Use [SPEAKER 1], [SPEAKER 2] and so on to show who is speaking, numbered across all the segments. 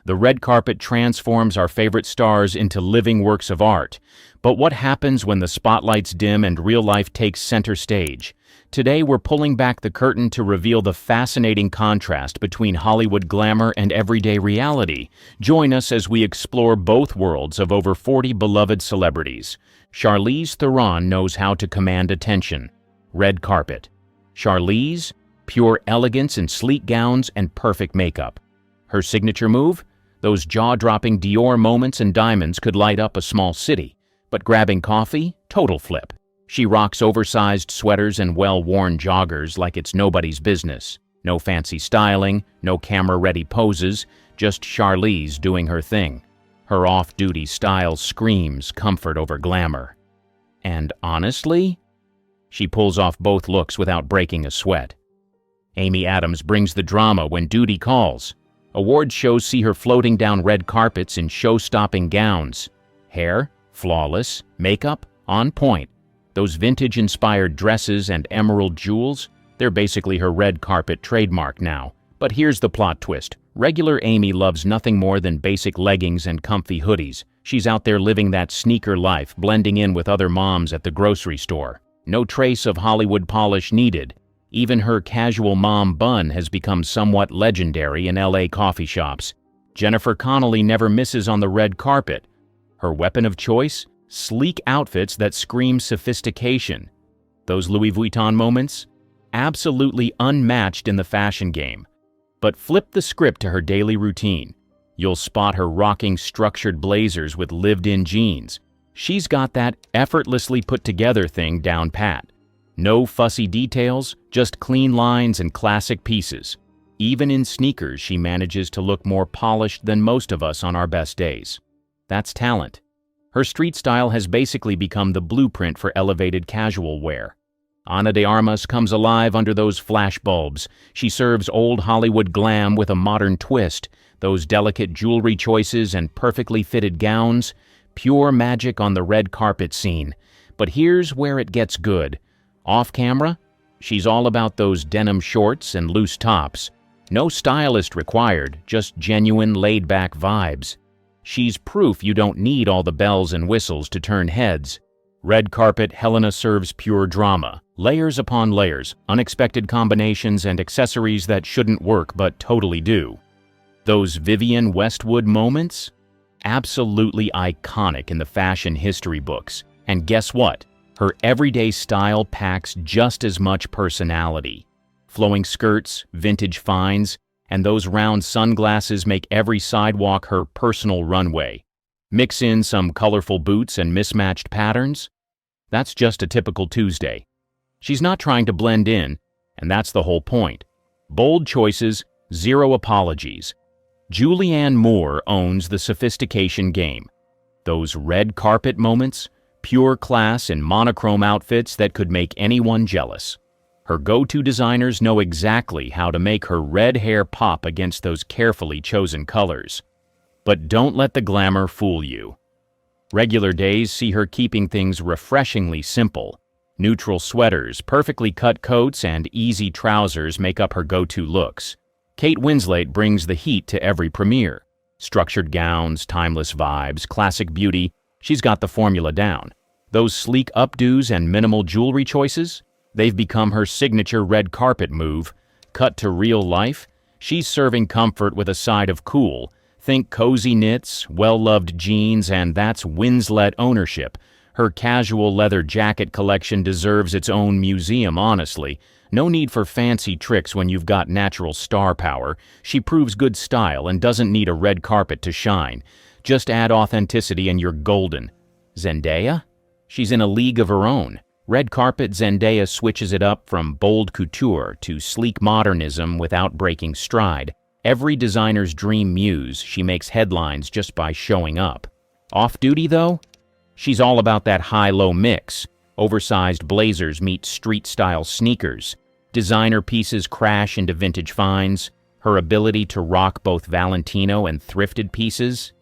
[SPEAKER 1] The red carpet transforms our favorite stars into living works of art. But what happens when the spotlights dim and real life takes center stage? Today we're pulling back the curtain to reveal the fascinating contrast between Hollywood glamour and everyday reality. Join us as we explore both worlds of over 40 beloved celebrities. Charise Theon knows how to command attention. Red carpet. Charise, pure elegance in sleek gowns and perfect makeup. Her signature move? Those jaw-dropping Dior moments and diamonds could light up a small city. But grabbing coffee? Total flip. She rocks oversized sweaters and well-worn joggers like it's nobody's business. No fancy styling, no camera-ready poses, just Charise doing her thing. Her off-duty style screams comfort over glamour. And honestly, she pulls off both looks without breaking a sweat. Amy Adams brings the drama when duty calls. Award shows see her floating down red carpets in show-stopping gowns. Hair, flawless. Makeup, on point. Those vintage-inspired dresses and emerald jewels, they're basically her red carpet trademark now. But here's the plot twist. Regular Amy loves nothing more than basic leggings and comfy hoodies. She's out there living that sneaker life, blending in with other moms at the grocery store. No trace of Hollywood polish needed. Even her casual mom bun has become somewhat legendary in LA coffee shops. Jennifer Connelly never misses on the red carpet. Her weapon of choice? Sleek outfits that scream sophistication. Those Louis Vuitton moments? Absolutely unmatched in the fashion game. But flip the script to her daily routine. You'll spot her rocking structured blazers with lived-in jeans. She's got that effortlessly put-together thing down pat. No fussy details, just clean lines and classic pieces. Even in sneakers, she manages to look more polished than most of us on our best days. That's talent. Her street style has basically become the blueprint for elevated casual wear. Ana de Armas comes alive under those flash bulbs. She serves old Hollywood glam with a modern twist. Those delicate jewelry choices and perfectly fitted gowns. Pure magic on the red carpet scene. But here's where it gets good. Off camera, she's all about those denim shorts and loose tops. No stylist required, just genuine laid-back vibes. She's proof you don't need all the bells and whistles to turn heads. Red carpet Helena serves pure drama. Layers upon layers, unexpected combinations and accessories that shouldn't work but totally do. Those Vivienne Westwood moments? Absolutely iconic in the fashion history books. And guess what? Her everyday style packs just as much personality. Flowing skirts, vintage finds, and those round sunglasses make every sidewalk her personal runway. Mix in some colorful boots and mismatched patterns? That's just a typical Tuesday. She's not trying to blend in, and that's the whole point. Bold choices, zero apologies. Julianne Moore owns the sophistication game. Those red carpet moments? Pure class in monochrome outfits that could make anyone jealous. Her go-to designers know exactly how to make her red hair pop against those carefully chosen colors. But don't let the glamour fool you. Regular days see her keeping things refreshingly simple. Neutral sweaters, perfectly cut coats, and easy trousers make up her go-to looks. Kate Winslet brings the heat to every premiere. Structured gowns, timeless vibes, classic beauty. She's got the formula down. Those sleek updos and minimal jewelry choices? They've become her signature red carpet move. Cut to real life, she's serving comfort with a side of cool. Think cozy knits, well-loved jeans, and that's Winslet ownership. Her casual leather jacket collection deserves its own museum, honestly. No need for fancy tricks when you've got natural star power. She proves good style and doesn't need a red carpet to shine. Just add authenticity and you're golden. Zendaya? She's in a league of her own. Red carpet Zendaya switches it up from bold couture to sleek modernism without breaking stride. Every designer's dream muse, she makes headlines just by showing up. Off-duty, though? She's all about that high-low mix. Oversized blazers meet street-style sneakers. Designer pieces crash into vintage finds. Her ability to rock both Valentino and thrifted pieces?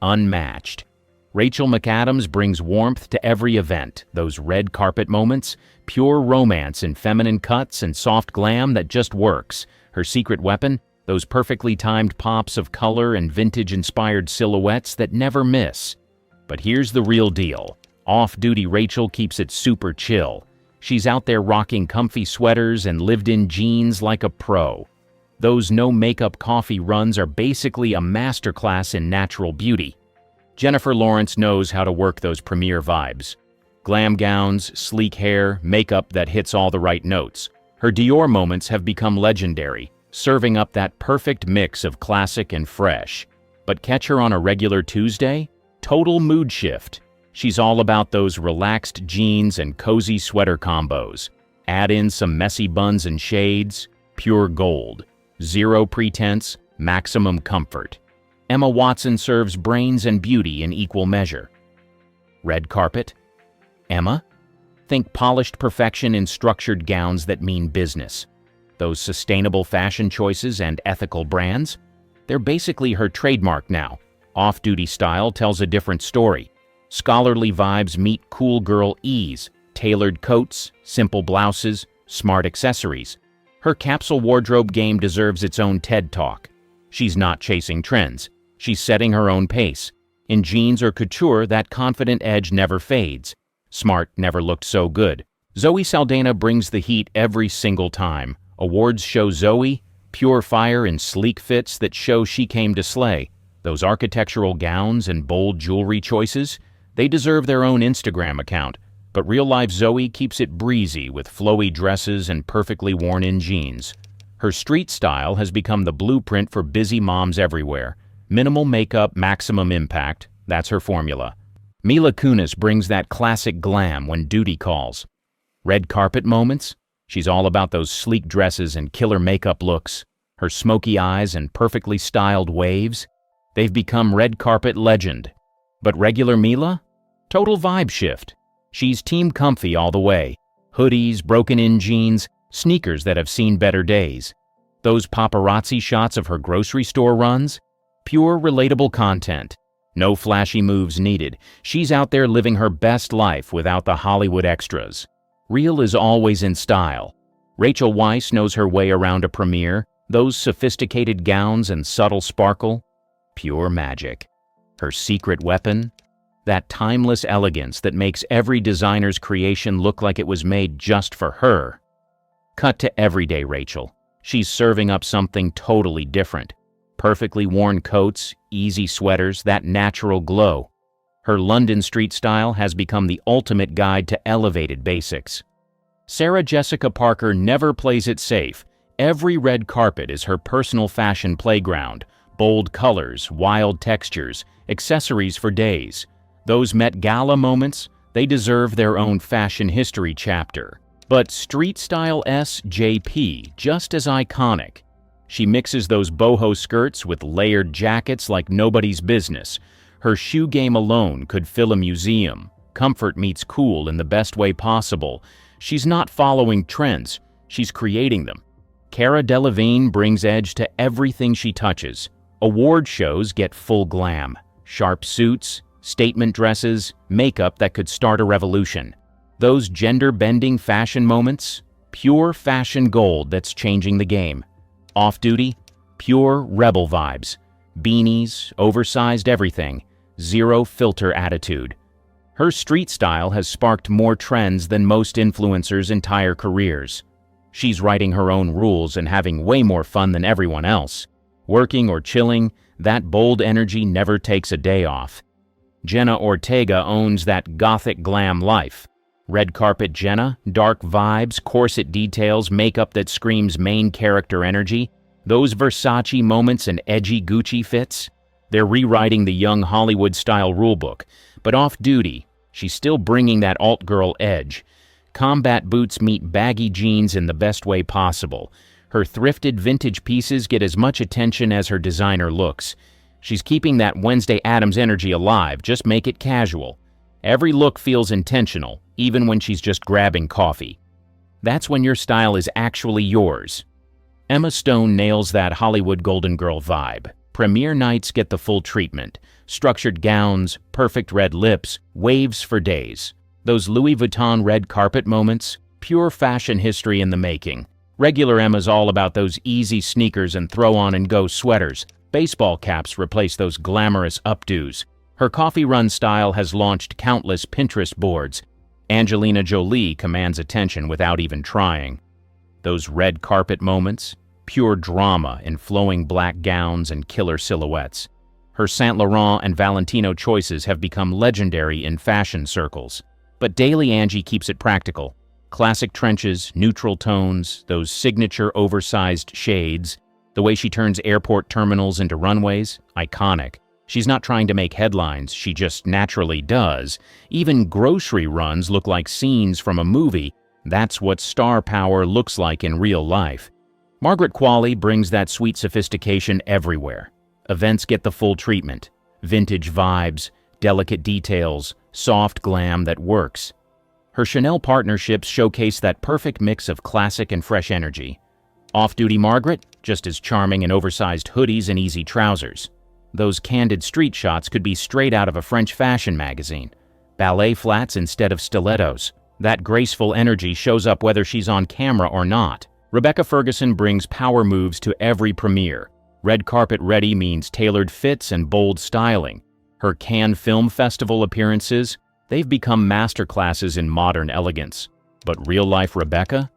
[SPEAKER 1] Unmatched. Rachel McAdams brings warmth to every event. Those red carpet moments, pure romance in feminine cuts and soft glam that just works. Her secret weapon? Those perfectly timed pops of color and vintage-inspired silhouettes that never miss. But here's the real deal. Off-duty Rachel keeps it super chill. She's out there rocking comfy sweaters and lived-in jeans like a pro. Those no-makeup coffee runs are basically a masterclass in natural beauty. Jennifer Lawrence knows how to work those premiere vibes. Glam gowns, sleek hair, makeup that hits all the right notes. Her Dior moments have become legendary, serving up that perfect mix of classic and fresh. But catch her on a regular Tuesday? Total mood shift. She's all about those relaxed jeans and cozy sweater combos. Add in some messy buns and shades, pure gold. Zero pretense, maximum comfort. Emma Watson serves brains and beauty in equal measure. Red carpet? Emma? Think polished perfection in structured gowns that mean business. Those sustainable fashion choices and ethical brands? They're basically her trademark now. Off-duty style tells a different story. Scholarly vibes meet cool girl ease, tailored coats, simple blouses, smart accessories. Her capsule wardrobe game deserves its own TED Talk. She's not chasing trends. She's setting her own pace. In jeans or couture, that confident edge never fades. Smart never looked so good. Zoe Saldana brings the heat every single time. Awards show Zoe, pure fire in sleek fits that show she came to slay. Those architectural gowns and bold jewelry choices, they deserve their own Instagram account. But real-life Zoe keeps it breezy with flowy dresses and perfectly worn-in jeans. Her street style has become the blueprint for busy moms everywhere. Minimal makeup, maximum impact, that's her formula. Mila Kunis brings that classic glam when duty calls. Red carpet moments? She's all about those sleek dresses and killer makeup looks. Her smoky eyes and perfectly styled waves? They've become red carpet legend. But regular Mila? Total vibe shift. She's team comfy all the way. Hoodies, broken-in jeans, sneakers that have seen better days. Those paparazzi shots of her grocery store runs? Pure, relatable content. No flashy moves needed. She's out there living her best life without the Hollywood extras. Real is always in style. Rachel Weisz knows her way around a premiere. Those sophisticated gowns and subtle sparkle? Pure magic. Her secret weapon? That timeless elegance that makes every designer's creation look like it was made just for her. Cut to everyday Rachel. She's serving up something totally different. Perfectly worn coats, easy sweaters, that natural glow. Her London street style has become the ultimate guide to elevated basics. Sarah Jessica Parker never plays it safe. Every red carpet is her personal fashion playground. Bold colors, wild textures, accessories for days. Those Met Gala moments, they deserve their own fashion history chapter. But street style SJP, just as iconic. She mixes those boho skirts with layered jackets like nobody's business. Her shoe game alone could fill a museum. Comfort meets cool in the best way possible. She's not following trends, she's creating them. Cara Delevingne brings edge to everything she touches. Award shows get full glam. Sharp suits, statement dresses, makeup that could start a revolution. Those gender-bending fashion moments? Pure fashion gold that's changing the game. Off-duty? Pure rebel vibes. Beanies, oversized everything. Zero filter attitude. Her street style has sparked more trends than most influencers' entire careers. She's writing her own rules and having way more fun than everyone else. Working or chilling, that bold energy never takes a day off. Jenna Ortega owns that gothic glam life. Red carpet Jenna, dark vibes, corset details, makeup that screams main character energy. Those Versace moments and edgy Gucci fits. They're rewriting the young Hollywood-style rulebook. But off-duty, she's still bringing that alt-girl edge. Combat boots meet baggy jeans in the best way possible. Her thrifted vintage pieces get as much attention as her designer looks. She's keeping that Wednesday Addams energy alive, just make it casual. Every look feels intentional, even when she's just grabbing coffee. That's when your style is actually yours. Emma Stone nails that Hollywood Golden Girl vibe. Premiere nights get the full treatment. Structured gowns, perfect red lips, waves for days. Those Louis Vuitton red carpet moments, pure fashion history in the making. Regular Emma's all about those easy sneakers and throw-on-and-go sweaters. Baseball caps replace those glamorous updos. Her coffee run style has launched countless Pinterest boards. Angelina Jolie commands attention without even trying. Those red carpet moments, pure drama in flowing black gowns and killer silhouettes. Her Saint Laurent and Valentino choices have become legendary in fashion circles. But Daily Angie keeps it practical. Classic trenches, neutral tones, those signature oversized shades, the way she turns airport terminals into runways, iconic. She's not trying to make headlines, she just naturally does. Even grocery runs look like scenes from a movie. That's what star power looks like in real life. Margaret Qualley brings that sweet sophistication everywhere. Events get the full treatment. Vintage vibes, delicate details, soft glam that works. Her Chanel partnerships showcase that perfect mix of classic and fresh energy. Off-duty Margaret, just as charming in oversized hoodies and easy trousers. Those candid street shots could be straight out of a French fashion magazine. Ballet flats instead of stilettos. That graceful energy shows up whether she's on camera or not. Rebecca Ferguson brings power moves to every premiere. Red carpet ready means tailored fits and bold styling. Her Cannes Film Festival appearances, they've become masterclasses in modern elegance. But real-life Rebecca?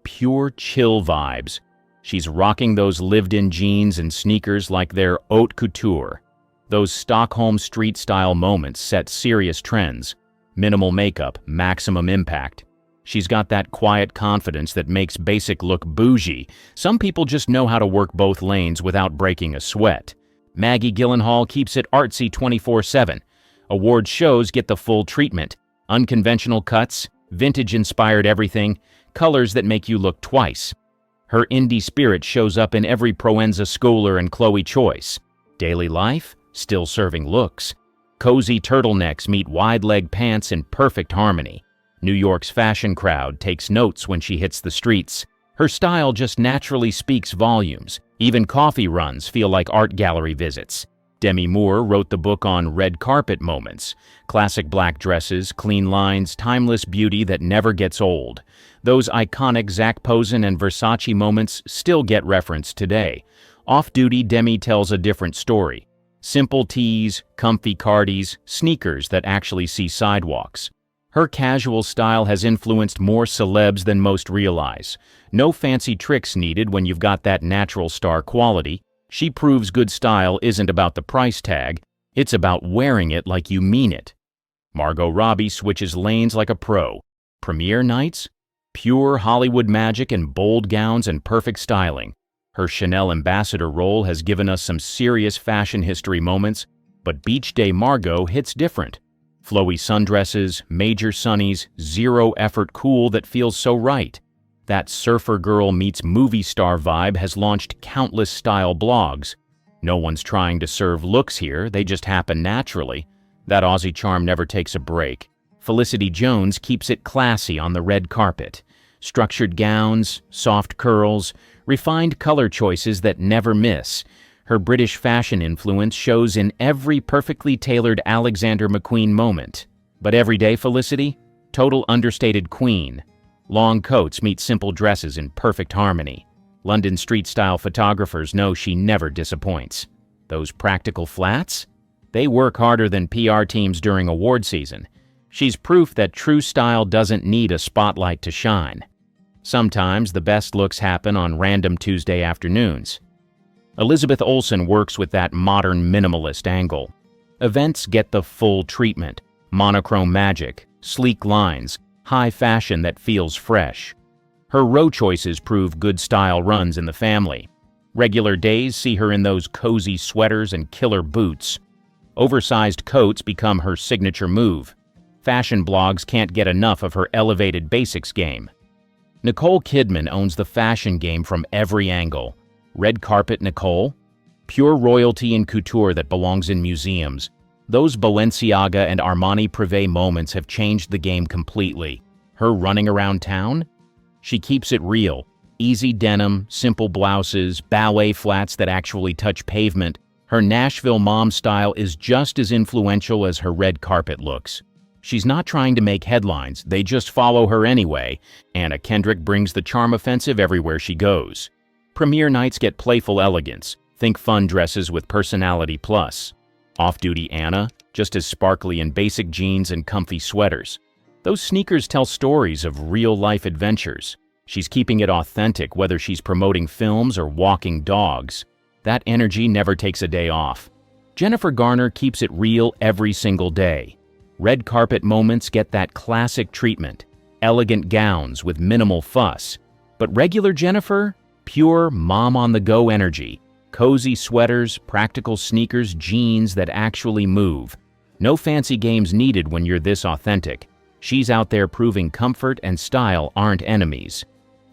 [SPEAKER 1] Pure chill vibes. She's rocking those lived-in jeans and sneakers like they're haute couture. Those Stockholm street-style moments set serious trends. Minimal makeup, maximum impact. She's got that quiet confidence that makes basic look bougie. Some people just know how to work both lanes without breaking a sweat. Maggie Gyllenhaal keeps it artsy 24/7. Award shows get the full treatment. Unconventional cuts, vintage-inspired everything, colors that make you look twice. Her indie spirit shows up in every Proenza Scholar and Chloe Choice. Daily life, still serving looks. Cozy turtlenecks meet wide-leg pants in perfect harmony. New York's fashion crowd takes notes when she hits the streets. Her style just naturally speaks volumes. Even coffee runs feel like art gallery visits. Demi Moore wrote the book on red carpet moments. Classic black dresses, clean lines, timeless beauty that never gets old. Those iconic Zac Posen and Versace moments still get referenced today. Off-duty, Demi tells a different story. Simple tees, comfy cardies, sneakers that actually see sidewalks. Her casual style has influenced more celebs than most realize. No fancy tricks needed when you've got that natural star quality. She proves good style isn't about the price tag, it's about wearing it like you mean it. Margot Robbie switches lanes like a pro. Premiere nights? Pure Hollywood magic and bold gowns and perfect styling. Her Chanel ambassador role has given us some serious fashion history moments, but Beach Day Margot hits different. Flowy sundresses, major sunnies, zero-effort cool that feels so right. That surfer girl meets movie star vibe has launched countless style blogs. No one's trying to serve looks here, they just happen naturally. That Aussie charm never takes a break. Felicity Jones keeps it classy on the red carpet. Structured gowns, soft curls, refined color choices that never miss. Her British fashion influence shows in every perfectly tailored Alexander McQueen moment. But everyday Felicity? Total understated queen. Long coats meet simple dresses in perfect harmony. London street-style photographers know she never disappoints. Those practical flats? They work harder than PR teams during award season. She's proof that true style doesn't need a spotlight to shine. Sometimes the best looks happen on random Tuesday afternoons. Elizabeth Olsen works with that modern minimalist angle. Events get the full treatment. Monochrome magic, sleek lines, high fashion that feels fresh. Her row choices prove good style runs in the family. Regular days see her in those cozy sweaters and killer boots. Oversized coats become her signature move. Fashion blogs can't get enough of her elevated basics game. Nicole Kidman owns the fashion game from every angle. Red carpet Nicole? Pure royalty and couture that belongs in museums. Those Balenciaga and Armani Privé moments have changed the game completely. Her running around town? She keeps it real. Easy denim, simple blouses, ballet flats that actually touch pavement. Her Nashville mom style is just as influential as her red carpet looks. She's not trying to make headlines, they just follow her anyway. Anna Kendrick brings the charm offensive everywhere she goes. Premiere nights get playful elegance. Think fun dresses with personality plus. Off-duty Anna, just as sparkly in basic jeans and comfy sweaters. Those sneakers tell stories of real-life adventures. She's keeping it authentic whether she's promoting films or walking dogs. That energy never takes a day off. Jennifer Garner keeps it real every single day. Red carpet moments get that classic treatment. Elegant gowns with minimal fuss. But regular Jennifer? Pure mom-on-the-go energy. Cozy sweaters, practical sneakers, jeans that actually move. No fancy games needed when you're this authentic. She's out there proving comfort and style aren't enemies.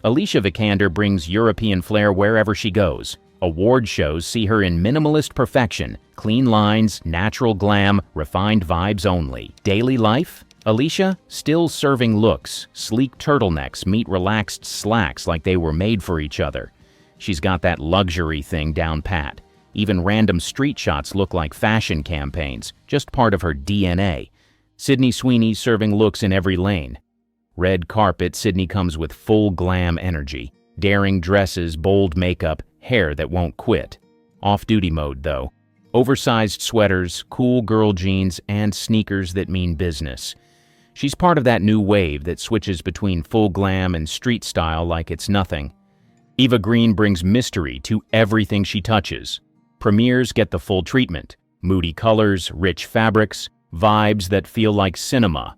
[SPEAKER 1] Alicia Vikander brings European flair wherever she goes. Award shows see her in minimalist perfection, clean lines, natural glam, refined vibes only. Daily life? Alicia, still serving looks. Sleek turtlenecks meet relaxed slacks like they were made for each other. She's got that luxury thing down pat. Even random street shots look like fashion campaigns, just part of her DNA. Sydney Sweeney serving looks in every lane. Red carpet, Sydney comes with full glam energy. Daring dresses, bold makeup, hair that won't quit. Off-duty mode, though. Oversized sweaters, cool girl jeans, and sneakers that mean business. She's part of that new wave that switches between full glam and street style like it's nothing. Eva Green brings mystery to everything she touches. Premieres get the full treatment. Moody colors, rich fabrics, vibes that feel like cinema.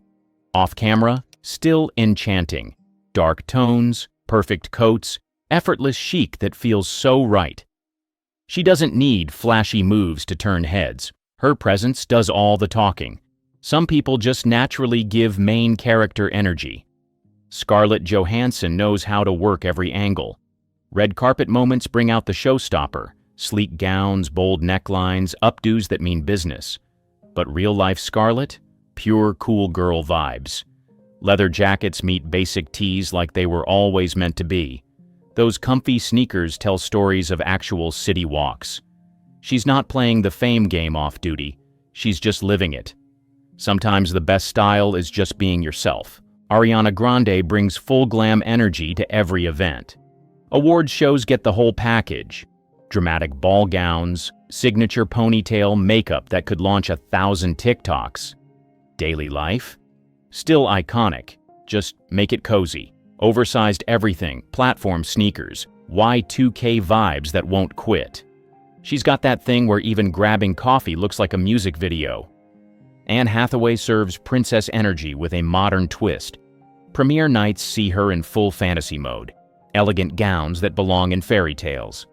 [SPEAKER 1] Off-camera, still enchanting. Dark tones, perfect coats, effortless chic that feels so right. She doesn't need flashy moves to turn heads. Her presence does all the talking. Some people just naturally give main character energy. Scarlett Johansson knows how to work every angle. Red carpet moments bring out the showstopper. Sleek gowns, bold necklines, updos that mean business. But real-life Scarlett? Pure cool girl vibes. Leather jackets meet basic tees like they were always meant to be. Those comfy sneakers tell stories of actual city walks. She's not playing the fame game off-duty. She's just living it. Sometimes the best style is just being yourself. Ariana Grande brings full glam energy to every event. Award shows get the whole package. Dramatic ball gowns, signature ponytail, makeup that could launch 1,000 TikToks. Daily life? Still iconic, just make it cozy. Oversized everything, platform sneakers, Y2K vibes that won't quit. She's got that thing where even grabbing coffee looks like a music video. Anne Hathaway serves princess energy with a modern twist. Premiere nights see her in full fantasy mode. Elegant gowns that belong in fairy tales.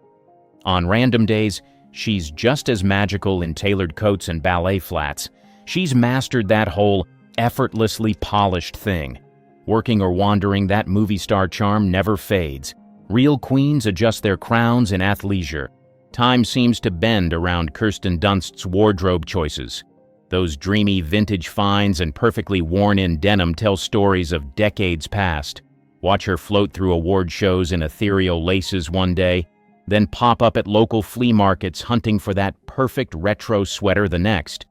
[SPEAKER 1] On random days, she's just as magical in tailored coats and ballet flats. She's mastered that whole effortlessly polished thing. Working or wandering, that movie star charm never fades. Real queens adjust their crowns in athleisure. Time seems to bend around Kirsten Dunst's wardrobe choices. Those dreamy vintage finds and perfectly worn-in denim tell stories of decades past. Watch her float through award shows in ethereal laces one day, then pop up at local flea markets hunting for that perfect retro sweater the next.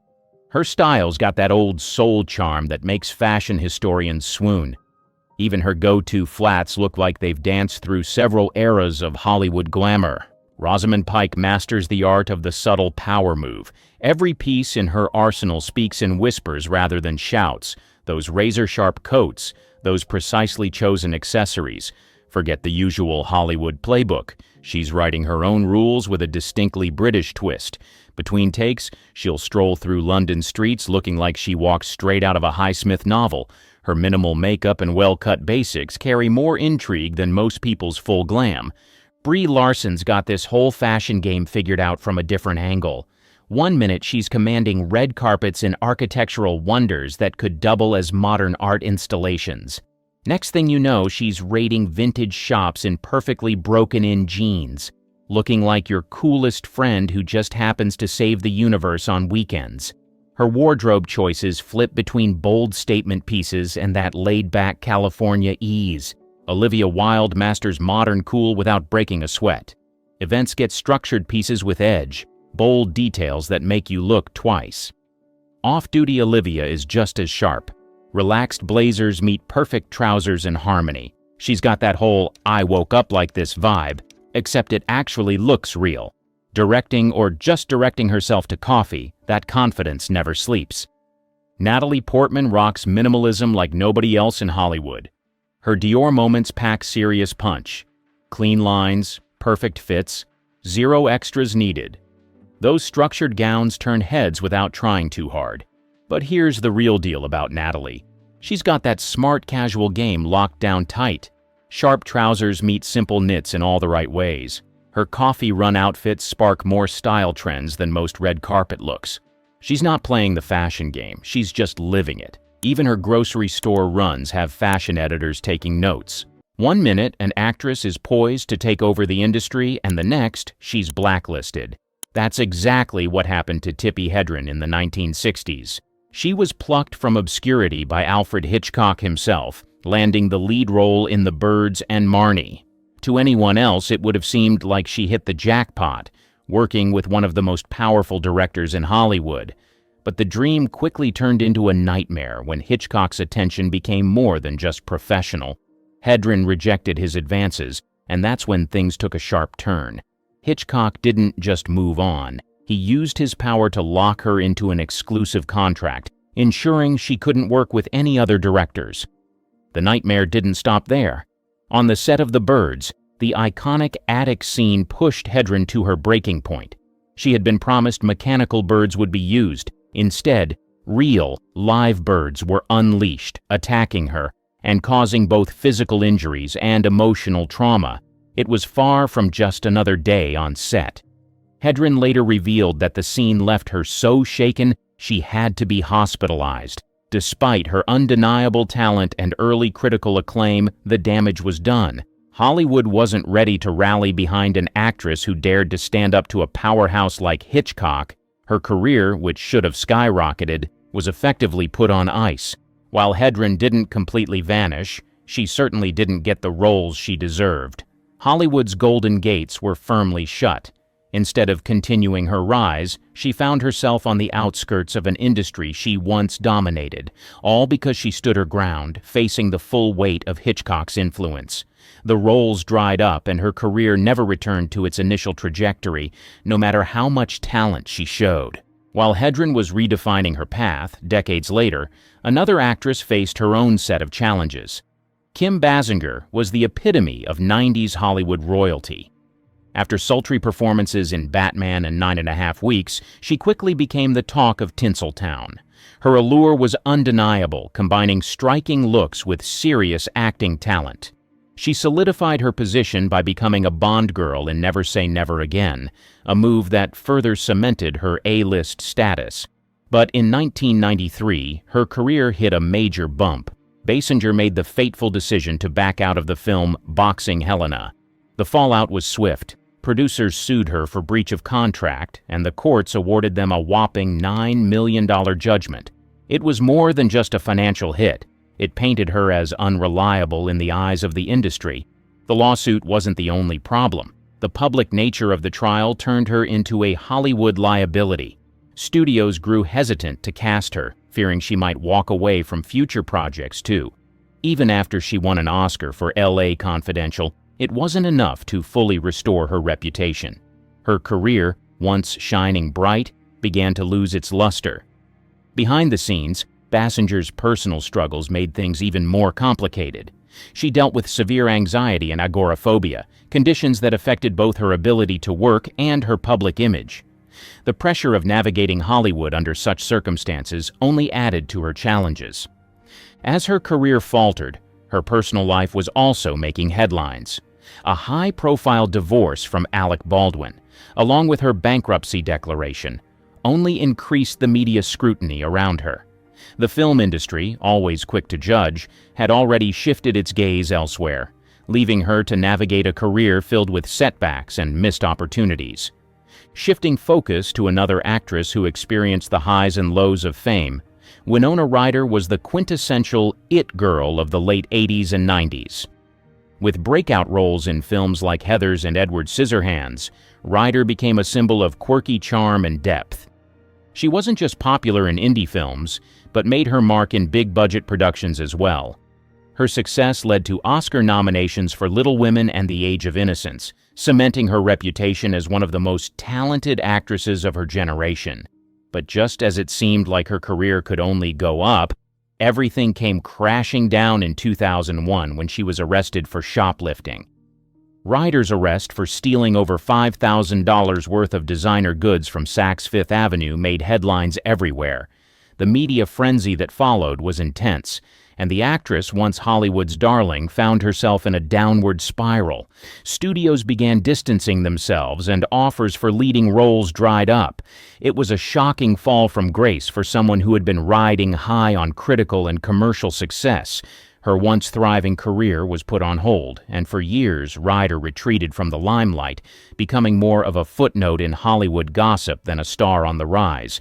[SPEAKER 1] Her style's got that old soul charm that makes fashion historians swoon. Even her go-to flats look like they've danced through several eras of Hollywood glamour. Rosamund Pike masters the art of the subtle power move. Every piece in her arsenal speaks in whispers rather than shouts. Those razor-sharp coats, those precisely chosen accessories. Forget the usual Hollywood playbook. She's writing her own rules with a distinctly British twist. Between takes, she'll stroll through London streets looking like she walks straight out of a Highsmith novel. Her minimal makeup and well-cut basics carry more intrigue than most people's full glam. Brie Larson's got this whole fashion game figured out from a different angle. One minute she's commanding red carpets in architectural wonders that could double as modern art installations. Next thing you know, she's raiding vintage shops in perfectly broken-in jeans, looking like your coolest friend who just happens to save the universe on weekends. Her wardrobe choices flip between bold statement pieces and that laid-back California ease. Olivia Wilde masters modern cool without breaking a sweat. Events get structured pieces with edge, bold details that make you look twice. Off-duty Olivia is just as sharp. Relaxed blazers meet perfect trousers in harmony. She's got that whole "I woke up like this" vibe, except it actually looks real. Directing or just directing herself to coffee, that confidence never sleeps. Natalie Portman rocks minimalism like nobody else in Hollywood. Her Dior moments pack serious punch. Clean lines, perfect fits, zero extras needed. Those structured gowns turn heads without trying too hard. But here's the real deal about Natalie. She's got that smart casual game locked down tight. Sharp trousers meet simple knits in all the right ways. Her coffee run outfits spark more style trends than most red carpet looks. She's not playing the fashion game, she's just living it. Even her grocery store runs have fashion editors taking notes. One minute, an actress is poised to take over the industry, and the next, she's blacklisted. That's exactly what happened to Tippi Hedin in the 1960s. She was plucked from obscurity by Alfred Hitchcock himself, landing the lead role in The Birds and Marnie. To anyone else, it would have seemed like she hit the jackpot, working with one of the most powerful directors in Hollywood. But the dream quickly turned into a nightmare when Hitchcock's attention became more than just professional. Hedin rejected his advances, and that's when things took a sharp turn. Hitchcock didn't just move on. He used his power to lock her into an exclusive contract, ensuring she couldn't work with any other directors. The nightmare didn't stop there. On the set of The Birds, the iconic attic scene pushed Hedin to her breaking point. She had been promised mechanical birds would be used. Instead, real, live birds were unleashed, attacking her, and causing both physical injuries and emotional trauma. It was far from just another day on set. Hedin later revealed that the scene left her so shaken she had to be hospitalized. Despite her undeniable talent and early critical acclaim, the damage was done. Hollywood wasn't ready to rally behind an actress who dared to stand up to a powerhouse like Hitchcock. Her career, which should have skyrocketed, was effectively put on ice. While Hedin didn't completely vanish, she certainly didn't get the roles she deserved. Hollywood's golden gates were firmly shut. Instead of continuing her rise, she found herself on the outskirts of an industry she once dominated, all because she stood her ground, facing the full weight of Hitchcock's influence. The roles dried up and her career never returned to its initial trajectory, no matter how much talent she showed. While Hedin was redefining her path, decades later, another actress faced her own set of challenges. Kim Basinger was the epitome of 90s Hollywood royalty. After sultry performances in Batman and 9.5 Weeks, she quickly became the talk of Tinseltown. Her allure was undeniable, combining striking looks with serious acting talent. She solidified her position by becoming a Bond girl in Never Say Never Again, a move that further cemented her A-list status. But in 1993, her career hit a major bump. Basinger made the fateful decision to back out of the film Boxing Helena. The fallout was swift. Producers sued her for breach of contract, and the courts awarded them a whopping $9 million judgment. It was more than just a financial hit. It painted her as unreliable in the eyes of the industry. The lawsuit wasn't the only problem. The public nature of the trial turned her into a Hollywood liability. Studios grew hesitant to cast her, fearing she might walk away from future projects too. Even after she won an Oscar for L.A. Confidential, it wasn't enough to fully restore her reputation. Her career, once shining bright, began to lose its luster. Behind the scenes, Basinger's personal struggles made things even more complicated. She dealt with severe anxiety and agoraphobia, conditions that affected both her ability to work and her public image. The pressure of navigating Hollywood under such circumstances only added to her challenges. As her career faltered, her personal life was also making headlines. A high-profile divorce from Alec Baldwin, along with her bankruptcy declaration, only increased the media scrutiny around her. The film industry, always quick to judge, had already shifted its gaze elsewhere, leaving her to navigate a career filled with setbacks and missed opportunities. Shifting focus to another actress who experienced the highs and lows of fame, Winona Ryder was the quintessential it girl of the late 80s and 90s. With breakout roles in films like Heathers and Edward Scissorhands, Ryder became a symbol of quirky charm and depth. She wasn't just popular in indie films, but made her mark in big-budget productions as well. Her success led to Oscar nominations for Little Women and The Age of Innocence, cementing her reputation as one of the most talented actresses of her generation. But just as it seemed like her career could only go up, everything came crashing down in 2001 when she was arrested for shoplifting. Ryder's arrest for stealing over $5,000 worth of designer goods from Saks Fifth Avenue made headlines everywhere. The media frenzy that followed was intense, and the actress, once Hollywood's darling, found herself in a downward spiral. Studios began distancing themselves, and offers for leading roles dried up. It was a shocking fall from grace for someone who had been riding high on critical and commercial success. Her once thriving career was put on hold, and for years Ryder retreated from the limelight, becoming more of a footnote in Hollywood gossip than a star on the rise.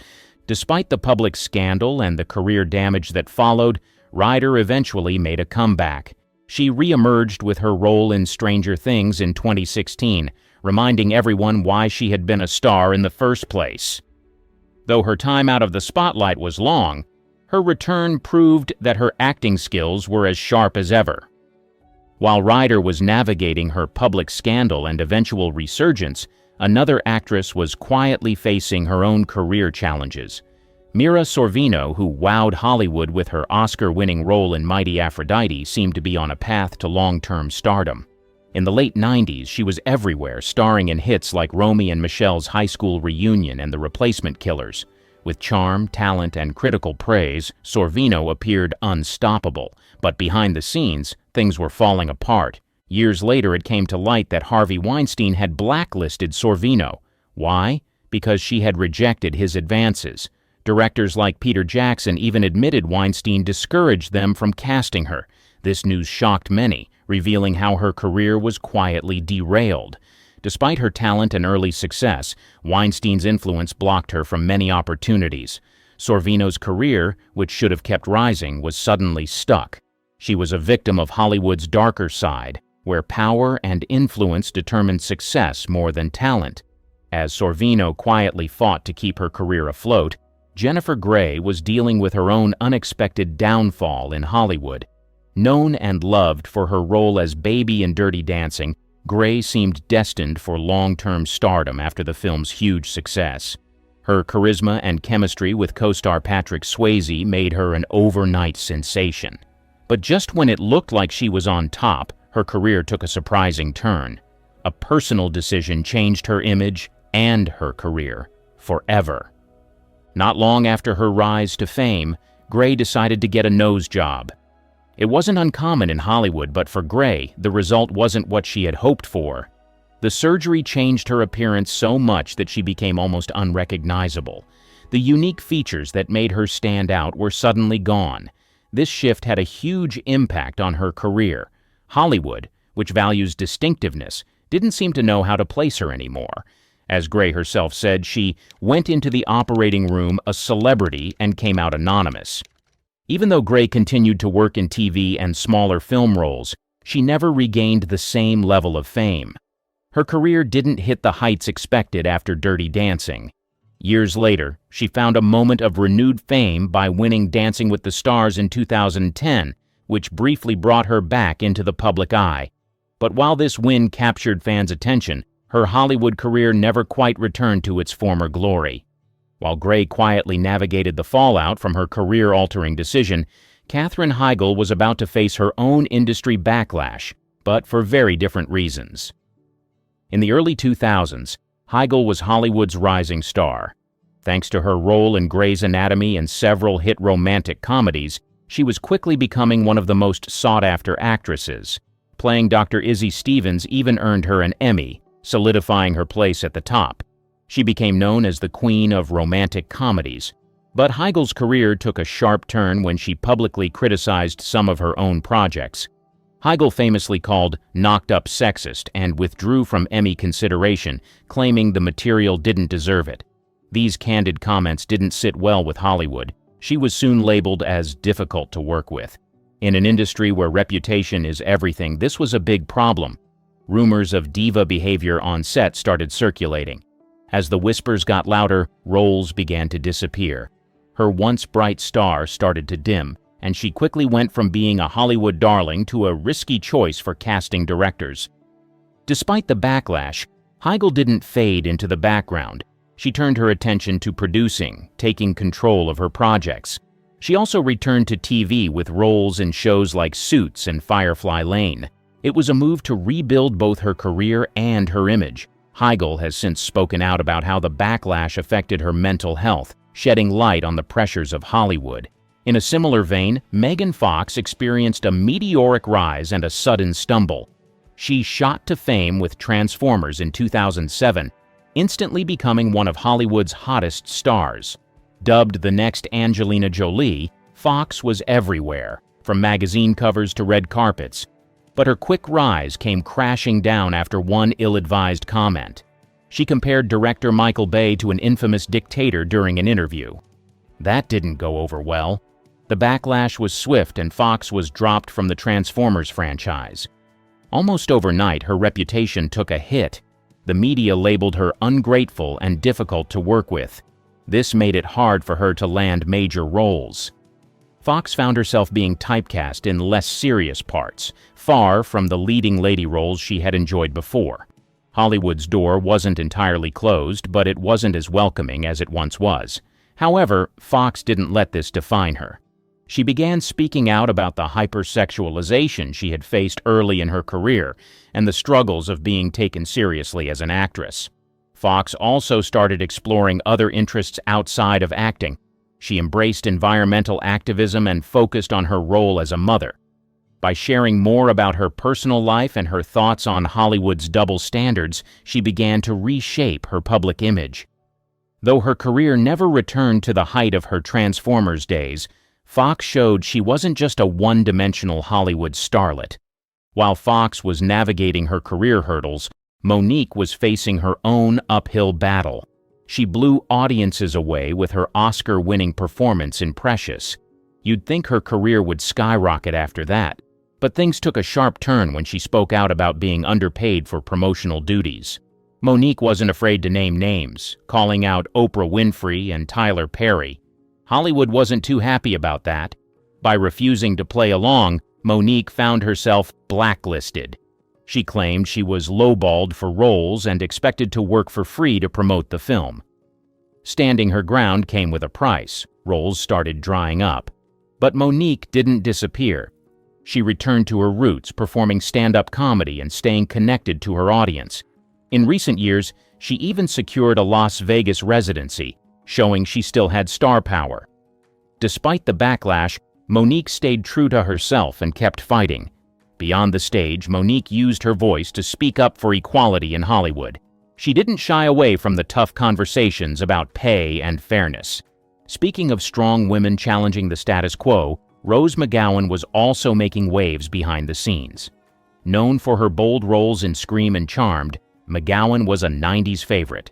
[SPEAKER 1] Despite the public scandal and the career damage that followed, Ryder eventually made a comeback. She re-emerged with her role in Stranger Things in 2016, reminding everyone why she had been a star in the first place. Though her time out of the spotlight was long, her return proved that her acting skills were as sharp as ever. While Ryder was navigating her public scandal and eventual resurgence, another actress was quietly facing her own career challenges. Mira Sorvino, who wowed Hollywood with her Oscar-winning role in Mighty Aphrodite, seemed to be on a path to long-term stardom. In the late 90s, she was everywhere, starring in hits like Romy and Michelle's High School Reunion and The Replacement Killers. With charm, talent, and critical praise, Sorvino appeared unstoppable, but behind the scenes, things were falling apart. Years later, it came to light that Harvey Weinstein had blacklisted Sorvino. Why? Because she had rejected his advances. Directors like Peter Jackson even admitted Weinstein discouraged them from casting her. This news shocked many, revealing how her career was quietly derailed. Despite her talent and early success, Weinstein's influence blocked her from many opportunities. Sorvino's career, which should have kept rising, was suddenly stuck. She was a victim of Hollywood's darker side, where power and influence determined success more than talent. As Sorvino quietly fought to keep her career afloat, Jennifer Grey was dealing with her own unexpected downfall in Hollywood. Known and loved for her role as Baby in Dirty Dancing, Grey seemed destined for long-term stardom after the film's huge success. Her charisma and chemistry with co-star Patrick Swayze made her an overnight sensation. But just when it looked like she was on top, her career took a surprising turn. A personal decision changed her image and her career forever. Not long after her rise to fame, Grey decided to get a nose job. It wasn't uncommon in Hollywood, but for Grey, the result wasn't what she had hoped for. The surgery changed her appearance so much that she became almost unrecognizable. The unique features that made her stand out were suddenly gone. This shift had a huge impact on her career. Hollywood, which values distinctiveness, didn't seem to know how to place her anymore. As Grey herself said, she went into the operating room a celebrity and came out anonymous. Even though Grey continued to work in TV and smaller film roles, she never regained the same level of fame. Her career didn't hit the heights expected after Dirty Dancing. Years later, she found a moment of renewed fame by winning Dancing with the Stars in 2010, which briefly brought her back into the public eye. But while this win captured fans' attention, her Hollywood career never quite returned to its former glory. While Grey quietly navigated the fallout from her career-altering decision, Katherine Heigl was about to face her own industry backlash, but for very different reasons. In the early 2000s, Heigl was Hollywood's rising star. Thanks to her role in Grey's Anatomy and several hit romantic comedies, she was quickly becoming one of the most sought-after actresses. Playing Dr. Izzy Stevens even earned her an Emmy, solidifying her place at the top. She became known as the queen of romantic comedies. But Heigl's career took a sharp turn when she publicly criticized some of her own projects. Heigl famously called Knocked Up sexist and withdrew from Emmy consideration, claiming the material didn't deserve it. These candid comments didn't sit well with Hollywood. She was soon labeled as difficult to work with. In an industry where reputation is everything, this was a big problem. Rumors of diva behavior on set started circulating. As the whispers got louder, roles began to disappear. Her once bright star started to dim, and she quickly went from being a Hollywood darling to a risky choice for casting directors. Despite the backlash, Heigl didn't fade into the background. She turned her attention to producing, taking control of her projects. She also returned to TV with roles in shows like Suits and Firefly Lane. It was a move to rebuild both her career and her image. Heigl has since spoken out about how the backlash affected her mental health, shedding light on the pressures of Hollywood. In a similar vein, Megan Fox experienced a meteoric rise and a sudden stumble. She shot to fame with Transformers in 2007, instantly becoming one of Hollywood's hottest stars. Dubbed the next Angelina Jolie, Fox was everywhere, from magazine covers to red carpets. But her quick rise came crashing down after one ill-advised comment. She compared director Michael Bay to an infamous dictator during an interview. That didn't go over well. The backlash was swift and Fox was dropped from the Transformers franchise. Almost overnight, her reputation took a hit. The media labeled her ungrateful and difficult to work with. This made it hard for her to land major roles. Fox found herself being typecast in less serious parts, far from the leading lady roles she had enjoyed before. Hollywood's door wasn't entirely closed, but it wasn't as welcoming as it once was. However, Fox didn't let this define her. She began speaking out about the hypersexualization she had faced early in her career and the struggles of being taken seriously as an actress. Fox also started exploring other interests outside of acting. She embraced environmental activism and focused on her role as a mother. By sharing more about her personal life and her thoughts on Hollywood's double standards, she began to reshape her public image. Though her career never returned to the height of her Transformers days, Fox showed she wasn't just a one-dimensional Hollywood starlet. While Fox was navigating her career hurdles, MoNique was facing her own uphill battle. She blew audiences away with her Oscar-winning performance in Precious. You'd think her career would skyrocket after that, but things took a sharp turn when she spoke out about being underpaid for promotional duties. MoNique wasn't afraid to name names, calling out Oprah Winfrey and Tyler Perry. Hollywood wasn't too happy about that. By refusing to play along, MoNique found herself blacklisted. She claimed she was lowballed for roles and expected to work for free to promote the film. Standing her ground came with a price. Roles started drying up. But MoNique didn't disappear. She returned to her roots, performing stand-up comedy and staying connected to her audience. In recent years, she even secured a Las Vegas residency, showing she still had star power. Despite the backlash, MoNique stayed true to herself and kept fighting. Beyond the stage, MoNique used her voice to speak up for equality in Hollywood. She didn't shy away from the tough conversations about pay and fairness. Speaking of strong women challenging the status quo, Rose McGowan was also making waves behind the scenes. Known for her bold roles in Scream and Charmed, McGowan was a 90s favorite.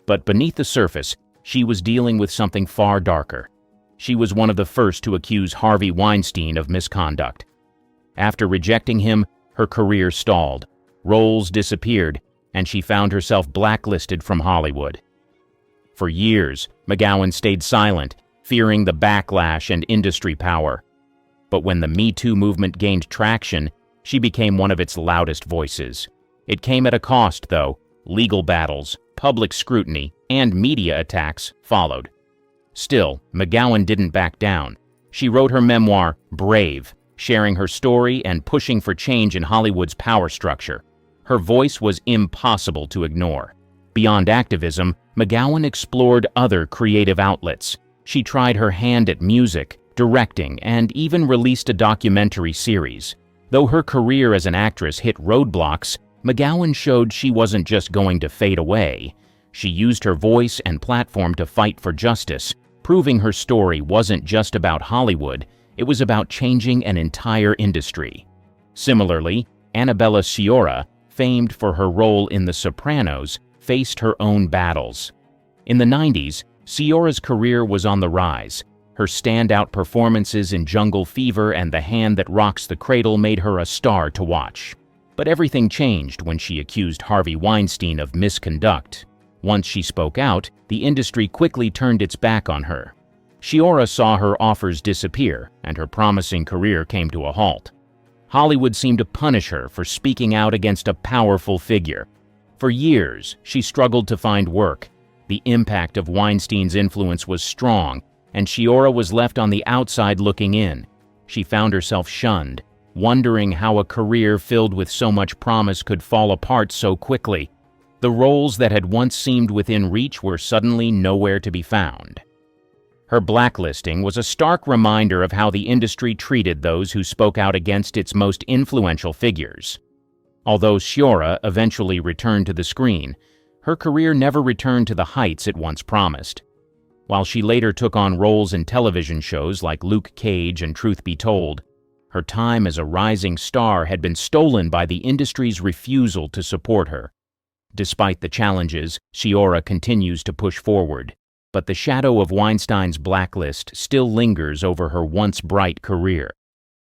[SPEAKER 1] But beneath the surface, she was dealing with something far darker. She was one of the first to accuse Harvey Weinstein of misconduct. After rejecting him, her career stalled. Roles disappeared, and she found herself blacklisted from Hollywood. For years, McGowan stayed silent, fearing the backlash and industry power. But when the Me Too movement gained traction, she became one of its loudest voices. It came at a cost, though. Legal battles, public scrutiny, and media attacks followed. Still, McGowan didn't back down. She wrote her memoir, Brave, sharing her story and pushing for change in Hollywood's power structure. Her voice was impossible to ignore. Beyond activism, McGowan explored other creative outlets. She tried her hand at music, directing, and even released a documentary series. Though her career as an actress hit roadblocks, McGowan showed she wasn't just going to fade away. She used her voice and platform to fight for justice, proving her story wasn't just about Hollywood, it was about changing an entire industry. Similarly, Annabella Sciorra, famed for her role in The Sopranos, faced her own battles. In the 90s, Sciorra's career was on the rise. Her standout performances in Jungle Fever and The Hand That Rocks the Cradle made her a star to watch. But everything changed when she accused Harvey Weinstein of misconduct. Once she spoke out, the industry quickly turned its back on her. Sciorra saw her offers disappear, and her promising career came to a halt. Hollywood seemed to punish her for speaking out against a powerful figure. For years, she struggled to find work. The impact of Weinstein's influence was strong, and Sciorra was left on the outside looking in. She found herself shunned, wondering how a career filled with so much promise could fall apart so quickly. The roles that had once seemed within reach were suddenly nowhere to be found. Her blacklisting was a stark reminder of how the industry treated those who spoke out against its most influential figures. Although Sciorra eventually returned to the screen, her career never returned to the heights it once promised. While she later took on roles in television shows like Luke Cage and Truth Be Told, her time as a rising star had been stolen by the industry's refusal to support her. Despite the challenges, Sciorra continues to push forward, but the shadow of Weinstein's blacklist still lingers over her once bright career.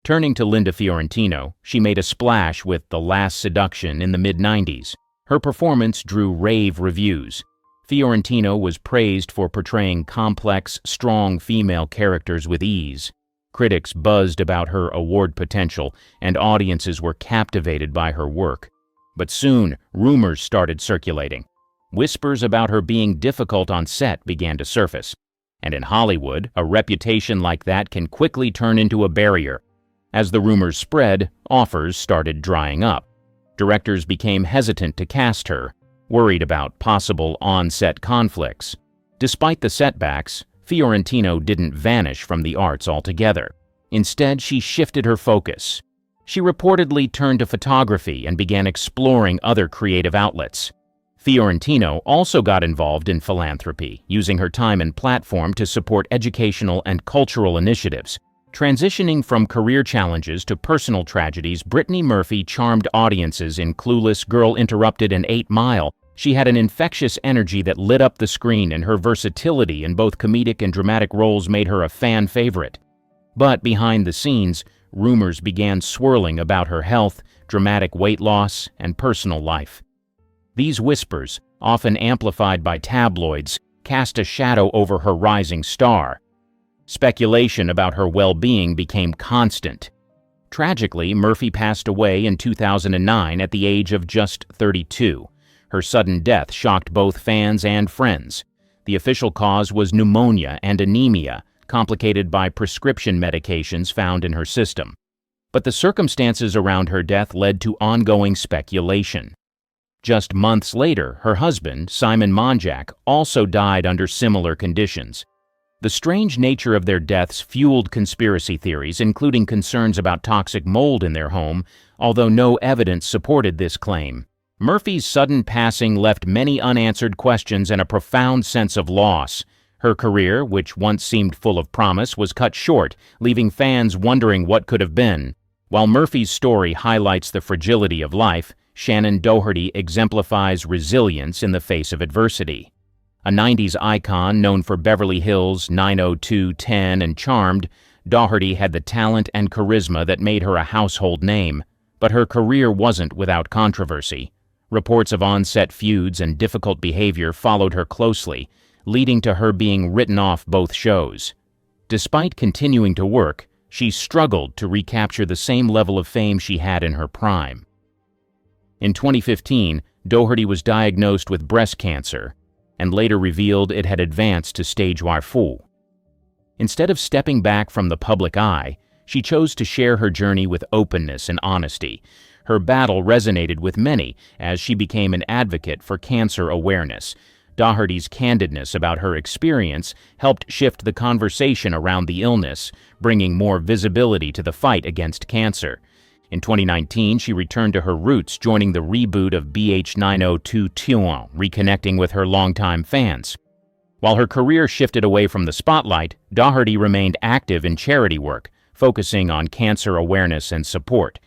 [SPEAKER 1] Turning to Linda Fiorentino, she made a splash with The Last Seduction in the mid-90s. Her performance drew rave reviews. Fiorentino was praised for portraying complex, strong female characters with ease. Critics buzzed about her award potential, and audiences were captivated by her work. But soon, rumors started circulating. Whispers about her being difficult on set began to surface. And in Hollywood, a reputation like that can quickly turn into a barrier. As the rumors spread, offers started drying up. Directors became hesitant to cast her, worried about possible on-set conflicts. Despite the setbacks, Fiorentino didn't vanish from the arts altogether. Instead, she shifted her focus. She reportedly turned to photography and began exploring other creative outlets. Fiorentino also got involved in philanthropy, using her time and platform to support educational and cultural initiatives. Transitioning from career challenges to personal tragedies, Brittany Murphy charmed audiences in Clueless, Girl Interrupted, and 8 Mile. She had an infectious energy that lit up the screen, and her versatility in both comedic and dramatic roles made her a fan favorite. But behind the scenes, rumors began swirling about her health, dramatic weight loss, and personal life. These whispers, often amplified by tabloids, cast a shadow over her rising star. Speculation about her well-being became constant. Tragically, Murphy passed away in 2009 at the age of just 32. Her sudden death shocked both fans and friends. The official cause was pneumonia and anemia, complicated by prescription medications found in her system. But the circumstances around her death led to ongoing speculation. Just months later, her husband, Simon Monjack, also died under similar conditions. The strange nature of their deaths fueled conspiracy theories, including concerns about toxic mold in their home, although no evidence supported this claim. Murphy's sudden passing left many unanswered questions and a profound sense of loss. Her career, which once seemed full of promise, was cut short, leaving fans wondering what could have been. While Murphy's story highlights the fragility of life, Shannon Doherty exemplifies resilience in the face of adversity. A 90s icon known for Beverly Hills, 90210, and Charmed, Doherty had the talent and charisma that made her a household name. But her career wasn't without controversy. Reports of on-set feuds and difficult behavior followed her closely, leading to her being written off both shows. Despite continuing to work, she struggled to recapture the same level of fame she had in her prime. In 2015, Doherty was diagnosed with breast cancer, and later revealed it had advanced to stage 4. Instead of stepping back from the public eye, she chose to share her journey with openness and honesty. Her battle resonated with many as she became an advocate for cancer awareness. Doherty's candidness about her experience helped shift the conversation around the illness, bringing more visibility to the fight against cancer. In 2019, she returned to her roots, joining the reboot of BH 90210, reconnecting with her longtime fans. While her career shifted away from the spotlight, Doherty remained active in charity work, focusing on cancer awareness and support.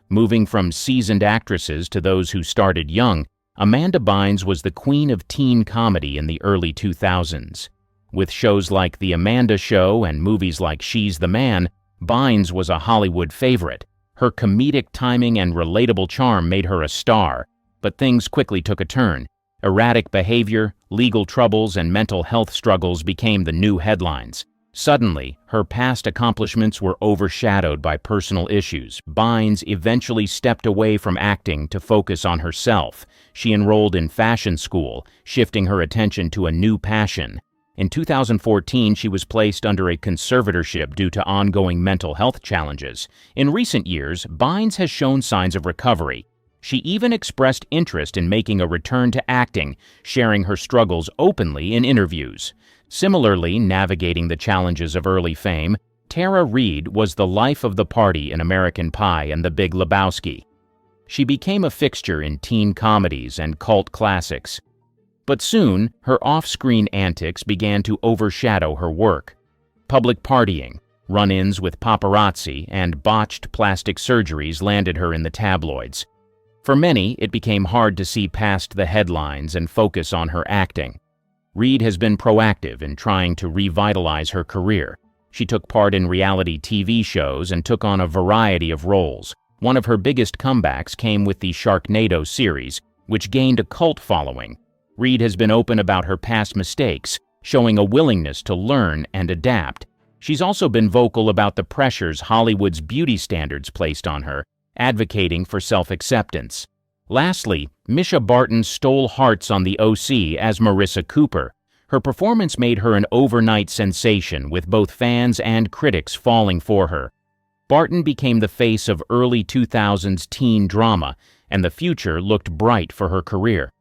[SPEAKER 1] Moving from seasoned actresses to those who started young, Amanda Bynes was the queen of teen comedy in the early 2000s. With shows like The Amanda Show and movies like She's the Man, Bynes was a Hollywood favorite. Her comedic timing and relatable charm made her a star, but things quickly took a turn. Erratic behavior, legal troubles, and mental health struggles became the new headlines. Suddenly, her past accomplishments were overshadowed by personal issues. Bynes eventually stepped away from acting to focus on herself. She enrolled in fashion school, shifting her attention to a new passion. In 2014, she was placed under a conservatorship due to ongoing mental health challenges. In recent years, Bynes has shown signs of recovery. She even expressed interest in making a return to acting, sharing her struggles openly in interviews. Similarly, navigating the challenges of early fame, Tara Reid was the life of the party in American Pie and The Big Lebowski. She became a fixture in teen comedies and cult classics. But soon, her off-screen antics began to overshadow her work. Public partying, run-ins with paparazzi, and botched plastic surgeries landed her in the tabloids. For many, it became hard to see past the headlines and focus on her acting. Reid has been proactive in trying to revitalize her career. She took part in reality TV shows and took on a variety of roles. One of her biggest comebacks came with the Sharknado series, which gained a cult following. Reid has been open about her past mistakes, showing a willingness to learn and adapt. She's also been vocal about the pressures Hollywood's beauty standards placed on her, advocating for self-acceptance. Lastly, Misha Barton stole hearts on the OC as Marissa Cooper. Her performance made her an overnight sensation, with both fans and critics falling for her. Barton became the face of early 2000s teen drama, and the future looked bright for her career.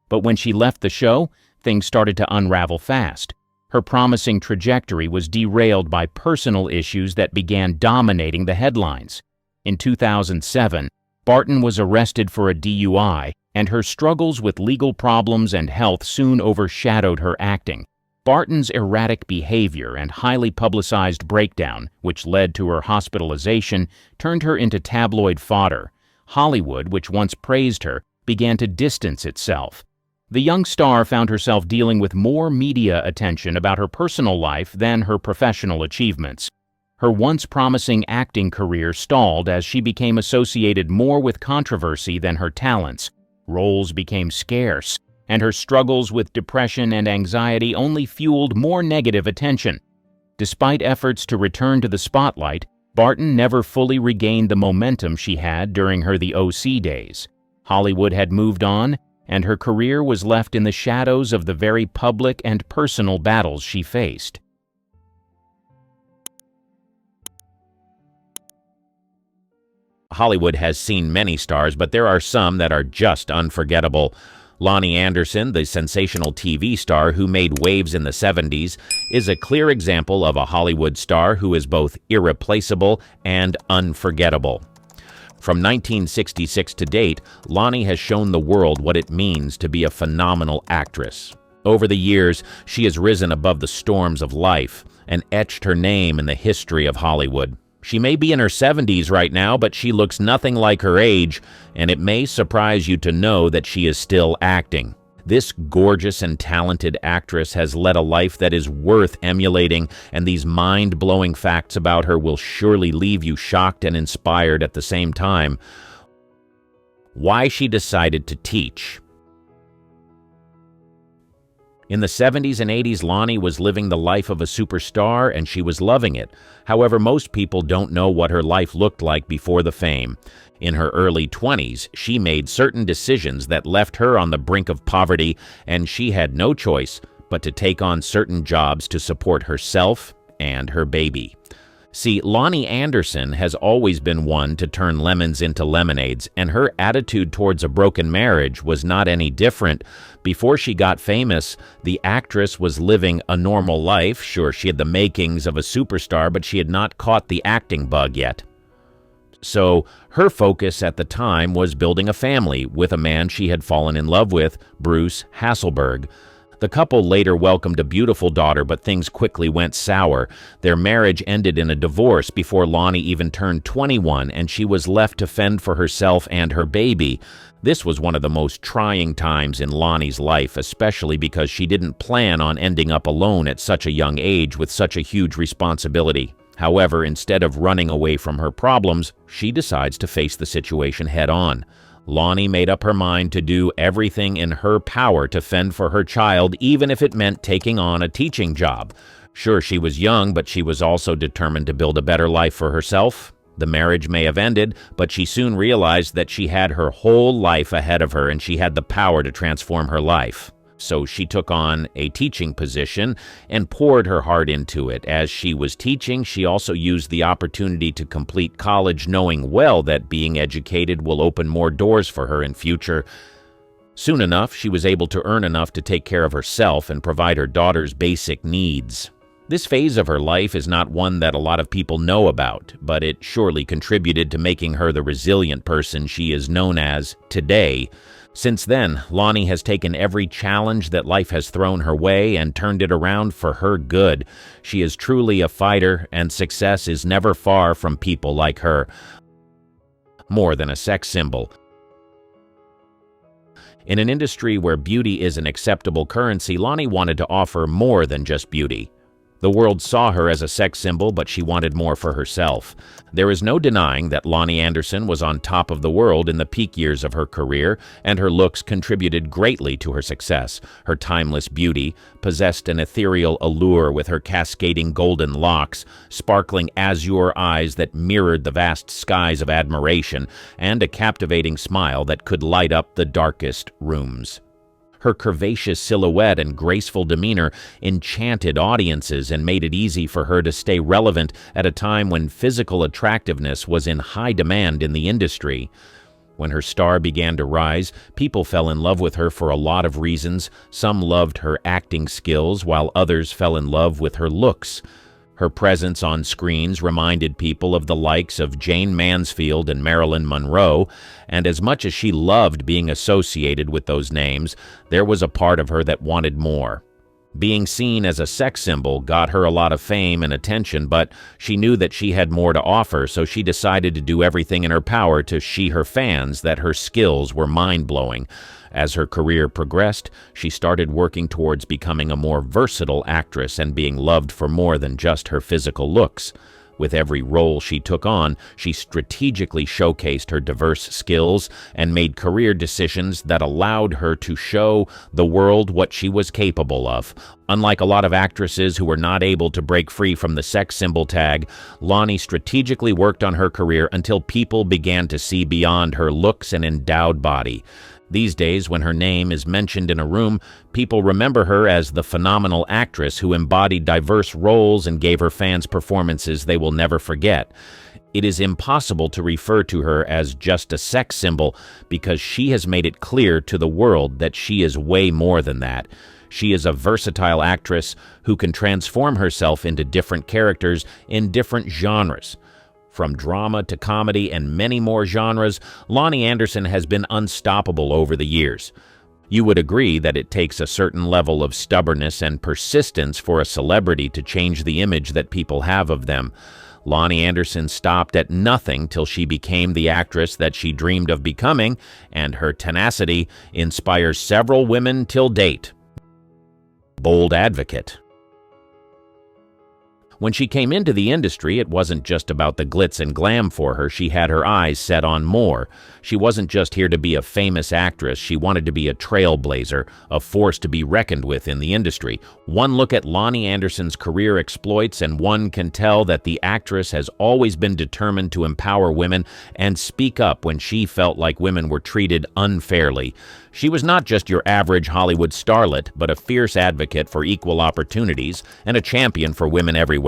[SPEAKER 1] But when she left the show, things started to unravel fast. Her promising trajectory was derailed by personal issues that began dominating the headlines. In 2007, Barton was arrested for a DUI, and her struggles with legal problems and health soon overshadowed her acting. Barton's erratic behavior and highly publicized breakdown, which led to her hospitalization, turned her into tabloid fodder. Hollywood, which once praised her, began to distance itself. The young star found herself dealing with more media attention about her personal life than her professional achievements. Her once promising acting career stalled as she became associated more with controversy than her talents. Roles became scarce, and her struggles with depression and anxiety only fueled more negative attention. Despite efforts to return to the spotlight, Barton never fully regained the momentum she had during her The OC days. Hollywood had moved on, and her career was left in the shadows of the very public and personal battles she faced.
[SPEAKER 2] Hollywood has seen many stars, but there are some that are just unforgettable. Lonnie Anderson, the sensational TV star who made waves in the 70s, is a clear example of a Hollywood star who is both irreplaceable and unforgettable. From 1966 to date, Lonnie has shown the world what it means to be a phenomenal actress. Over the years, she has risen above the storms of life and etched her name in the history of Hollywood. She may be in her 70s right now, but she looks nothing like her age, and it may surprise you to know that she is still acting. This gorgeous and talented actress has led a life that is worth emulating, and these mind-blowing facts about her will surely leave you shocked and inspired at the same time. Why she decided to teach. In the 70s and 80s, Lonnie was living the life of a superstar, and she was loving it. However, most people don't know what her life looked like before the fame. In her early 20s, she made certain decisions that left her on the brink of poverty, and she had no choice but to take on certain jobs to support herself and her baby. See, Lonnie Anderson has always been one to turn lemons into lemonades, and her attitude towards a broken marriage was not any different. Before she got famous, the actress was living a normal life. Sure, she had the makings of a superstar, but she had not caught the acting bug yet. So her focus at the time was building a family with a man she had fallen in love with, Bruce Hasselberg. The couple later welcomed a beautiful daughter, but things quickly went sour. Their marriage ended in a divorce before Lonnie even turned 21, and she was left to fend for herself and her baby. This was one of the most trying times in Lonnie's life, especially because she didn't plan on ending up alone at such a young age with such a huge responsibility. However, instead of running away from her problems, she decides to face the situation head-on. Lonnie made up her mind to do everything in her power to fend for her child, even if it meant taking on a teaching job. Sure, she was young, but she was also determined to build a better life for herself. The marriage may have ended, but she soon realized that she had her whole life ahead of her and she had the power to transform her life. So she took on a teaching position and poured her heart into it. As she was teaching, she also used the opportunity to complete college, knowing well that being educated will open more doors for her in future. Soon enough, she was able to earn enough to take care of herself and provide her daughter's basic needs. This phase of her life is not one that a lot of people know about, but it surely contributed to making her the resilient person she is known as today. Since then, Lonnie has taken every challenge that life has thrown her way and turned it around for her good. She is truly a fighter, and success is never far from people like her. More than a sex symbol. In an industry where beauty is an acceptable currency, Lonnie wanted to offer more than just beauty. The world saw her as a sex symbol, but she wanted more for herself. There is no denying that Lonnie Anderson was on top of the world in the peak years of her career, and her looks contributed greatly to her success. Her timeless beauty possessed an ethereal allure with her cascading golden locks, sparkling azure eyes that mirrored the vast skies of admiration, and a captivating smile that could light up the darkest rooms. Her curvaceous silhouette and graceful demeanor enchanted audiences and made it easy for her to stay relevant at a time when physical attractiveness was in high demand in the industry. When her star began to rise, people fell in love with her for a lot of reasons. Some loved her acting skills, while others fell in love with her looks. Her presence on screens reminded people of the likes of Jane Mansfield and Marilyn Monroe, and as much as she loved being associated with those names, there was a part of her that wanted more. Being seen as a sex symbol got her a lot of fame and attention, but she knew that she had more to offer, so she decided to do everything in her power to show her fans that her skills were mind-blowing. As her career progressed, she started working towards becoming a more versatile actress and being loved for more than just her physical looks. With every role she took on, she strategically showcased her diverse skills and made career decisions that allowed her to show the world what she was capable of. Unlike a lot of actresses who were not able to break free from the sex symbol tag, Lonnie strategically worked on her career until people began to see beyond her looks and endowed body. These days, when her name is mentioned in a room, people remember her as the phenomenal actress who embodied diverse roles and gave her fans performances they will never forget. It is impossible to refer to her as just a sex symbol because she has made it clear to the world that she is way more than that. She is a versatile actress who can transform herself into different characters in different genres. From drama to comedy and many more genres, Lonnie Anderson has been unstoppable over the years. You would agree that it takes a certain level of stubbornness and persistence for a celebrity to change the image that people have of them. Lonnie Anderson stopped at nothing till she became the actress that she dreamed of becoming, and her tenacity inspires several women till date. Bold advocate. When she came into the industry, it wasn't just about the glitz and glam for her. She had her eyes set on more. She wasn't just here to be a famous actress. She wanted to be a trailblazer, a force to be reckoned with in the industry. One look at Lonnie Anderson's career exploits, and one can tell that the actress has always been determined to empower women and speak up when she felt like women were treated unfairly. She was not just your average Hollywood starlet, but a fierce advocate for equal opportunities and a champion for women everywhere.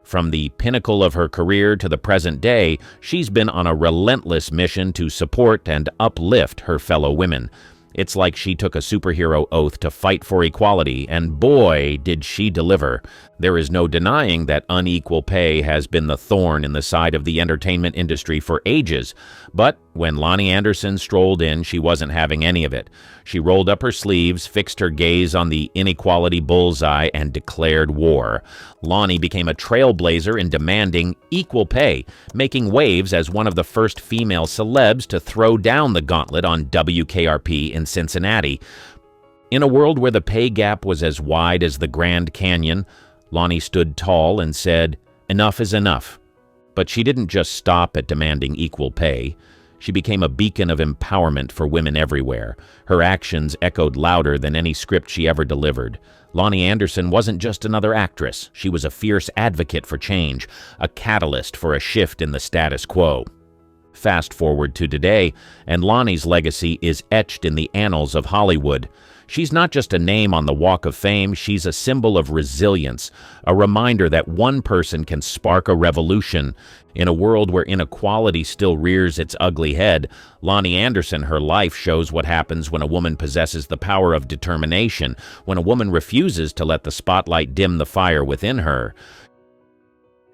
[SPEAKER 2] From the pinnacle of her career to the present day, she's been on a relentless mission to support and uplift her fellow women. It's like she took a superhero oath to fight for equality, and boy, did she deliver. There is no denying that unequal pay has been the thorn in the side of the entertainment industry for ages. But when Lonnie Anderson strolled in, she wasn't having any of it. She rolled up her sleeves, fixed her gaze on the inequality bullseye, and declared war. Lonnie became a trailblazer in demanding equal pay, making waves as one of the first female celebs to throw down the gauntlet on WKRP in Cincinnati. In a world where the pay gap was as wide as the Grand Canyon, Lonnie stood tall and said, "Enough is enough." But she didn't just stop at demanding equal pay. She became a beacon of empowerment for women everywhere. Her actions echoed louder than any script she ever delivered. Lonnie Anderson wasn't just another actress. She was a fierce advocate for change, a catalyst for a shift in the status quo. Fast forward to today, and Lonnie's legacy is etched in the annals of Hollywood. She's not just a name on the Walk of Fame, she's a symbol of resilience, a reminder that one person can spark a revolution. In a world where inequality still rears its ugly head, Lonnie Anderson, her life shows what happens when a woman possesses the power of determination, when a woman refuses to let the spotlight dim the fire within her.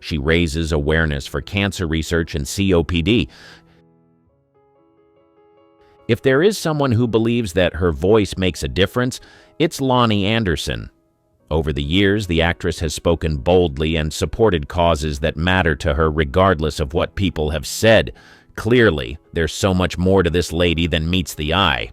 [SPEAKER 2] She raises awareness for cancer research and COPD. If there is someone who believes that her voice makes a difference, it's Lonnie Anderson. Over the years, the actress has spoken boldly and supported causes that matter to her regardless of what people have said. Clearly, there's so much more to this lady than meets the eye.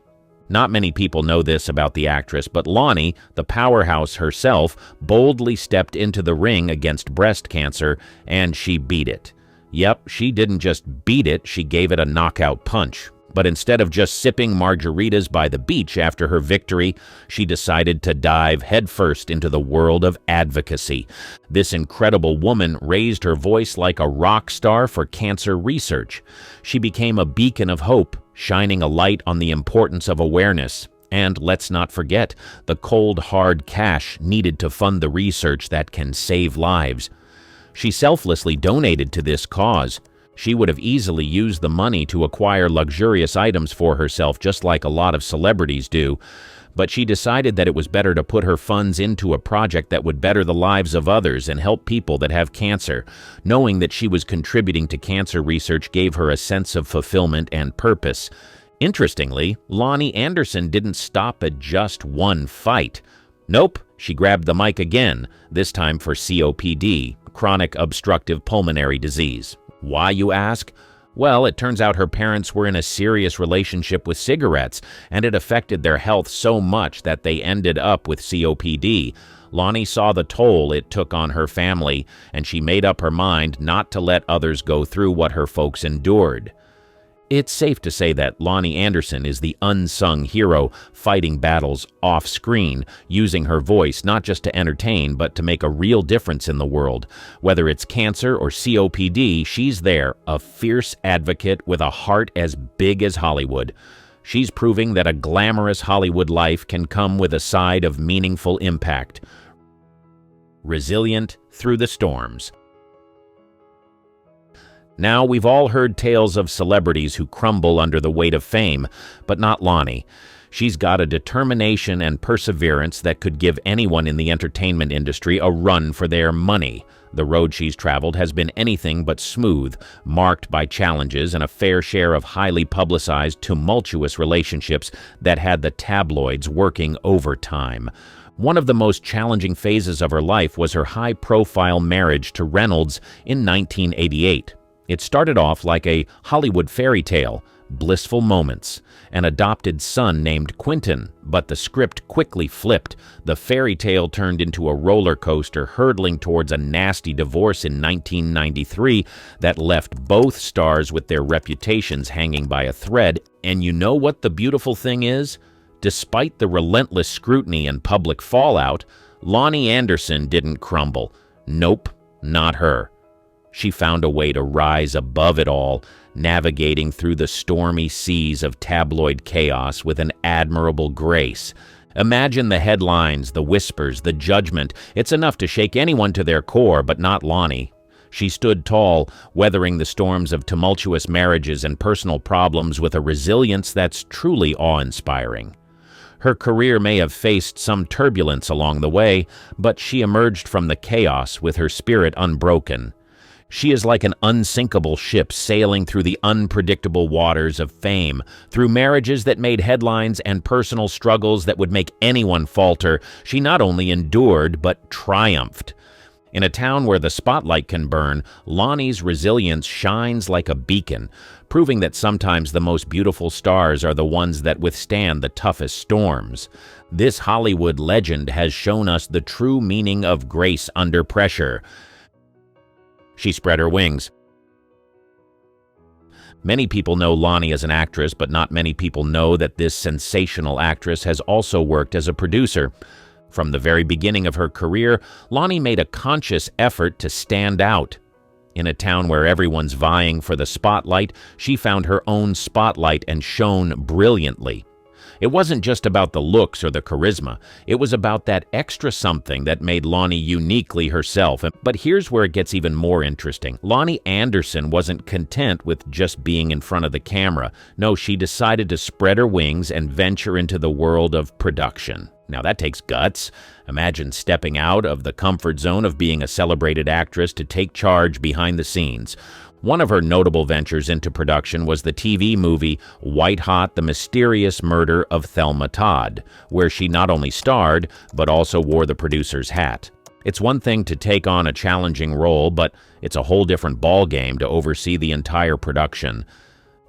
[SPEAKER 2] Not many people know this about the actress, but Lonnie, the powerhouse herself, boldly stepped into the ring against breast cancer, and she beat it. Yep, she didn't just beat it, she gave it a knockout punch. But instead of just sipping margaritas by the beach after her victory, she decided to dive headfirst into the world of advocacy. This incredible woman raised her voice like a rock star for cancer research. She became a beacon of hope, shining a light on the importance of awareness. And let's not forget the cold, hard cash needed to fund the research that can save lives. She selflessly donated to this cause. She would have easily used the money to acquire luxurious items for herself, just like a lot of celebrities do. But she decided that it was better to put her funds into a project that would better the lives of others and help people that have cancer. Knowing that she was contributing to cancer research gave her a sense of fulfillment and purpose. Interestingly, Lonnie Anderson didn't stop at just one fight. Nope, she grabbed the mic again, this time for COPD, chronic obstructive pulmonary disease. Why, you ask? Well, it turns out her parents were in a serious relationship with cigarettes, and it affected their health so much that they ended up with COPD. Lonnie saw the toll it took on her family, and she made up her mind not to let others go through what her folks endured. It's safe to say that Lonnie Anderson is the unsung hero, fighting battles off-screen, using her voice not just to entertain, but to make a real difference in the world. Whether it's cancer or COPD, she's there, a fierce advocate with a heart as big as Hollywood. She's proving that a glamorous Hollywood life can come with a side of meaningful impact. Resilient through the storms. Now, we've all heard tales of celebrities who crumble under the weight of fame, but not Lonnie. She's got a determination and perseverance that could give anyone in the entertainment industry a run for their money. The road she's traveled has been anything but smooth, marked by challenges and a fair share of highly publicized, tumultuous relationships that had the tabloids working overtime. One of the most challenging phases of her life was her high-profile marriage to Reynolds in 1988. It started off like a Hollywood fairy tale, blissful moments, an adopted son named Quentin, but the script quickly flipped. The fairy tale turned into a roller coaster hurtling towards a nasty divorce in 1993 that left both stars with their reputations hanging by a thread. And you know what the beautiful thing is? Despite the relentless scrutiny and public fallout, Lonnie Anderson didn't crumble. Nope, not her. She found a way to rise above it all, navigating through the stormy seas of tabloid chaos with an admirable grace. Imagine the headlines, the whispers, the judgment. It's enough to shake anyone to their core, but not Lonnie. She stood tall, weathering the storms of tumultuous marriages and personal problems with a resilience that's truly awe-inspiring. Her career may have faced some turbulence along the way, but she emerged from the chaos with her spirit unbroken. She is like an unsinkable ship sailing through the unpredictable waters of fame. Through marriages that made headlines and personal struggles that would make anyone falter, she not only endured, but triumphed. In a town where the spotlight can burn, Lonnie's resilience shines like a beacon, proving that sometimes the most beautiful stars are the ones that withstand the toughest storms. This Hollywood legend has shown us the true meaning of grace under pressure. She spread her wings. Many people know Lonnie as an actress, but not many people know that this sensational actress has also worked as a producer. From the very beginning of her career, Lonnie made a conscious effort to stand out. In a town where everyone's vying for the spotlight, she found her own spotlight and shone brilliantly. It wasn't just about the looks or the charisma. It was about that extra something that made Lonnie uniquely herself. But here's where it gets even more interesting. Lonnie Anderson wasn't content with just being in front of the camera. No, she decided to spread her wings and venture into the world of production. Now that takes guts. Imagine stepping out of the comfort zone of being a celebrated actress to take charge behind the scenes. One of her notable ventures into production was the TV movie White Hot: The Mysterious Murder of Thelma Todd, where she not only starred, but also wore the producer's hat. It's one thing to take on a challenging role, but it's a whole different ballgame to oversee the entire production.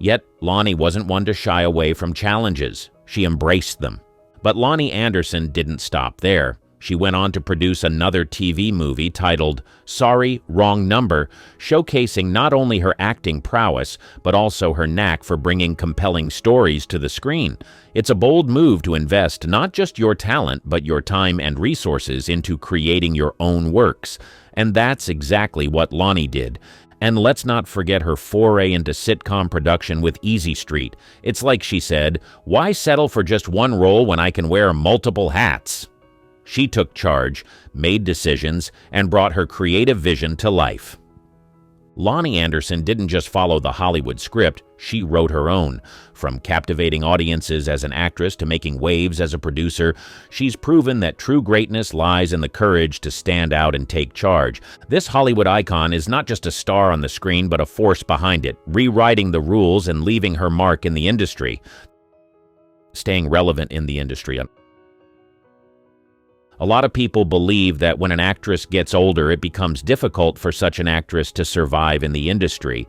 [SPEAKER 2] Yet, Lonnie wasn't one to shy away from challenges. She embraced them. But Lonnie Anderson didn't stop there. She went on to produce another TV movie titled Sorry, Wrong Number, showcasing not only her acting prowess, but also her knack for bringing compelling stories to the screen. It's a bold move to invest not just your talent, but your time and resources into creating your own works. And that's exactly what Lonnie did. And let's not forget her foray into sitcom production with Easy Street. It's like she said, "Why settle for just one role when I can wear multiple hats?" She took charge, made decisions, and brought her creative vision to life. Lonnie Anderson didn't just follow the Hollywood script, she wrote her own. From captivating audiences as an actress to making waves as a producer, she's proven that true greatness lies in the courage to stand out and take charge. This Hollywood icon is not just a star on the screen, but a force behind it, rewriting the rules and leaving her mark in the industry. Staying relevant in the industry. A lot of people believe that when an actress gets older, it becomes difficult for such an actress to survive in the industry.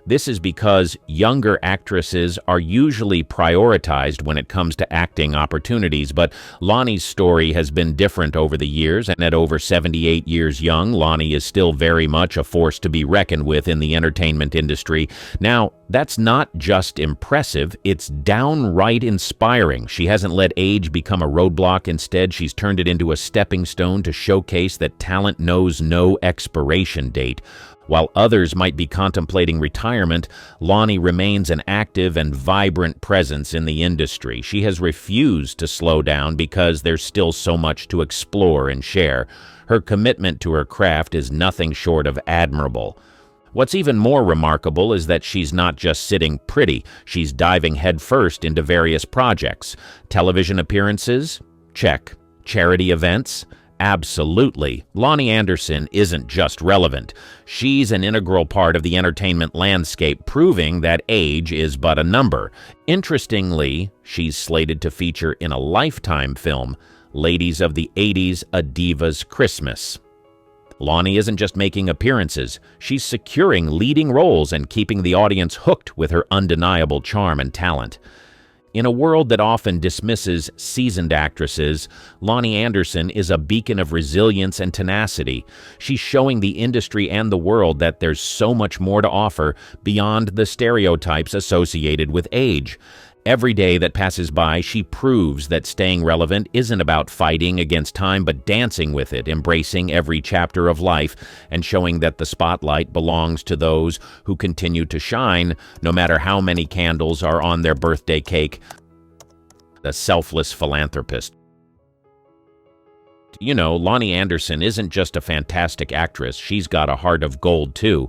[SPEAKER 2] This is because younger actresses are usually prioritized when it comes to acting opportunities, but Lonnie's story has been different over the years, and at over 78 years young, Lonnie is still very much a force to be reckoned with in the entertainment industry. Now, that's not just impressive, it's downright inspiring. She hasn't let age become a roadblock. Instead, she's turned it into a stepping stone to showcase that talent knows no expiration date. While others might be contemplating retirement, Lonnie remains an active and vibrant presence in the industry. She has refused to slow down because there's still so much to explore and share. Her commitment to her craft is nothing short of admirable. What's even more remarkable is that she's not just sitting pretty, she's diving headfirst into various projects. Television appearances? Check. Charity events? Absolutely. Lonnie Anderson isn't just relevant. She's an integral part of the entertainment landscape, proving that age is but a number. Interestingly, she's slated to feature in a Lifetime film, Ladies of the 80s: A Diva's Christmas. Lonnie isn't just making appearances, she's securing leading roles and keeping the audience hooked with her undeniable charm and talent. In a world that often dismisses seasoned actresses, Lonnie Anderson is a beacon of resilience and tenacity. She's showing the industry and the world that there's so much more to offer beyond the stereotypes associated with age. Every day that passes by, she proves that staying relevant isn't about fighting against time, but dancing with it, embracing every chapter of life, and showing that the spotlight belongs to those who continue to shine, no matter how many candles are on their birthday cake. The selfless philanthropist. You know, Lonnie Anderson isn't just a fantastic actress, she's got a heart of gold too.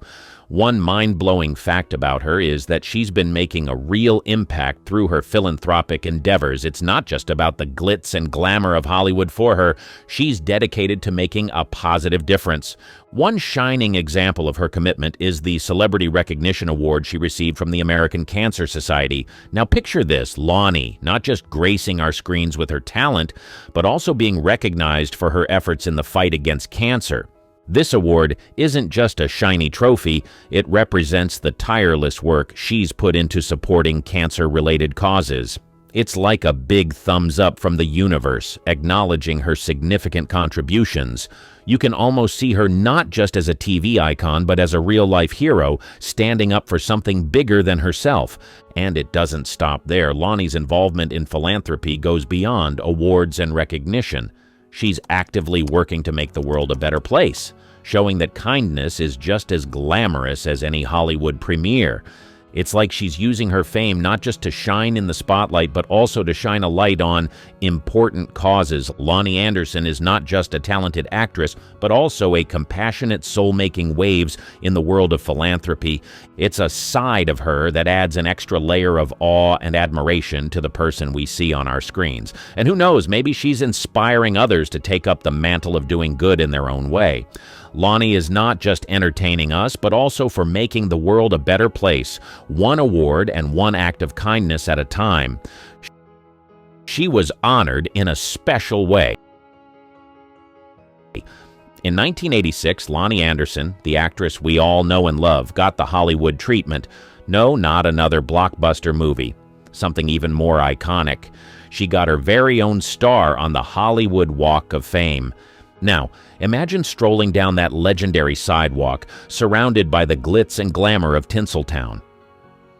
[SPEAKER 2] One mind-blowing fact about her is that she's been making a real impact through her philanthropic endeavors. It's not just about the glitz and glamour of Hollywood for her. She's dedicated to making a positive difference. One shining example of her commitment is the Celebrity Recognition Award she received from the American Cancer Society. Now picture this, Lonnie, not just gracing our screens with her talent, but also being recognized for her efforts in the fight against cancer. This award isn't just a shiny trophy, it represents the tireless work she's put into supporting cancer-related causes. It's like a big thumbs up from the universe, acknowledging her significant contributions. You can almost see her not just as a TV icon, but as a real-life hero, standing up for something bigger than herself. And it doesn't stop there. Lonnie's involvement in philanthropy goes beyond awards and recognition. She's actively working to make the world a better place, showing that kindness is just as glamorous as any Hollywood premiere. It's like she's using her fame not just to shine in the spotlight, but also to shine a light on important causes. Lonnie Anderson is not just a talented actress, but also a compassionate soul making waves in the world of philanthropy. It's a side of her that adds an extra layer of awe and admiration to the person we see on our screens. And who knows, maybe she's inspiring others to take up the mantle of doing good in their own way. Lonnie is not just entertaining us, but also for making the world a better place, one award and one act of kindness at a time. She was honored in a special way. In 1986, Lonnie Anderson, the actress we all know and love, got the Hollywood treatment. No, not another blockbuster movie. Something even more iconic. She got her very own star on the Hollywood Walk of Fame. Now, imagine strolling down that legendary sidewalk, surrounded by the glitz and glamour of Tinseltown.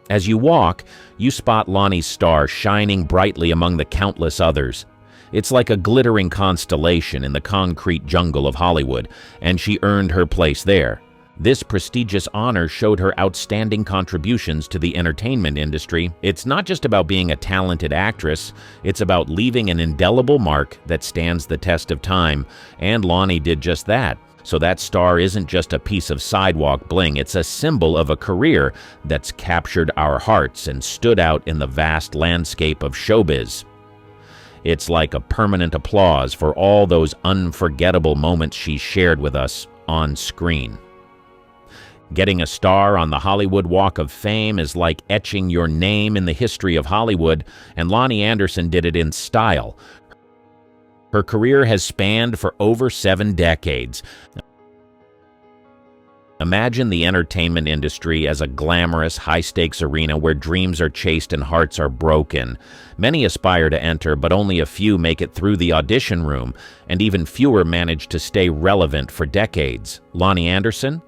[SPEAKER 2] As you walk, you spot Lonnie's star shining brightly among the countless others. It's like a glittering constellation in the concrete jungle of Hollywood, and she earned her place there. This prestigious honor showed her outstanding contributions to the entertainment industry. It's not just about being a talented actress, it's about leaving an indelible mark that stands the test of time. And Lonnie did just that. So that star isn't just a piece of sidewalk bling, it's a symbol of a career that's captured our hearts and stood out in the vast landscape of showbiz. It's like a permanent applause for all those unforgettable moments she shared with us on screen. Getting a star on the Hollywood Walk of Fame is like etching your name in the history of Hollywood, and Lonnie Anderson did it in style. Her career has spanned for over 7 decades. Imagine the entertainment industry as a glamorous, high-stakes arena where dreams are chased and hearts are broken. Many aspire to enter, but only a few make it through the audition room, and even fewer manage to stay relevant for decades. Lonnie Anderson?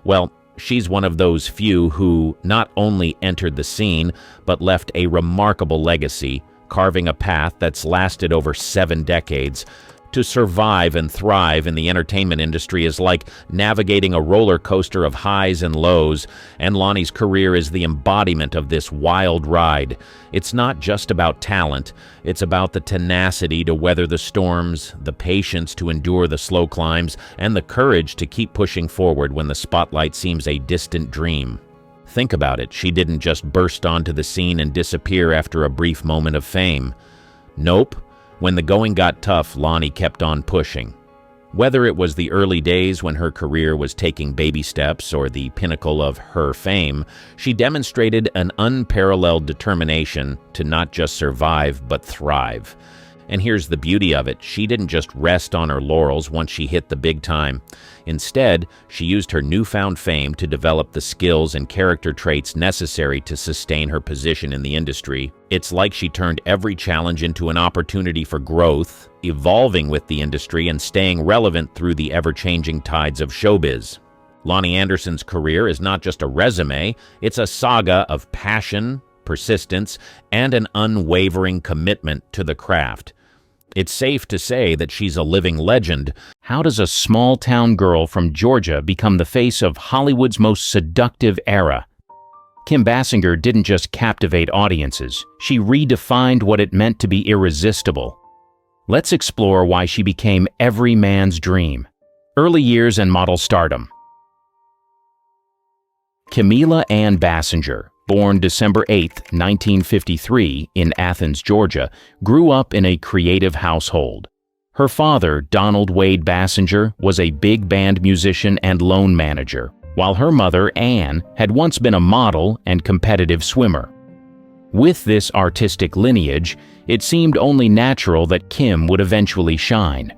[SPEAKER 2] Well, she's one of those few who not only entered the scene, but left a remarkable legacy, carving a path that's lasted over 7 decades. To survive and thrive in the entertainment industry is like navigating a roller coaster of highs and lows, and Lonnie's career is the embodiment of this wild ride. It's not just about talent, it's about the tenacity to weather the storms, the patience to endure the slow climbs, and the courage to keep pushing forward when the spotlight seems a distant dream. Think about it, she didn't just burst onto the scene and disappear after a brief moment of fame. Nope. When the going got tough, Lonnie kept on pushing. Whether it was the early days when her career was taking baby steps or the pinnacle of her fame, she demonstrated an unparalleled determination to not just survive but thrive. And here's the beauty of it, she didn't just rest on her laurels once she hit the big time. Instead, she used her newfound fame to develop the skills and character traits necessary to sustain her position in the industry. It's like she turned every challenge into an opportunity for growth, evolving with the industry and staying relevant through the ever-changing tides of showbiz. Lonnie Anderson's career is not just a resume, it's a saga of passion, persistence, and an unwavering commitment to the craft. It's safe to say that she's a living legend.
[SPEAKER 1] How does a small-town girl from Georgia become the face of Hollywood's most seductive era? Kim Basinger didn't just captivate audiences, she redefined what it meant to be irresistible. Let's explore why she became every man's dream. Early years and model stardom. Camila Ann Basinger, born December 8, 1953, in Athens, Georgia, grew up in a creative household. Her father, Donald Wade Basinger, was a big band musician and loan manager, while her mother, Ann, had once been a model and competitive swimmer. With this artistic lineage, it seemed only natural that Kim would eventually shine.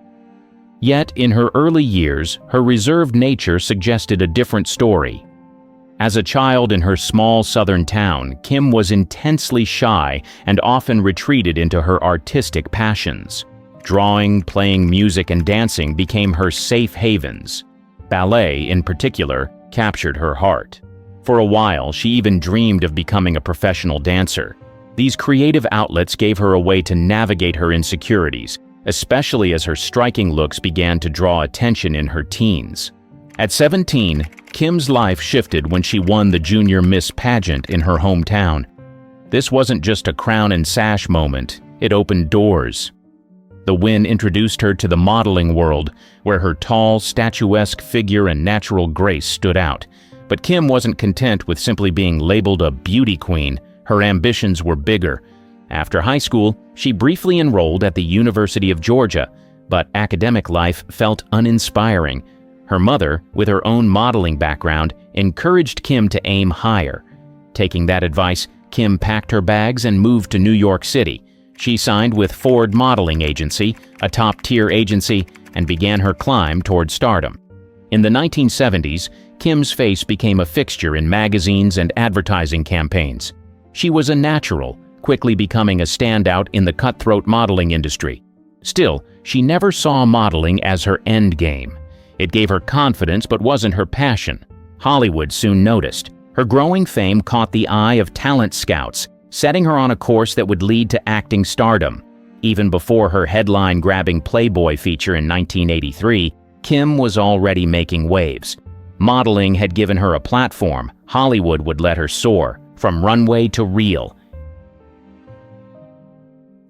[SPEAKER 1] Yet, in her early years, her reserved nature suggested a different story. As a child in her small southern town, Kim was intensely shy and often retreated into her artistic passions. Drawing, playing music, and dancing became her safe havens. Ballet, in particular, captured her heart. For a while, she even dreamed of becoming a professional dancer. These creative outlets gave her a way to navigate her insecurities, especially as her striking looks began to draw attention in her teens. At 17, Kim's life shifted when she won the Junior Miss pageant in her hometown. This wasn't just a crown and sash moment, it opened doors. The win introduced her to the modeling world, where her tall, statuesque figure and natural grace stood out. But Kim wasn't content with simply being labeled a beauty queen. Her ambitions were bigger. After high school, she briefly enrolled at the University of Georgia, but academic life felt uninspiring. Her mother, with her own modeling background, encouraged Kim to aim higher. Taking that advice, Kim packed her bags and moved to New York City. She signed with Ford Modeling Agency, a top-tier agency, and began her climb toward stardom. In the 1970s, Kim's face became a fixture in magazines and advertising campaigns. She was a natural, quickly becoming a standout in the cutthroat modeling industry. Still, she never saw modeling as her end game. It gave her confidence but wasn't her passion. Hollywood soon noticed. Her growing fame caught the eye of talent scouts, setting her on a course that would lead to acting stardom. Even before her headline-grabbing Playboy feature in 1983, Kim was already making waves. Modeling had given her a platform. Hollywood would let her soar, from runway to reel.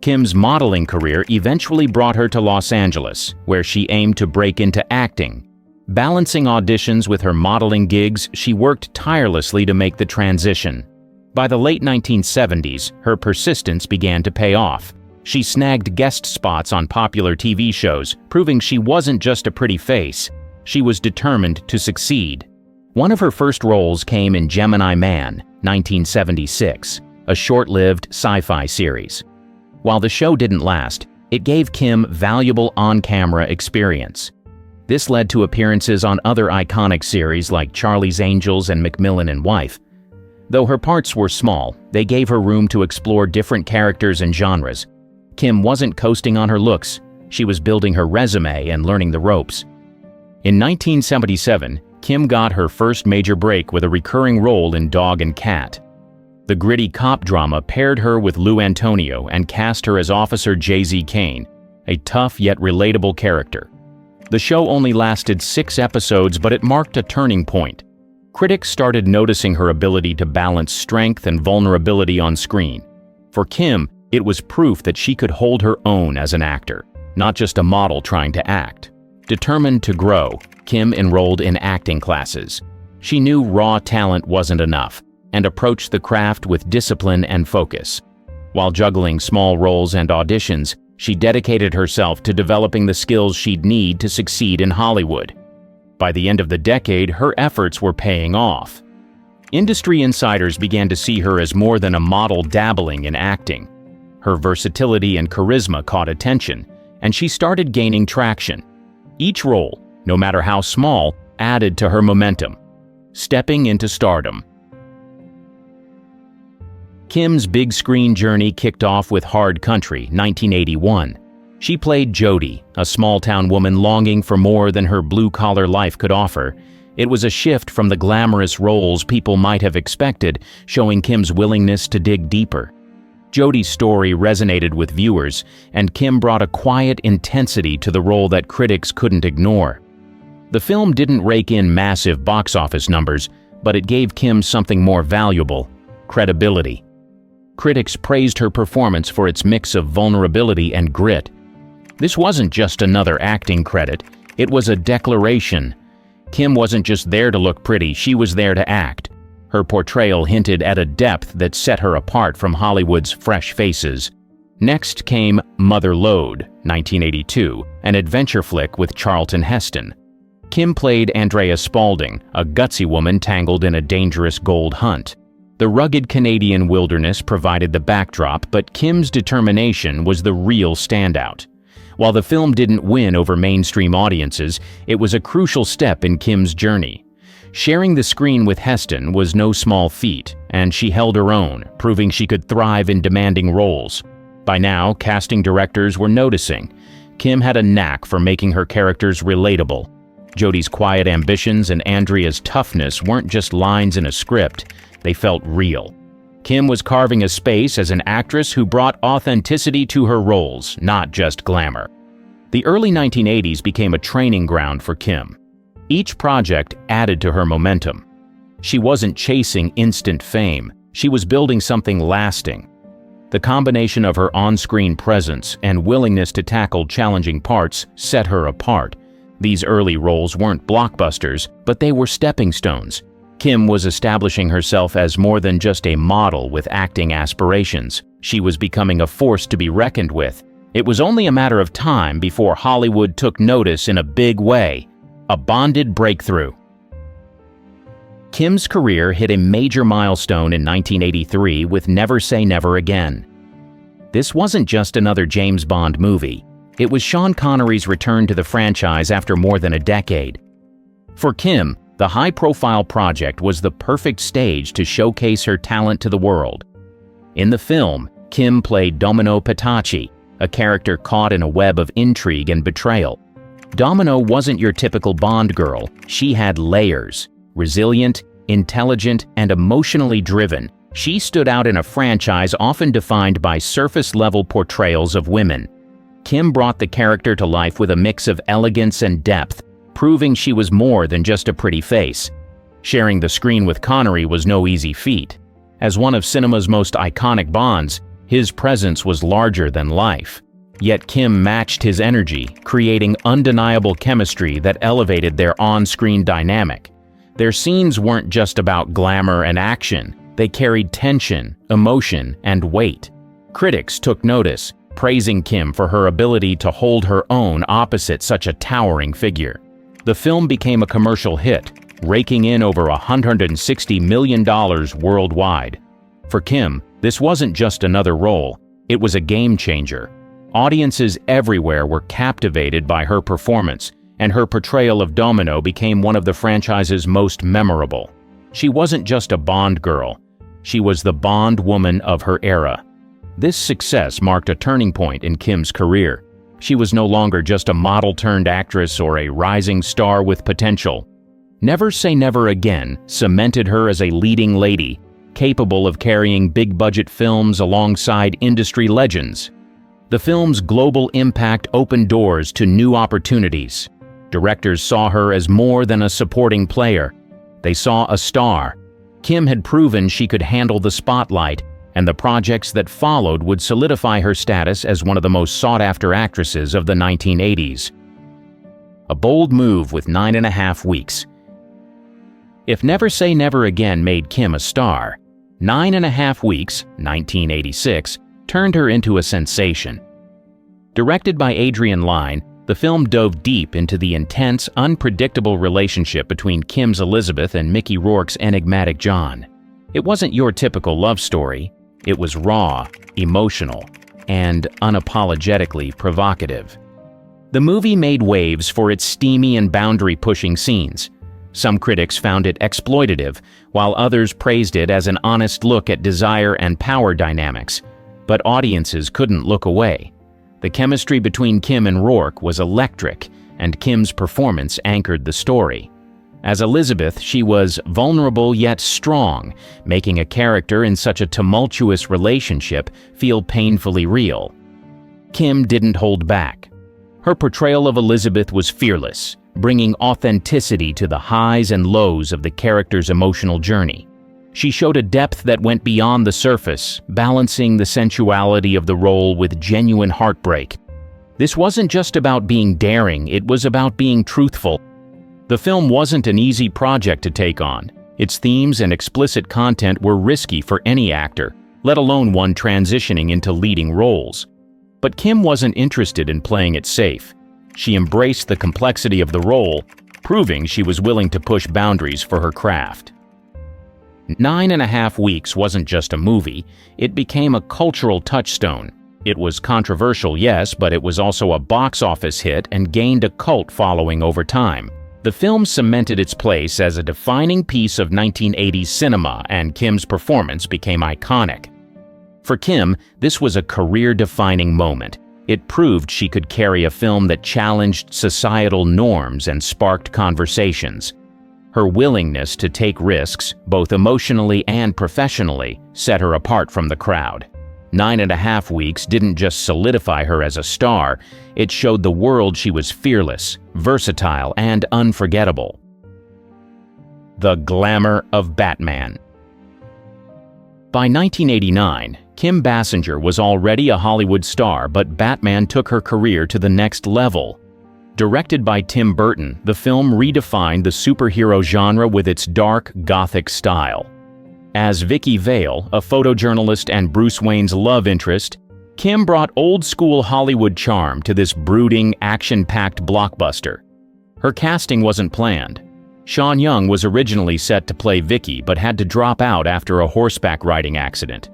[SPEAKER 1] Kim's modeling career eventually brought her to Los Angeles, where she aimed to break into acting. Balancing auditions with her modeling gigs, she worked tirelessly to make the transition. By the late 1970s, her persistence began to pay off. She snagged guest spots on popular TV shows, proving she wasn't just a pretty face. She was determined to succeed. One of her first roles came in Gemini Man, 1976, a short-lived sci-fi series. While the show didn't last, it gave Kim valuable on-camera experience. This led to appearances on other iconic series like Charlie's Angels and Macmillan and Wife. Though her parts were small, they gave her room to explore different characters and genres. Kim wasn't coasting on her looks. She was building her resume and learning the ropes. In 1977, Kim got her first major break with a recurring role in Dog and Cat. The gritty cop drama paired her with Lou Antonio and cast her as Officer J.Z. Kane, a tough yet relatable character. The show only lasted 6 episodes, but it marked a turning point. Critics started noticing her ability to balance strength and vulnerability on screen. For Kim, it was proof that she could hold her own as an actor, not just a model trying to act. Determined to grow, Kim enrolled in acting classes. She knew raw talent wasn't enough, and approached the craft with discipline and focus. While juggling small roles and auditions, she dedicated herself to developing the skills she'd need to succeed in Hollywood. By the end of the decade, her efforts were paying off. Industry insiders began to see her as more than a model dabbling in acting. Her versatility and charisma caught attention, and she started gaining traction. Each role, no matter how small, added to her momentum. Stepping into stardom. Kim's big screen journey kicked off with Hard Country, 1981. She played Jody, a small-town woman longing for more than her blue-collar life could offer. It was a shift from the glamorous roles people might have expected, showing Kim's willingness to dig deeper. Jody's story resonated with viewers, and Kim brought a quiet intensity to the role that critics couldn't ignore. The film didn't rake in massive box office numbers, but it gave Kim something more valuable: credibility. Critics praised her performance for its mix of vulnerability and grit. This wasn't just another acting credit, it was a declaration. Kim wasn't just there to look pretty, she was there to act. Her portrayal hinted at a depth that set her apart from Hollywood's fresh faces. Next came Mother Lode, 1982, an adventure flick with Charlton Heston. Kim played Andrea Spaulding, a gutsy woman tangled in a dangerous gold hunt. The rugged Canadian wilderness provided the backdrop, but Kim's determination was the real standout. While the film didn't win over mainstream audiences, it was a crucial step in Kim's journey. Sharing the screen with Heston was no small feat, and she held her own, proving she could thrive in demanding roles. By now, casting directors were noticing. Kim had a knack for making her characters relatable. Jodie's quiet ambitions and Andrea's toughness weren't just lines in a script, they felt real. Kim was carving a space as an actress who brought authenticity to her roles, not just glamour. The early 1980s became a training ground for Kim. Each project added to her momentum. She wasn't chasing instant fame, she was building something lasting. The combination of her on-screen presence and willingness to tackle challenging parts set her apart. These early roles weren't blockbusters, but they were stepping stones. Kim was establishing herself as more than just a model with acting aspirations. She was becoming a force to be reckoned with. It was only a matter of time before Hollywood took notice in a big way. A bonded breakthrough. Kim's career hit a major milestone in 1983 with Never Say Never Again. This wasn't just another James Bond movie. It was Sean Connery's return to the franchise after more than a decade. For Kim, the high-profile project was the perfect stage to showcase her talent to the world. In the film, Kim played Domino Petacci, a character caught in a web of intrigue and betrayal. Domino wasn't your typical Bond girl. She had layers. Resilient, intelligent, and emotionally driven, she stood out in a franchise often defined by surface-level portrayals of women. Kim brought the character to life with a mix of elegance and depth, proving she was more than just a pretty face. Sharing the screen with Connery was no easy feat. As one of cinema's most iconic Bonds, his presence was larger than life. Yet Kim matched his energy, creating undeniable chemistry that elevated their on-screen dynamic. Their scenes weren't just about glamour and action, they carried tension, emotion, and weight. Critics took notice, praising Kim for her ability to hold her own opposite such a towering figure. The film became a commercial hit, raking in over $160 million worldwide. For Kim, this wasn't just another role, it was a game changer. Audiences everywhere were captivated by her performance, and her portrayal of Domino became one of the franchise's most memorable. She wasn't just a Bond girl, she was the Bond woman of her era. This success marked a turning point in Kim's career. She was no longer just a model-turned-actress or a rising star with potential. Never Say Never Again cemented her as a leading lady, capable of carrying big-budget films alongside industry legends. The film's global impact opened doors to new opportunities. Directors saw her as more than a supporting player. They saw a star. Kim had proven she could handle the spotlight, and the projects that followed would solidify her status as one of the most sought-after actresses of the 1980s. A bold move with 9.5 weeks. If Never Say Never Again made Kim a star, 9.5 weeks, 1986, turned her into a sensation. Directed by Adrian Lyne, the film dove deep into the intense, unpredictable relationship between Kim's Elizabeth and Mickey Rourke's enigmatic John. It wasn't your typical love story. It was raw, emotional, and unapologetically provocative. The movie made waves for its steamy and boundary-pushing scenes. Some critics found it exploitative, while others praised it as an honest look at desire and power dynamics. But audiences couldn't look away. The chemistry between Kim and Rourke was electric, and Kim's performance anchored the story. As Elizabeth, she was vulnerable yet strong, making a character in such a tumultuous relationship feel painfully real. Kim didn't hold back. Her portrayal of Elizabeth was fearless, bringing authenticity to the highs and lows of the character's emotional journey. She showed a depth that went beyond the surface, balancing the sensuality of the role with genuine heartbreak. This wasn't just about being daring, it was about being truthful. The film wasn't an easy project to take on. Its themes and explicit content were risky for any actor, let alone one transitioning into leading roles. But Kim wasn't interested in playing it safe. She embraced the complexity of the role, proving she was willing to push boundaries for her craft. 9.5 weeks wasn't just a movie, it became a cultural touchstone. It was controversial, yes, but it was also a box office hit and gained a cult following over time. The film cemented its place as a defining piece of 1980s cinema, and Kim's performance became iconic. For Kim, this was a career-defining moment. It proved she could carry a film that challenged societal norms and sparked conversations. Her willingness to take risks, both emotionally and professionally, set her apart from the crowd. 9.5 weeks didn't just solidify her as a star, it showed the world she was fearless, versatile, and unforgettable. The glamour of Batman. By 1989, Kim Basinger was already a Hollywood star, but Batman took her career to the next level. Directed by Tim Burton, the film redefined the superhero genre with its dark, gothic style. As Vicky Vale, a photojournalist and Bruce Wayne's love interest, Kim brought old-school Hollywood charm to this brooding, action-packed blockbuster. Her casting wasn't planned. Sean Young was originally set to play Vicky but had to drop out after a horseback riding accident.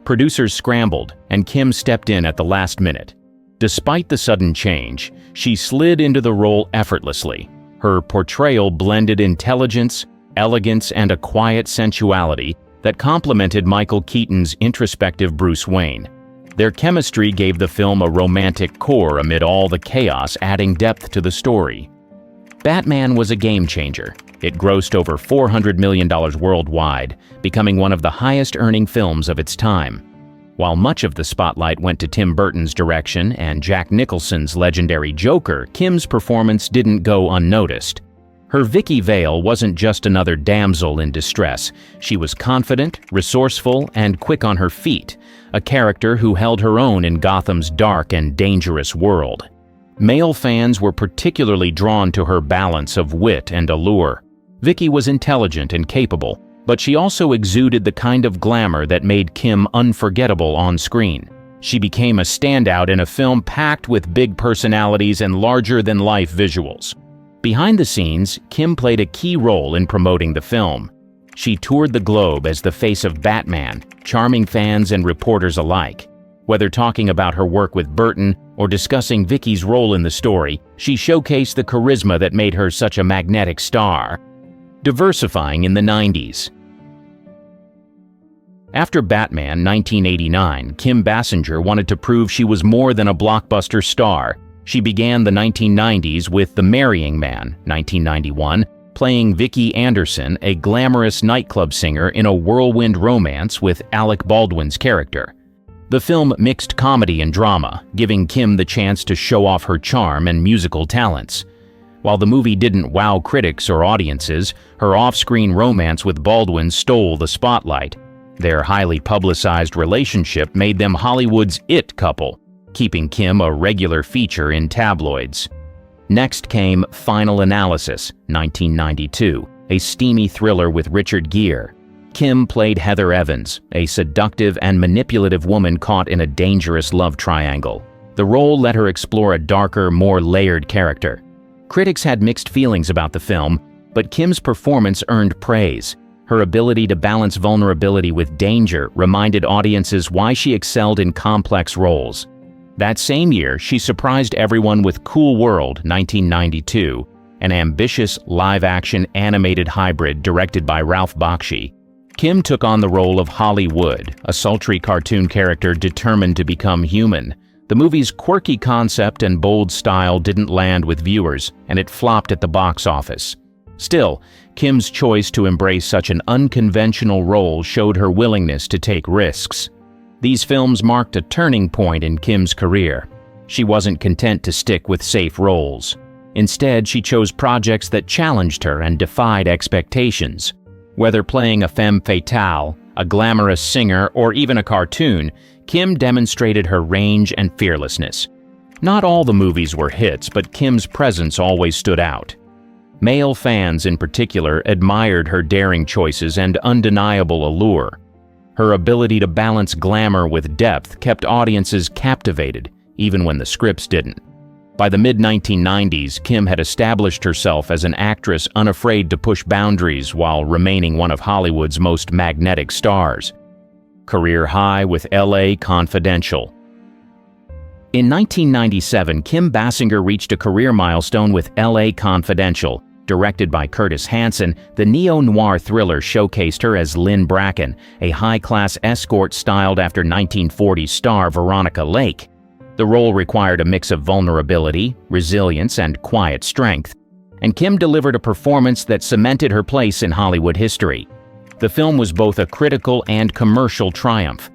[SPEAKER 1] Producers scrambled, and Kim stepped in at the last minute. Despite the sudden change, she slid into the role effortlessly. Her portrayal blended intelligence, elegance, and a quiet sensuality that complemented Michael Keaton's introspective Bruce Wayne. Their chemistry gave the film a romantic core amid all the chaos, adding depth to the story. Batman was a game-changer. It grossed over $400 million worldwide, becoming one of the highest-earning films of its time. While much of the spotlight went to Tim Burton's direction and Jack Nicholson's legendary Joker, Kim's performance didn't go unnoticed. Her Vicky Vale wasn't just another damsel in distress. She was confident, resourceful, and quick on her feet, a character who held her own in Gotham's dark and dangerous world. Male fans were particularly drawn to her balance of wit and allure. Vicky was intelligent and capable, but she also exuded the kind of glamour that made Kim unforgettable on screen. She became a standout in a film packed with big personalities and larger-than-life visuals. Behind the scenes, Kim played a key role in promoting the film. She toured the globe as the face of Batman, charming fans and reporters alike. Whether talking about her work with Burton or discussing Vicky's role in the story, she showcased the charisma that made her such a magnetic star. Diversifying in the 90s. After Batman 1989, Kim Basinger wanted to prove she was more than a blockbuster star. She began the 1990s with The Marrying Man, 1991, playing Vicki Anderson, a glamorous nightclub singer in a whirlwind romance with Alec Baldwin's character. The film mixed comedy and drama, giving Kim the chance to show off her charm and musical talents. While the movie didn't wow critics or audiences, her off-screen romance with Baldwin stole the spotlight. Their highly publicized relationship made them Hollywood's it couple, keeping Kim a regular feature in tabloids. Next came Final Analysis, 1992, a steamy thriller with Richard Gere. Kim played Heather Evans, a seductive and manipulative woman caught in a dangerous love triangle. The role let her explore a darker, more layered character. Critics had mixed feelings about the film, but Kim's performance earned praise. Her ability to balance vulnerability with danger reminded audiences why she excelled in complex roles. That same year, she surprised everyone with Cool World, 1992, an ambitious live-action animated hybrid directed by Ralph Bakshi. Kim took on the role of Holly Wood, a sultry cartoon character determined to become human. The movie's quirky concept and bold style didn't land with viewers, and it flopped at the box office. Still, Kim's choice to embrace such an unconventional role showed her willingness to take risks. These films marked a turning point in Kim's career. She wasn't content to stick with safe roles. Instead, she chose projects that challenged her and defied expectations. Whether playing a femme fatale, a glamorous singer, or even a cartoon, Kim demonstrated her range and fearlessness. Not all the movies were hits, but Kim's presence always stood out. Male fans in particular admired her daring choices and undeniable allure. Her ability to balance glamour with depth kept audiences captivated, even when the scripts didn't. By the mid-1990s, Kim had established herself as an actress unafraid to push boundaries while remaining one of Hollywood's most magnetic stars. Career high with LA Confidential. In 1997, Kim Basinger reached a career milestone with LA Confidential, Directed by Curtis Hanson, the neo-noir thriller showcased her as Lynn Bracken, a high-class escort styled after 1940s star Veronica Lake. The role required a mix of vulnerability, resilience, and quiet strength, and Kim delivered a performance that cemented her place in Hollywood history. The film was both a critical and commercial triumph.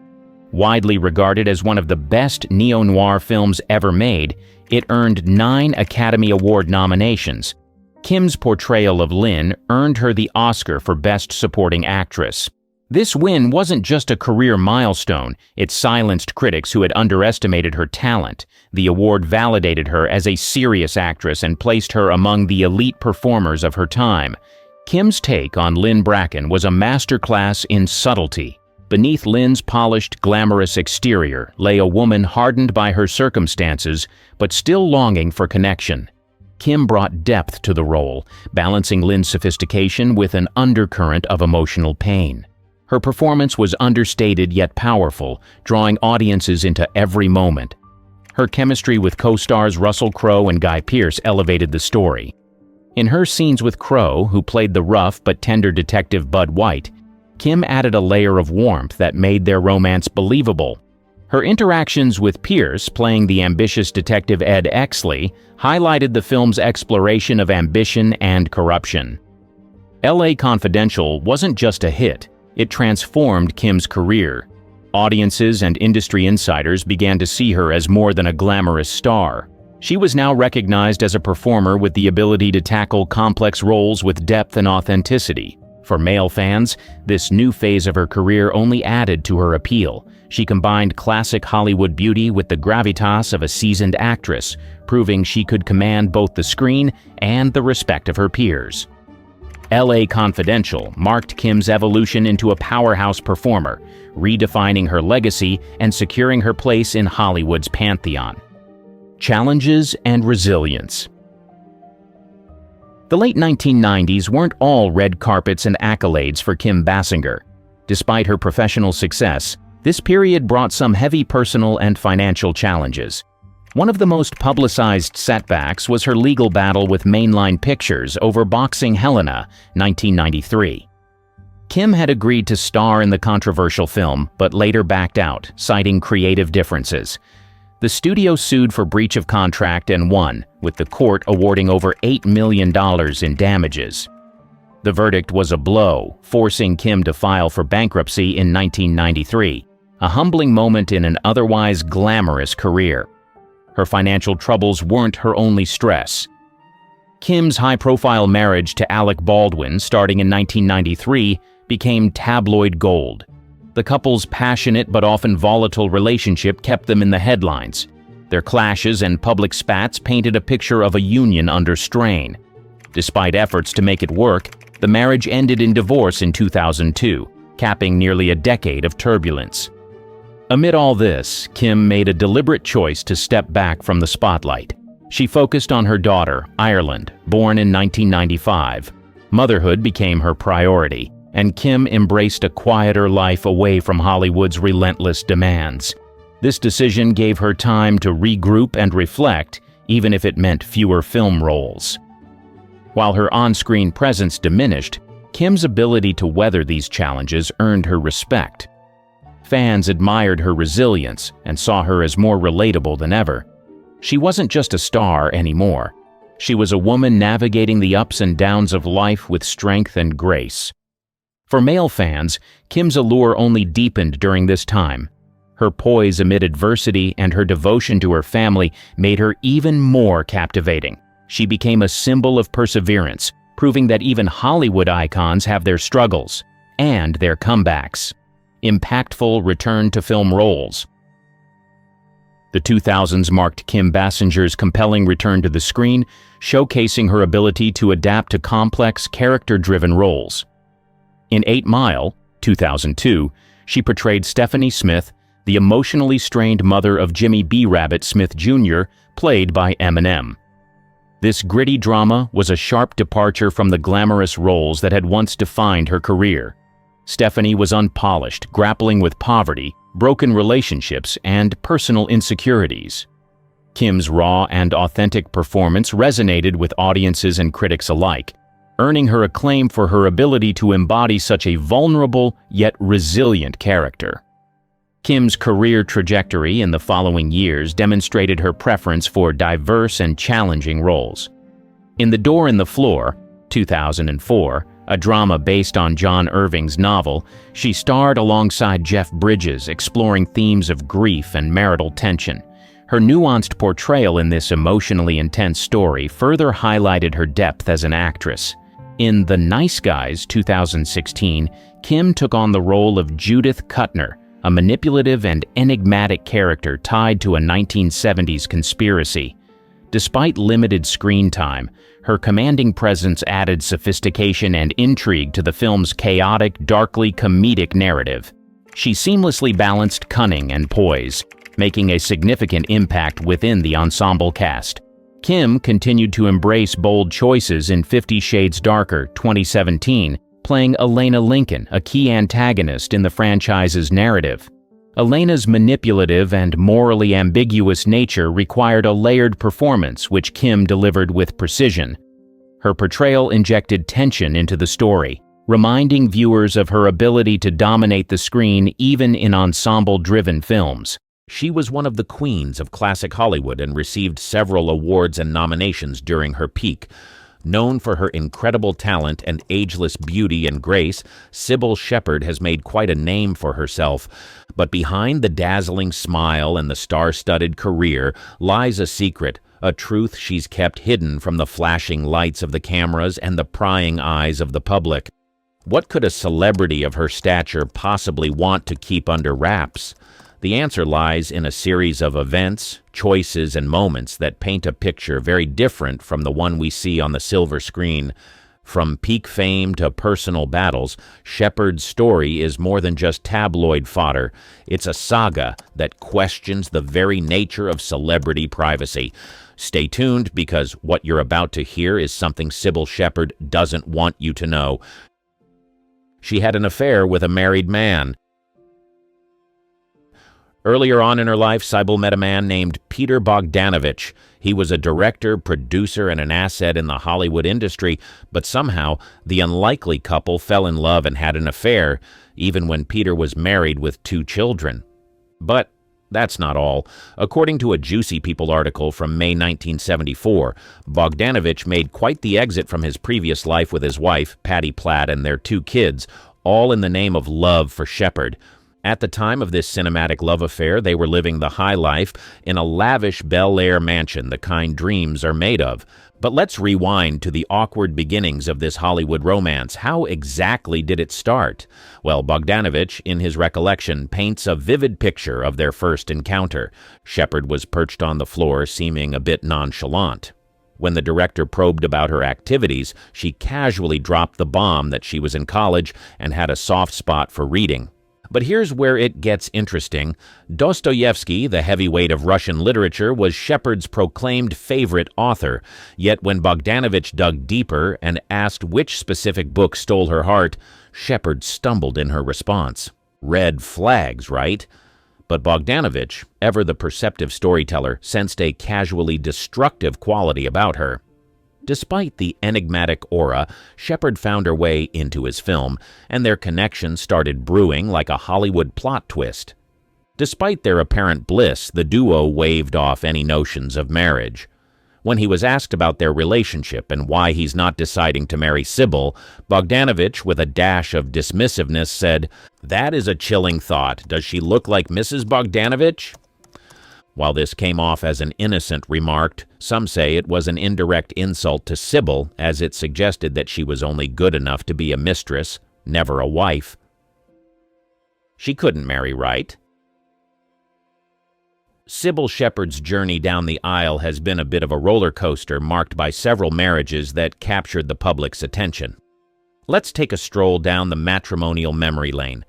[SPEAKER 1] Widely regarded as one of the best neo-noir films ever made, it earned 9 Academy Award nominations. Kim's portrayal of Lynn earned her the Oscar for Best Supporting Actress. This win wasn't just a career milestone, it silenced critics who had underestimated her talent. The award validated her as a serious actress and placed her among the elite performers of her time. Kim's take on Lynn Bracken was a masterclass in subtlety. Beneath Lynn's polished, glamorous exterior lay a woman hardened by her circumstances, but still longing for connection. Kim brought depth to the role, balancing Lynn's sophistication with an undercurrent of emotional pain. Her performance was understated yet powerful, drawing audiences into every moment. Her chemistry with co-stars Russell Crowe and Guy Pearce elevated the story. In her scenes with Crowe, who played the rough but tender detective Bud White, Kim added a layer of warmth that made their romance believable. Her interactions with Pearce, playing the ambitious detective Ed Exley, highlighted the film's exploration of ambition and corruption. LA Confidential wasn't just a hit, it transformed Kim's career. Audiences and industry insiders began to see her as more than a glamorous star. She was now recognized as a performer with the ability to tackle complex roles with depth and authenticity. For male fans, this new phase of her career only added to her appeal. She combined classic Hollywood beauty with the gravitas of a seasoned actress, proving she could command both the screen and the respect of her peers. LA Confidential marked Kim's evolution into a powerhouse performer, redefining her legacy and securing her place in Hollywood's pantheon. Challenges and resilience. The late 1990s weren't all red carpets and accolades for Kim Basinger. Despite her professional success, this period brought some heavy personal and financial challenges. One of the most publicized setbacks was her legal battle with Mainline Pictures over Boxing Helena, 1993. Kim had agreed to star in the controversial film, but later backed out, citing creative differences. The studio sued for breach of contract and won, with the court awarding over $8 million in damages. The verdict was a blow, forcing Kim to file for bankruptcy in 1993, a humbling moment in an otherwise glamorous career. Her financial troubles weren't her only stress. Kim's high-profile marriage to Alec Baldwin, starting in 1993, became tabloid gold. The couple's passionate but often volatile relationship kept them in the headlines. Their clashes and public spats painted a picture of a union under strain. Despite efforts to make it work, the marriage ended in divorce in 2002, capping nearly a decade of turbulence. Amid all this, Kim made a deliberate choice to step back from the spotlight. She focused on her daughter, Ireland, born in 1995. Motherhood became her priority, and Kim embraced a quieter life away from Hollywood's relentless demands. This decision gave her time to regroup and reflect, even if it meant fewer film roles. While her on-screen presence diminished, Kim's ability to weather these challenges earned her respect. Fans admired her resilience and saw her as more relatable than ever. She wasn't just a star anymore. She was a woman navigating the ups and downs of life with strength and grace. For male fans, Kim's allure only deepened during this time. Her poise amid adversity and her devotion to her family made her even more captivating. She became a symbol of perseverance, proving that even Hollywood icons have their struggles and their comebacks. Impactful return-to-film roles. The 2000s marked Kim Basinger's compelling return to the screen, showcasing her ability to adapt to complex, character-driven roles. In 8 Mile, 2002, she portrayed Stephanie Smith, the emotionally strained mother of Jimmy B. Rabbit Smith Jr., played by Eminem. This gritty drama was a sharp departure from the glamorous roles that had once defined her career. Stephanie was unpolished, grappling with poverty, broken relationships, and personal insecurities. Kim's raw and authentic performance resonated with audiences and critics alike, earning her acclaim for her ability to embody such a vulnerable yet resilient character. Kim's career trajectory in the following years demonstrated her preference for diverse and challenging roles. In The Door in the Floor, 2004, a drama based on John Irving's novel, she starred alongside Jeff Bridges, exploring themes of grief and marital tension. Her nuanced portrayal in this emotionally intense story further highlighted her depth as an actress. In The Nice Guys, 2016, Kim took on the role of Judith Kuttner, a manipulative and enigmatic character tied to a 1970s conspiracy. Despite limited screen time, her commanding presence added sophistication and intrigue to the film's chaotic, darkly comedic narrative. She seamlessly balanced cunning and poise, making a significant impact within the ensemble cast. Kim continued to embrace bold choices in 50 Shades Darker, 2017, playing Elena Lincoln, a key antagonist in the franchise's narrative. Elena's manipulative and morally ambiguous nature required a layered performance, which Kim delivered with precision. Her portrayal injected tension into the story, reminding viewers of her ability to dominate the screen even in ensemble-driven films.
[SPEAKER 2] She was one of the queens of classic Hollywood and received several awards and nominations during her peak. Known for her incredible talent and ageless beauty and grace, Cybill Shepherd has made quite a name for herself. But behind the dazzling smile and the star-studded career lies a secret, a truth she's kept hidden from the flashing lights of the cameras and the prying eyes of the public. What could a celebrity of her stature possibly want to keep under wraps? The answer lies in a series of events, choices, and moments that paint a picture very different from the one we see on the silver screen. From peak fame to personal battles, Shepherd's story is more than just tabloid fodder. It's a saga that questions the very nature of celebrity privacy. Stay tuned, because what you're about to hear is something Cybill Shepherd doesn't want you to know. She had an affair with a married man. Earlier on in her life, Cybill met a man named Peter Bogdanovich. He was a director, producer, and an asset in the Hollywood industry, but somehow the unlikely couple fell in love and had an affair, even when Peter was married with 2 children. But that's not all. According to a Juicy People article from May 1974, Bogdanovich made quite the exit from his previous life with his wife, Patty Platt, and their 2 kids, all in the name of love for Shepherd. At the time of this cinematic love affair, they were living the high life in a lavish Bel Air mansion, the kind dreams are made of. But let's rewind to the awkward beginnings of this Hollywood romance. How exactly did it start? Well, Bogdanovich, in his recollection, paints a vivid picture of their first encounter. Shepherd was perched on the floor, seeming a bit nonchalant. When the director probed about her activities, she casually dropped the bomb that she was in college and had a soft spot for reading. But here's where it gets interesting. Dostoevsky, the heavyweight of Russian literature, was Shepherd's proclaimed favorite author. Yet when Bogdanovich dug deeper and asked which specific book stole her heart, Shepherd stumbled in her response. Red flags, right? But Bogdanovich, ever the perceptive storyteller, sensed a casually destructive quality about her. Despite the enigmatic aura, Shepherd found her way into his film, and their connection started brewing like a Hollywood plot twist. Despite their apparent bliss, the duo waved off any notions of marriage. When he was asked about their relationship and why he's not deciding to marry Cybill, Bogdanovich, with a dash of dismissiveness, said, "That is a chilling thought. Does she look like Mrs. Bogdanovich?" While this came off as an innocent remark, some say it was an indirect insult to Cybill, as it suggested that she was only good enough to be a mistress, never a wife. She couldn't marry right. Cybill Shepherd's journey down the aisle has been a bit of a roller coaster, marked by several marriages that captured the public's attention. Let's take a stroll down the matrimonial memory lane.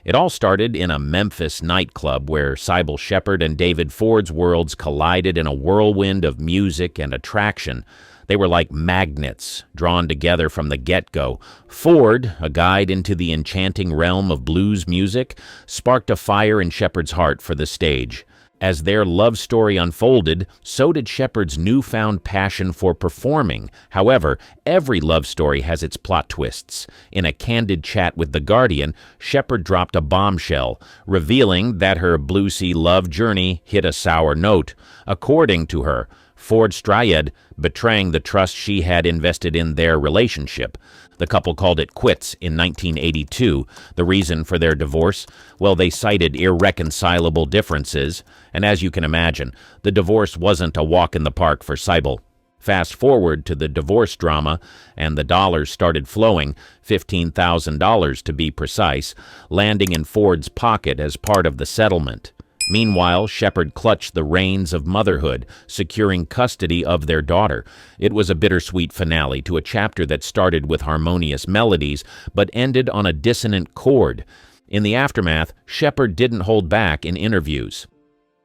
[SPEAKER 2] It all started in a Memphis nightclub where Cybill Shepherd and David Ford's worlds collided in a whirlwind of music and attraction. They were like magnets, drawn together from the get-go. Ford, a guide into the enchanting realm of blues music, sparked a fire in Shepherd's heart for the stage. As their love story unfolded, so did Shepard's newfound passion for performing. However, every love story has its plot twists. In a candid chat with The Guardian, Shepard dropped a bombshell, revealing that her bluesy love journey hit a sour note. According to her, Ford Strayed betraying the trust she had invested in their relationship. The couple called it quits in 1982. The reason for their divorce? Well, they cited irreconcilable differences, and as you can imagine, the divorce wasn't a walk in the park for Heigl. Fast forward to the divorce drama, and the dollars started flowing, $15,000 to be precise, landing in Ford's pocket as part of the settlement. Meanwhile, Shepard clutched the reins of motherhood, securing custody of their daughter. It was a bittersweet finale to a chapter that started with harmonious melodies, but ended on a dissonant chord. In the aftermath, Shepard didn't hold back in interviews.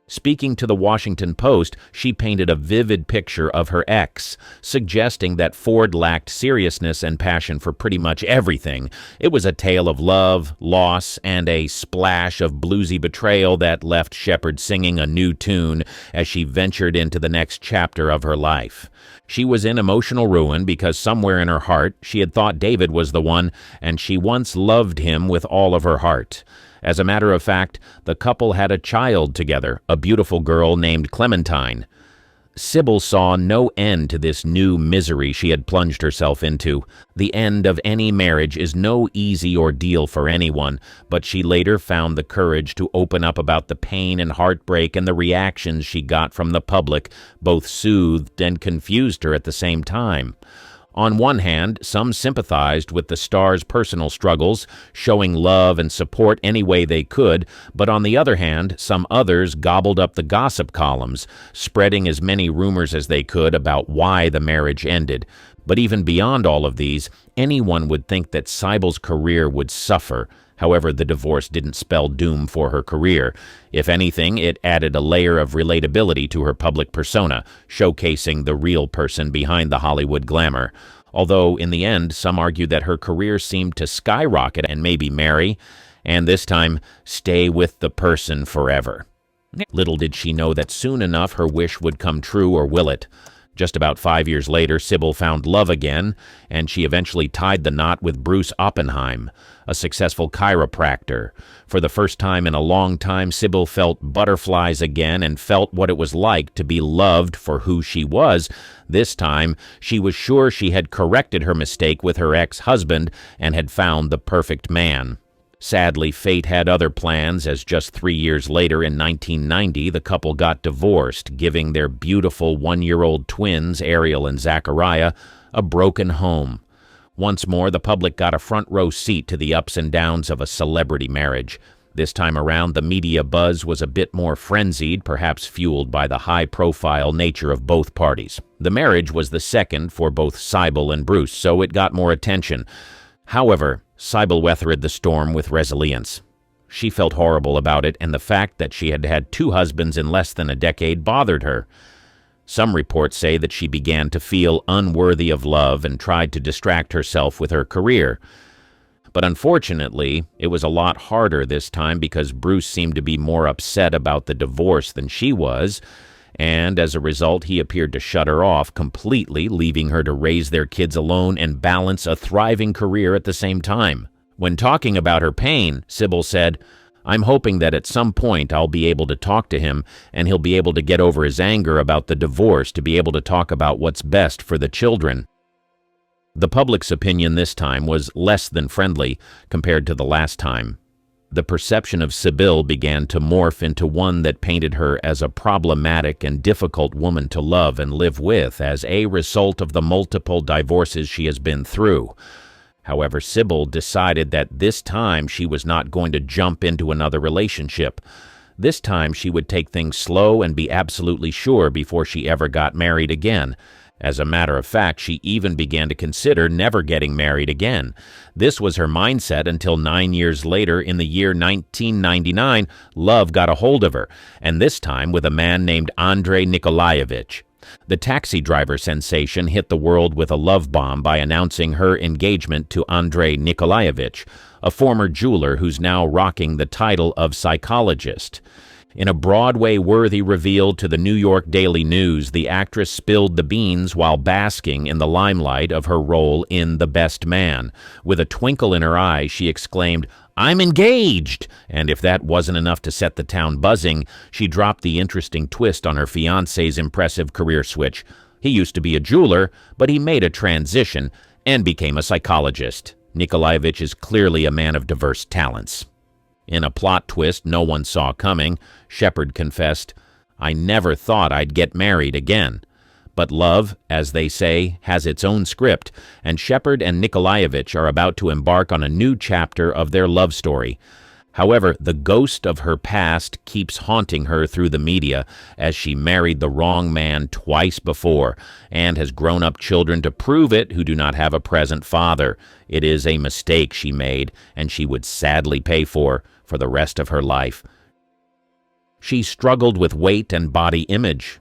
[SPEAKER 2] Speaking to the Washington Post, she painted a vivid picture of her ex, suggesting that Ford lacked seriousness and passion for pretty much everything. It was a tale of love, loss, and a splash of bluesy betrayal that left Shepard singing a new tune as she ventured into the next chapter of her life. She was in emotional ruin because somewhere in her heart she had thought David was the one, and she once loved him with all of her heart. As a matter of fact, the couple had a child together, a beautiful girl named Clementine. Sybil saw no end to this new misery she had plunged herself into. The end of any marriage is no easy ordeal for anyone, but she later found the courage to open up about the pain and heartbreak, and the reactions she got from the public both soothed and confused her at the same time. On one hand, some sympathized with the star's personal struggles, showing love and support any way they could, but on the other hand, some others gobbled up the gossip columns, spreading as many rumors as they could about why the marriage ended. But even beyond all of these, anyone would think that Heighl's career would suffer. However, the divorce didn't spell doom for her career. If anything, it added a layer of relatability to her public persona, showcasing the real person behind the Hollywood glamour. Although, in the end, some argue that her career seemed to skyrocket and maybe marry, and this time, stay with the person forever. Little did she know that soon enough her wish would come true, or will it? Just about 5 years later, Sybil found love again, and she eventually tied the knot with Bruce Oppenheim, a successful chiropractor. For the first time in a long time, Sybil felt butterflies again and felt what it was like to be loved for who she was. This time, she was sure she had corrected her mistake with her ex-husband and had found the perfect man. Sadly, fate had other plans, as just 3 years later, in 1990, the couple got divorced, giving their beautiful one-year-old twins, Ariel and Zachariah, a broken home. Once more, the public got a front-row seat to the ups and downs of a celebrity marriage. This time around, the media buzz was a bit more frenzied, perhaps fueled by the high-profile nature of both parties. The marriage was the second for both Heigl and Bruce, so it got more attention. However, Heigl weathered the storm with resilience. She felt horrible about it, and the fact that she had had 2 husbands in less than a decade bothered her. Some reports say that she began to feel unworthy of love and tried to distract herself with her career. But unfortunately, it was a lot harder this time because Bruce seemed to be more upset about the divorce than she was, and as a result, he appeared to shut her off completely, leaving her to raise their kids alone and balance a thriving career at the same time. When talking about her pain, Sybil said, "I'm hoping that at some point I'll be able to talk to him and he'll be able to get over his anger about the divorce, to be able to talk about what's best for the children." The public's opinion this time was less than friendly compared to the last time. The perception of Sybil began to morph into one that painted her as a problematic and difficult woman to love and live with as a result of the multiple divorces she has been through. However, Sybil decided that this time she was not going to jump into another relationship. This time she would take things slow and be absolutely sure before she ever got married again. As a matter of fact, she even began to consider never getting married again. This was her mindset until 9 years later, in the year 1999, love got a hold of her, and this time with a man named Andrei Nikolaevich. The taxi driver sensation hit the world with a love bomb by announcing her engagement to Andrei Nikolaevich, a former jeweler who's now rocking the title of psychologist. In a Broadway-worthy reveal to the New York Daily News, the actress spilled the beans while basking in the limelight of her role in The Best Man. With a twinkle in her eye, she exclaimed, "I'm engaged!" And if that wasn't enough to set the town buzzing, she dropped the interesting twist on her fiancé's impressive career switch. He used to be a jeweler, but he made a transition and became a psychologist. Nikolaevich is clearly a man of diverse talents. In a plot twist no one saw coming, Shepard confessed, "I never thought I'd get married again." But love, as they say, has its own script, and Shepard and Nikolaevich are about to embark on a new chapter of their love story. However, the ghost of her past keeps haunting her through the media, as she married the wrong man twice before and has grown-up children to prove it who do not have a present father. It is a mistake she made, and she would sadly pay for the rest of her life. She struggled with weight and body image.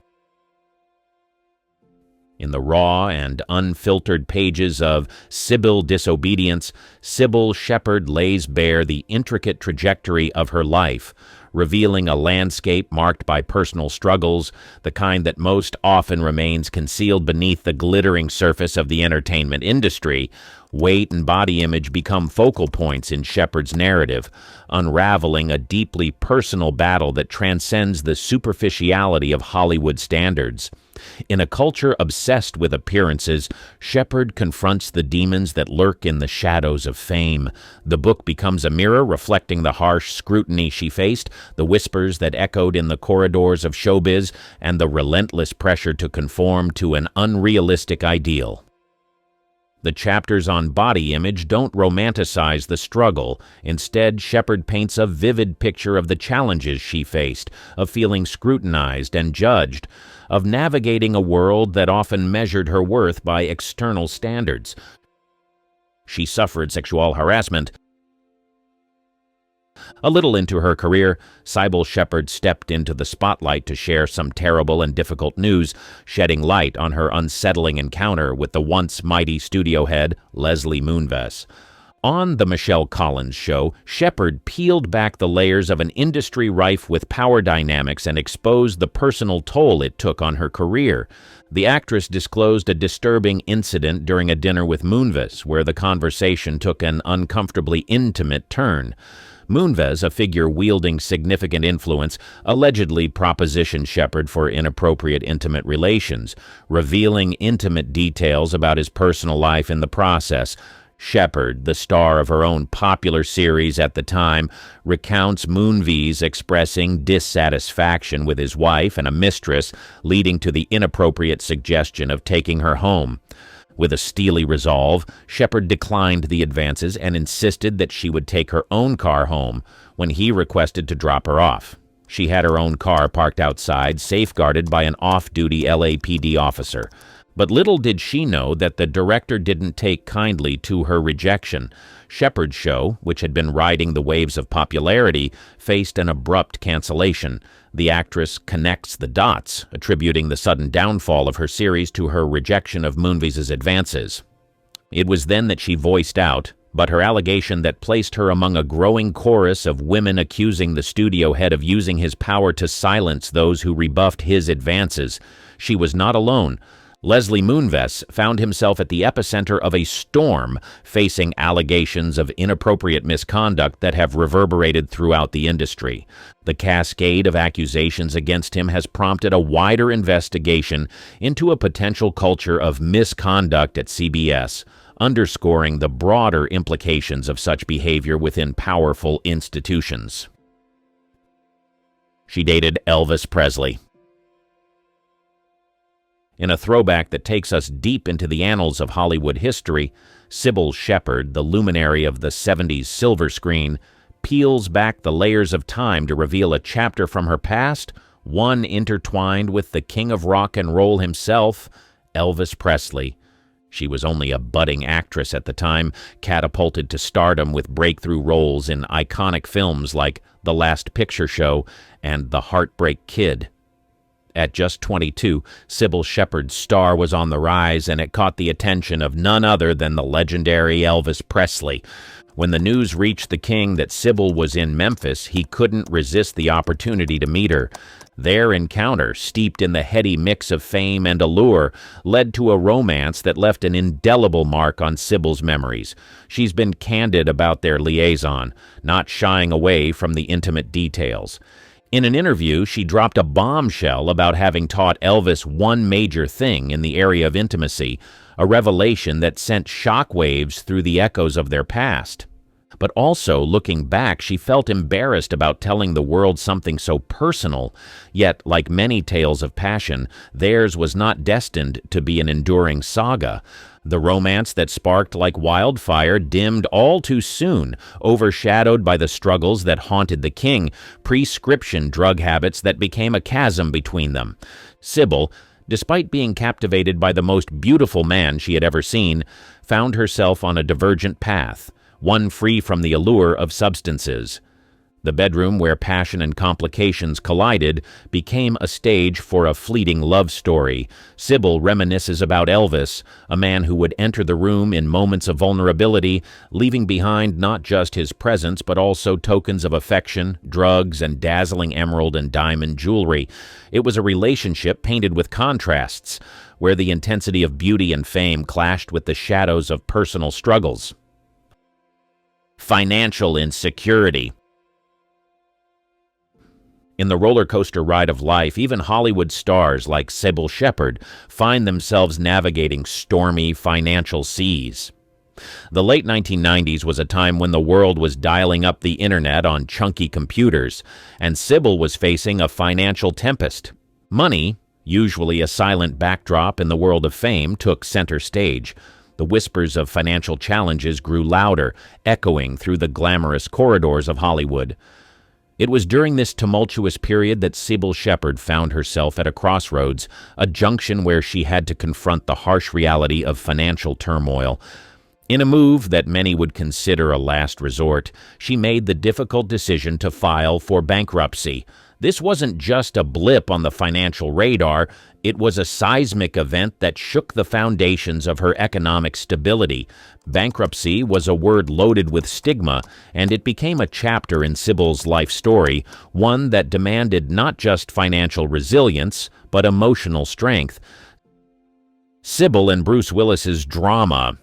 [SPEAKER 2] In the raw and unfiltered pages of Sybil Disobedience, Sybil Shepard lays bare the intricate trajectory of her life, revealing a landscape marked by personal struggles, the kind that most often remains concealed beneath the glittering surface of the entertainment industry. Weight and body image become focal points in Shepard's narrative, unraveling a deeply personal battle that transcends the superficiality of Hollywood standards. In a culture obsessed with appearances, Shepard confronts the demons that lurk in the shadows of fame. The book becomes a mirror reflecting the harsh scrutiny she faced, the whispers that echoed in the corridors of showbiz, and the relentless pressure to conform to an unrealistic ideal. The chapters on body image don't romanticize the struggle. Instead, Shepard paints a vivid picture of the challenges she faced, of feeling scrutinized and judged, of navigating a world that often measured her worth by external standards. She suffered sexual harassment. A little into her career, Sybil Shepard stepped into the spotlight to share some terrible and difficult news, shedding light on her unsettling encounter with the once mighty studio head, Leslie Moonves. On The Michelle Collins Show, Shepard peeled back the layers of an industry rife with power dynamics and exposed the personal toll it took on her career. The actress disclosed a disturbing incident during a dinner with Moonves, where the conversation took an uncomfortably intimate turn. Moonves, a figure wielding significant influence, allegedly propositioned Shepard for inappropriate intimate relations, revealing intimate details about his personal life in the process. Shepard, the star of her own popular series at the time, recounts Moonves expressing dissatisfaction with his wife and a mistress, leading to the inappropriate suggestion of taking her home. With a steely resolve, Shepard declined the advances and insisted that she would take her own car home when he requested to drop her off. She had her own car parked outside, safeguarded by an off-duty LAPD officer. But little did she know that the director didn't take kindly to her rejection. Shepard's show, which had been riding the waves of popularity, faced an abrupt cancellation. The actress connects the dots, attributing the sudden downfall of her series to her rejection of Moonves' advances. It was then that she voiced out, but her allegation that placed her among a growing chorus of women accusing the studio head of using his power to silence those who rebuffed his advances. She was not alone. Leslie Moonves found himself at the epicenter of a storm, facing allegations of inappropriate misconduct that have reverberated throughout the industry. The cascade of accusations against him has prompted a wider investigation into a potential culture of misconduct at CBS, underscoring the broader implications of such behavior within powerful institutions. She dated Elvis Presley. In a throwback that takes us deep into the annals of Hollywood history, Sybil Shepard, the luminary of the 70s silver screen, peels back the layers of time to reveal a chapter from her past, one intertwined with the king of rock and roll himself, Elvis Presley. She was only a budding actress at the time, catapulted to stardom with breakthrough roles in iconic films like The Last Picture Show and The Heartbreak Kid. At just 22, Sybil Shepard's star was on the rise, and it caught the attention of none other than the legendary Elvis Presley. When the news reached the king that Sybil was in Memphis, he couldn't resist the opportunity to meet her. Their encounter, steeped in the heady mix of fame and allure, led to a romance that left an indelible mark on Sybil's memories. She's been candid about their liaison, not shying away from the intimate details. In an interview, she dropped a bombshell about having taught Elvis one major thing in the area of intimacy, a revelation that sent shockwaves through the echoes of their past. But also, looking back, she felt embarrassed about telling the world something so personal. Yet, like many tales of passion, theirs was not destined to be an enduring saga. The romance that sparked like wildfire dimmed all too soon, overshadowed by the struggles that haunted the king, prescription drug habits that became a chasm between them. Sybil, despite being captivated by the most beautiful man she had ever seen, found herself on a divergent path, one free from the allure of substances. The bedroom where passion and complications collided became a stage for a fleeting love story. Sybil reminisces about Elvis, a man who would enter the room in moments of vulnerability, leaving behind not just his presence but also tokens of affection, drugs, and dazzling emerald and diamond jewelry. It was a relationship painted with contrasts, where the intensity of beauty and fame clashed with the shadows of personal struggles. Financial insecurity. In the roller coaster ride of life, even Hollywood stars like Sybil Shepherd find themselves navigating stormy financial seas. The late 1990s was a time when the world was dialing up the internet on chunky computers, and Sybil was facing a financial tempest. Money, usually a silent backdrop in the world of fame, took center stage. The whispers of financial challenges grew louder, echoing through the glamorous corridors of Hollywood. It was during this tumultuous period that Sybil Shepherd found herself at a crossroads, a junction where she had to confront the harsh reality of financial turmoil. In a move that many would consider a last resort, she made the difficult decision to file for bankruptcy. This wasn't just a blip on the financial radar, it was a seismic event that shook the foundations of her economic stability. Bankruptcy was a word loaded with stigma, and it became a chapter in Sybil's life story, one that demanded not just financial resilience, but emotional strength. Sybil and Bruce Willis's drama.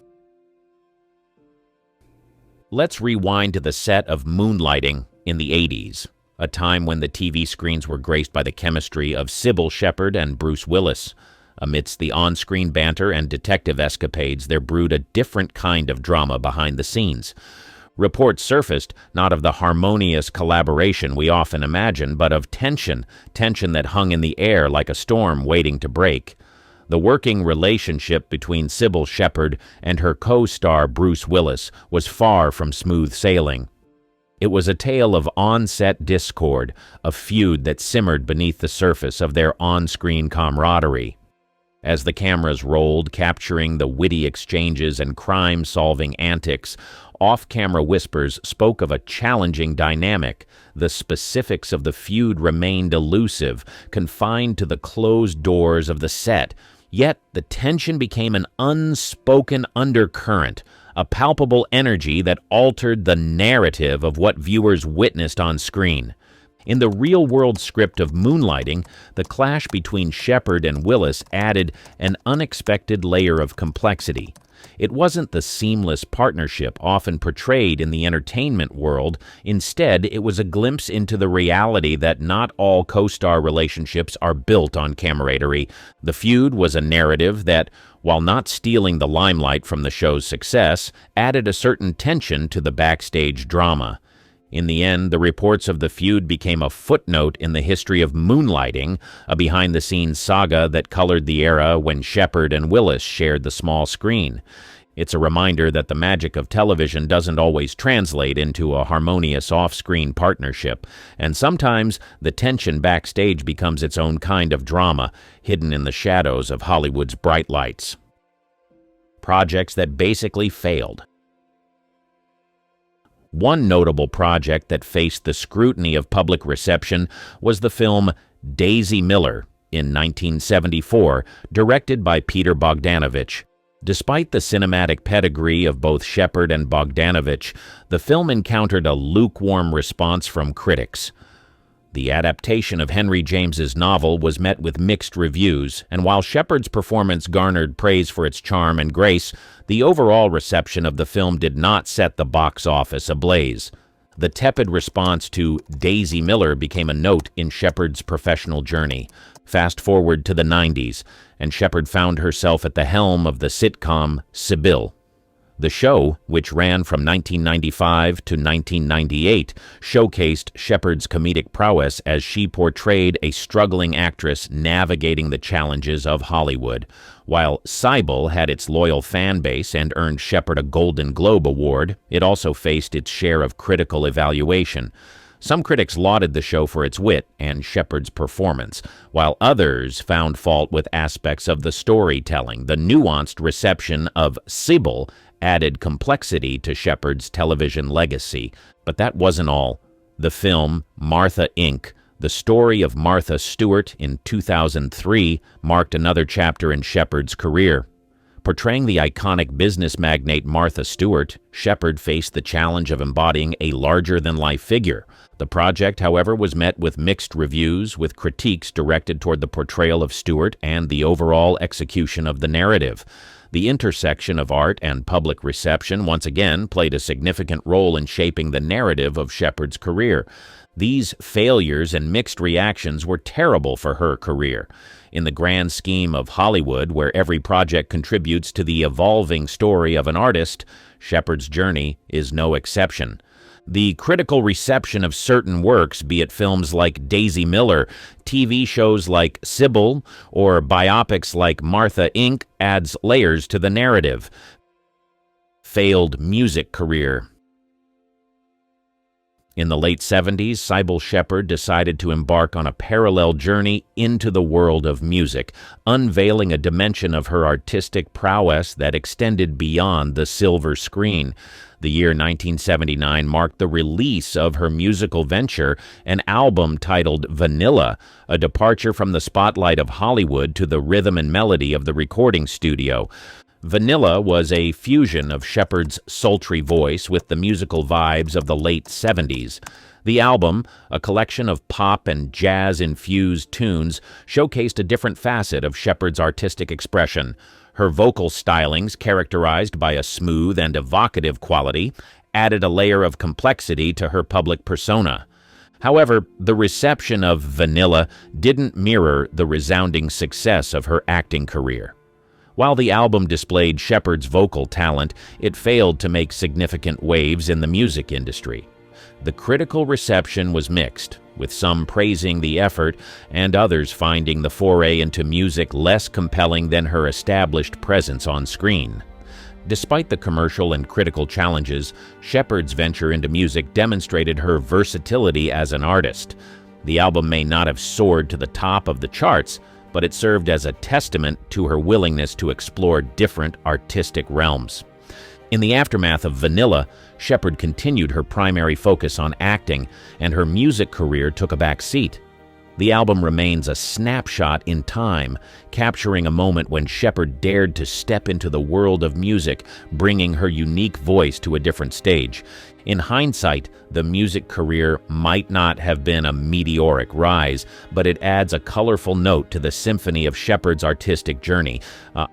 [SPEAKER 2] Let's rewind to the set of Moonlighting in the 80s. A time when the TV screens were graced by the chemistry of Sybil Shepherd and Bruce Willis. Amidst the on-screen banter and detective escapades, there brewed a different kind of drama behind the scenes. Reports surfaced not of the harmonious collaboration we often imagine, but of tension that hung in the air like a storm waiting to break. The working relationship between Sybil Shepherd and her co-star Bruce Willis was far from smooth sailing. It was a tale of on-set discord, a feud that simmered beneath the surface of their on-screen camaraderie. As the cameras rolled, capturing the witty exchanges and crime-solving antics, off-camera whispers spoke of a challenging dynamic. The specifics of the feud remained elusive, confined to the closed doors of the set. Yet the tension became an unspoken undercurrent, a palpable energy that altered the narrative of what viewers witnessed on screen. In the real-world script of Moonlighting, the clash between Shepherd and Willis added an unexpected layer of complexity. It wasn't the seamless partnership often portrayed in the entertainment world. Instead, it was a glimpse into the reality that not all co-star relationships are built on camaraderie. The feud was a narrative that, while not stealing the limelight from the show's success, added a certain tension to the backstage drama. In the end, the reports of the feud became a footnote in the history of Moonlighting, a behind-the-scenes saga that colored the era when Shepherd and Willis shared the small screen. It's a reminder that the magic of television doesn't always translate into a harmonious off-screen partnership, and sometimes the tension backstage becomes its own kind of drama, hidden in the shadows of Hollywood's bright lights. Projects that basically failed. One notable project that faced the scrutiny of public reception was the film Daisy Miller in 1974, directed by Peter Bogdanovich. Despite the cinematic pedigree of both Shepard and Bogdanovich, the film encountered a lukewarm response from critics. The adaptation of Henry James's novel was met with mixed reviews, and while Shepard's performance garnered praise for its charm and grace, the overall reception of the film did not set the box office ablaze. The tepid response to Daisy Miller became a note in Shepard's professional journey. Fast forward to the 90s, and Shepard found herself at the helm of the sitcom Sybil. The show, which ran from 1995 to 1998, showcased Shepard's comedic prowess as she portrayed a struggling actress navigating the challenges of Hollywood. While Sybil had its loyal fan base and earned Shepard a Golden Globe Award, it also faced its share of critical evaluation. Some critics lauded the show for its wit and Shepard's performance, while others found fault with aspects of the storytelling. The nuanced reception of Sybil added complexity to Shepard's television legacy. But that wasn't all. The film, Martha, Inc., the story of Martha Stewart in 2003, marked another chapter in Shepard's career. Portraying the iconic business magnate Martha Stewart, Shepard faced the challenge of embodying a larger-than-life figure. The project, however, was met with mixed reviews, with critiques directed toward the portrayal of Stewart and the overall execution of the narrative. The intersection of art and public reception once again played a significant role in shaping the narrative of Shepard's career. These failures and mixed reactions were terrible for her career. In the grand scheme of Hollywood, where every project contributes to the evolving story of an artist, Shepard's journey is no exception. The critical reception of certain works, be it films like Daisy Miller, TV shows like Sybil, or biopics like Martha, Inc., adds layers to the narrative. Failed music career. In the late 70s, Sybil Shepard decided to embark on a parallel journey into the world of music, unveiling a dimension of her artistic prowess that extended beyond the silver screen. The year 1979 marked the release of her musical venture, an album titled Vanilla, a departure from the spotlight of Hollywood to the rhythm and melody of the recording studio. Vanilla was a fusion of Shepard's sultry voice with the musical vibes of the late 70s. The album, a collection of pop and jazz-infused tunes, showcased a different facet of Shepard's artistic expression. Her vocal stylings, characterized by a smooth and evocative quality, added a layer of complexity to her public persona. However, the reception of Vanilla didn't mirror the resounding success of her acting career. While the album displayed Shepard's vocal talent, it failed to make significant waves in the music industry. The critical reception was mixed, with some praising the effort and others finding the foray into music less compelling than her established presence on screen. Despite the commercial and critical challenges, Shepard's venture into music demonstrated her versatility as an artist. The album may not have soared to the top of the charts, but it served as a testament to her willingness to explore different artistic realms. In the aftermath of Vanilla, Shepard continued her primary focus on acting, and her music career took a back seat. The album remains a snapshot in time, capturing a moment when Shepard dared to step into the world of music, bringing her unique voice to a different stage. In hindsight, the music career might not have been a meteoric rise, but it adds a colorful note to the symphony of Shepard's artistic journey.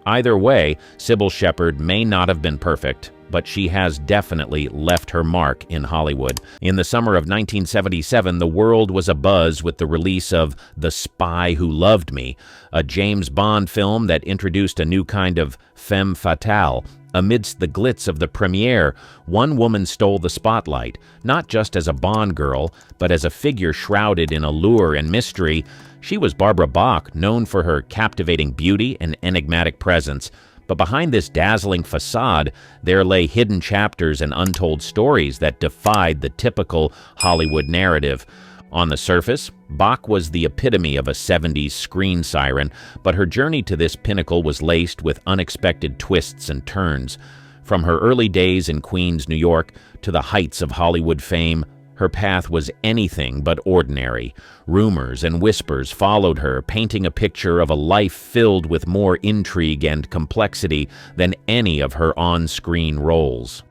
[SPEAKER 2] Either way, Sybil Shepard may not have been perfect, but she has definitely left her mark in Hollywood. In the summer of 1977, the world was abuzz with the release of The Spy Who Loved Me, a James Bond film that introduced a new kind of femme fatale. Amidst the glitz of the premiere, one woman stole the spotlight, not just as a Bond girl, but as a figure shrouded in allure and mystery. She was Barbara Bach, known for her captivating beauty and enigmatic presence. But behind this dazzling facade, there lay hidden chapters and untold stories that defied the typical Hollywood narrative. On the surface, Bach was the epitome of a 70s screen siren, but her journey to this pinnacle was laced with unexpected twists and turns. From her early days in Queens, New York, to the heights of Hollywood fame, Her path was anything but ordinary. Rumors and whispers followed her, painting a picture of a life filled with more intrigue and complexity than any of her on-screen roles.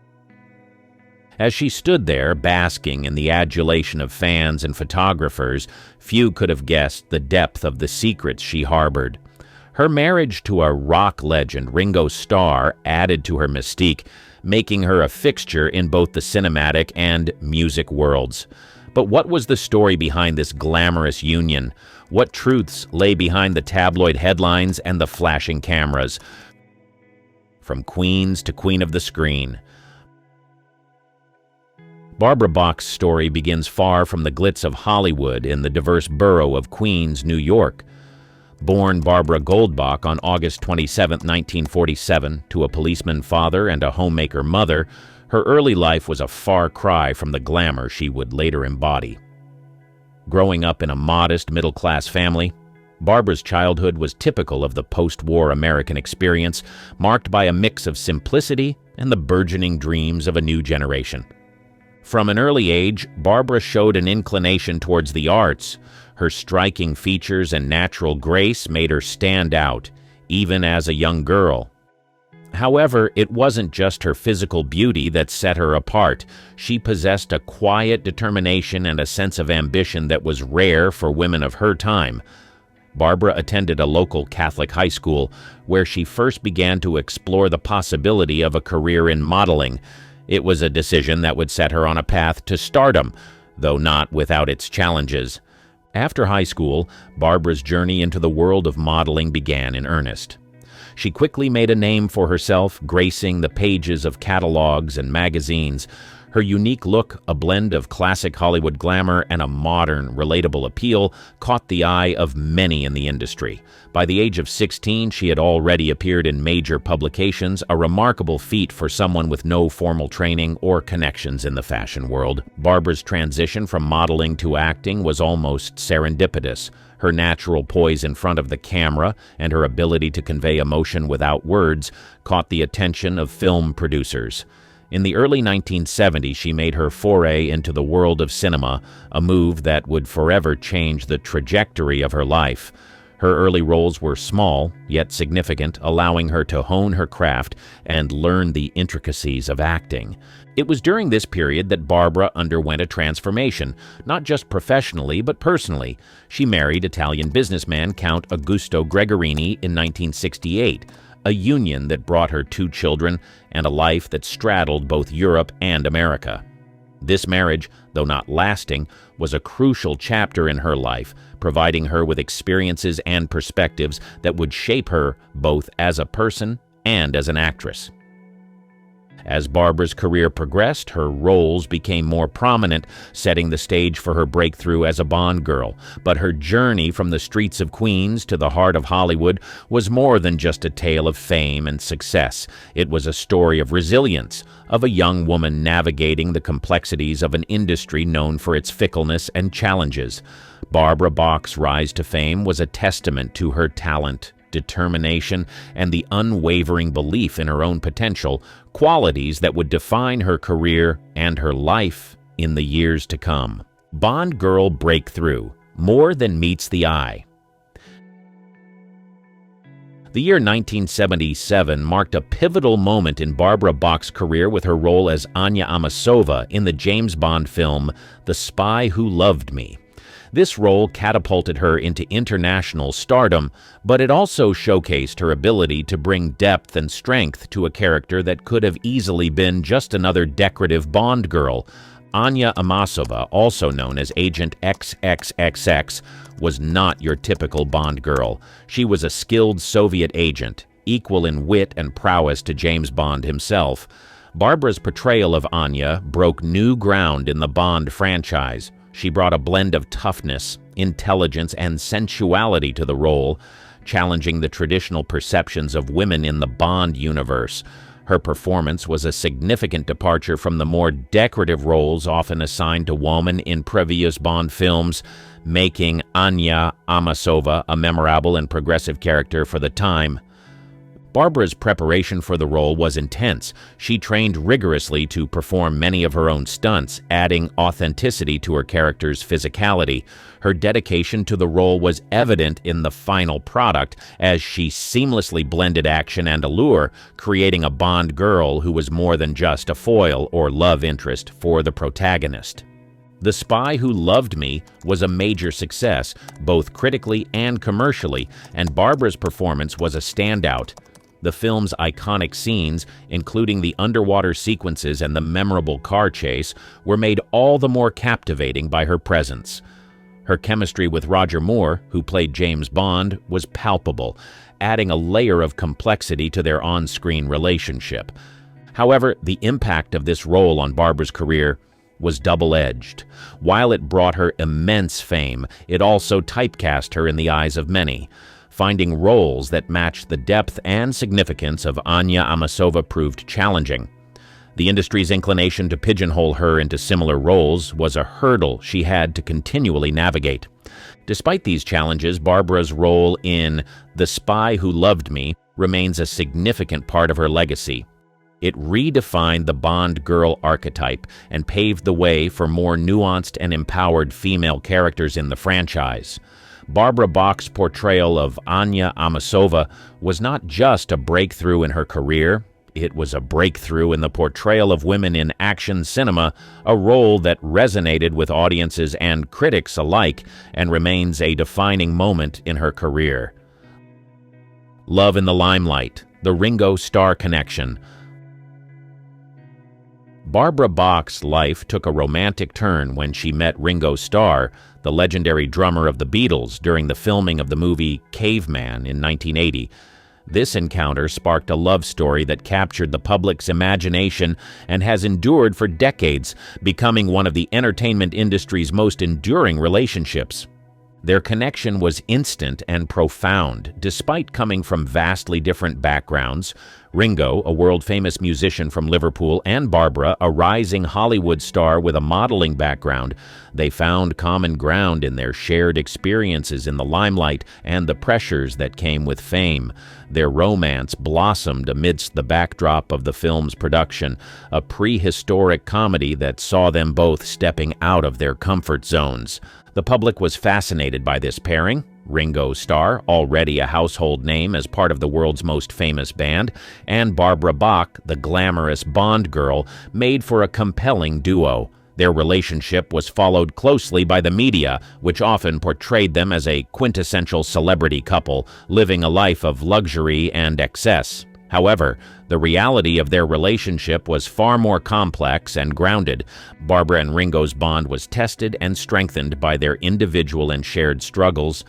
[SPEAKER 2] As she stood there, basking in the adulation of fans and photographers, few could have guessed the depth of the secrets she harbored. Her marriage to a rock legend, Ringo Starr, added to her mystique, making her a fixture in both the cinematic and music worlds. But what was the story behind this glamorous union? What truths lay behind the tabloid headlines and the flashing cameras? From queens to queen of the screen, Barbara Bach's story begins far from the glitz of Hollywood in the diverse borough of Queens, New York. Born Barbara Goldbach on August 27, 1947, to a policeman father and a homemaker mother, her early life was a far cry from the glamour she would later embody. Growing up in a modest, middle-class family, Barbara's childhood was typical of the post-war American experience, marked by a mix of simplicity and the burgeoning dreams of a new generation. From an early age, Barbara showed an inclination towards the arts. Her striking features and natural grace made her stand out, even as a young girl. However, it wasn't just her physical beauty that set her apart. She possessed a quiet determination and a sense of ambition that was rare for women of her time. Barbara attended a local Catholic high school, where she first began to explore the possibility of a career in modeling. It was a decision that would set her on a path to stardom, though not without its challenges. After high school, Barbara's journey into the world of modeling began in earnest. She quickly made a name for herself, gracing the pages of catalogs and magazines. Her unique look, a blend of classic Hollywood glamour and a modern, relatable appeal, caught the eye of many in the industry. By the age of 16, she had already appeared in major publications, a remarkable feat for someone with no formal training or connections in the fashion world. Barbara's transition from modeling to acting was almost serendipitous. Her natural poise in front of the camera and her ability to convey emotion without words caught the attention of film producers. In the early 1970s, she made her foray into the world of cinema, a move that would forever change the trajectory of her life. Her early roles were small, yet significant, allowing her to hone her craft and learn the intricacies of acting. It was during this period that Barbara underwent a transformation, not just professionally, but personally. She married Italian businessman Count Augusto Gregorini in 1968, a union that brought her 2 children and a life that straddled both Europe and America. This marriage, though not lasting, was a crucial chapter in her life, providing her with experiences and perspectives that would shape her both as a person and as an actress. As Barbara's career progressed, her roles became more prominent, setting the stage for her breakthrough as a Bond girl. But her journey from the streets of Queens to the heart of Hollywood was more than just a tale of fame and success. It was a story of resilience, of a young woman navigating the complexities of an industry known for its fickleness and challenges. Barbara Bach's rise to fame was a testament to her talent, determination, and the unwavering belief in her own potential, qualities that would define her career and her life in the years to come. Bond Girl Breakthrough: More Than Meets the Eye. The year 1977 marked a pivotal moment in Barbara Bach's career with her role as Anya Amasova in the James Bond film The Spy Who Loved Me. This role catapulted her into international stardom, but it also showcased her ability to bring depth and strength to a character that could have easily been just another decorative Bond girl. Anya Amasova, also known as Agent XXXX, was not your typical Bond girl. She was a skilled Soviet agent, equal in wit and prowess to James Bond himself. Barbara's portrayal of Anya broke new ground in the Bond franchise. She brought a blend of toughness, intelligence, and sensuality to the role, challenging the traditional perceptions of women in the Bond universe. Her performance was a significant departure from the more decorative roles often assigned to women in previous Bond films, making Anya Amasova a memorable and progressive character for the time. Barbara's preparation for the role was intense. She trained rigorously to perform many of her own stunts, adding authenticity to her character's physicality. Her dedication to the role was evident in the final product, as she seamlessly blended action and allure, creating a Bond girl who was more than just a foil or love interest for the protagonist. The Spy Who Loved Me was a major success, both critically and commercially, and Barbara's performance was a standout. The film's iconic scenes, including the underwater sequences and the memorable car chase, were made all the more captivating by her presence. Her chemistry with Roger Moore, who played James Bond, was palpable, adding a layer of complexity to their on-screen relationship. However, the impact of this role on Barbara's career was double-edged. While it brought her immense fame, it also typecast her in the eyes of many. Finding roles that matched the depth and significance of Anya Amasova proved challenging. The industry's inclination to pigeonhole her into similar roles was a hurdle she had to continually navigate. Despite these challenges, Barbara's role in The Spy Who Loved Me remains a significant part of her legacy. It redefined the Bond girl archetype and paved the way for more nuanced and empowered female characters in the franchise. Barbara Bach's portrayal of Anya Amasova was not just a breakthrough in her career, it was a breakthrough in the portrayal of women in action cinema, a role that resonated with audiences and critics alike and remains a defining moment in her career. Love in the Limelight, the Ringo Starr connection. Barbara Bach's life took a romantic turn when she met Ringo Starr, the legendary drummer of the Beatles, during the filming of the movie Caveman in 1980. This encounter sparked a love story that captured the public's imagination and has endured for decades, becoming one of the entertainment industry's most enduring relationships. Their connection was instant and profound, despite coming from vastly different backgrounds. Ringo, a world-famous musician from Liverpool, and Barbara, a rising Hollywood star with a modeling background, they found common ground in their shared experiences in the limelight and the pressures that came with fame. Their romance blossomed amidst the backdrop of the film's production, a prehistoric comedy that saw them both stepping out of their comfort zones. The public was fascinated by this pairing. Ringo Starr, already a household name as part of the world's most famous band, and Barbara Bach, the glamorous Bond girl, made for a compelling duo. Their relationship was followed closely by the media, which often portrayed them as a quintessential celebrity couple, living a life of luxury and excess. However, the reality of their relationship was far more complex and grounded. Barbara and Ringo's bond was tested and strengthened by their individual and shared struggles.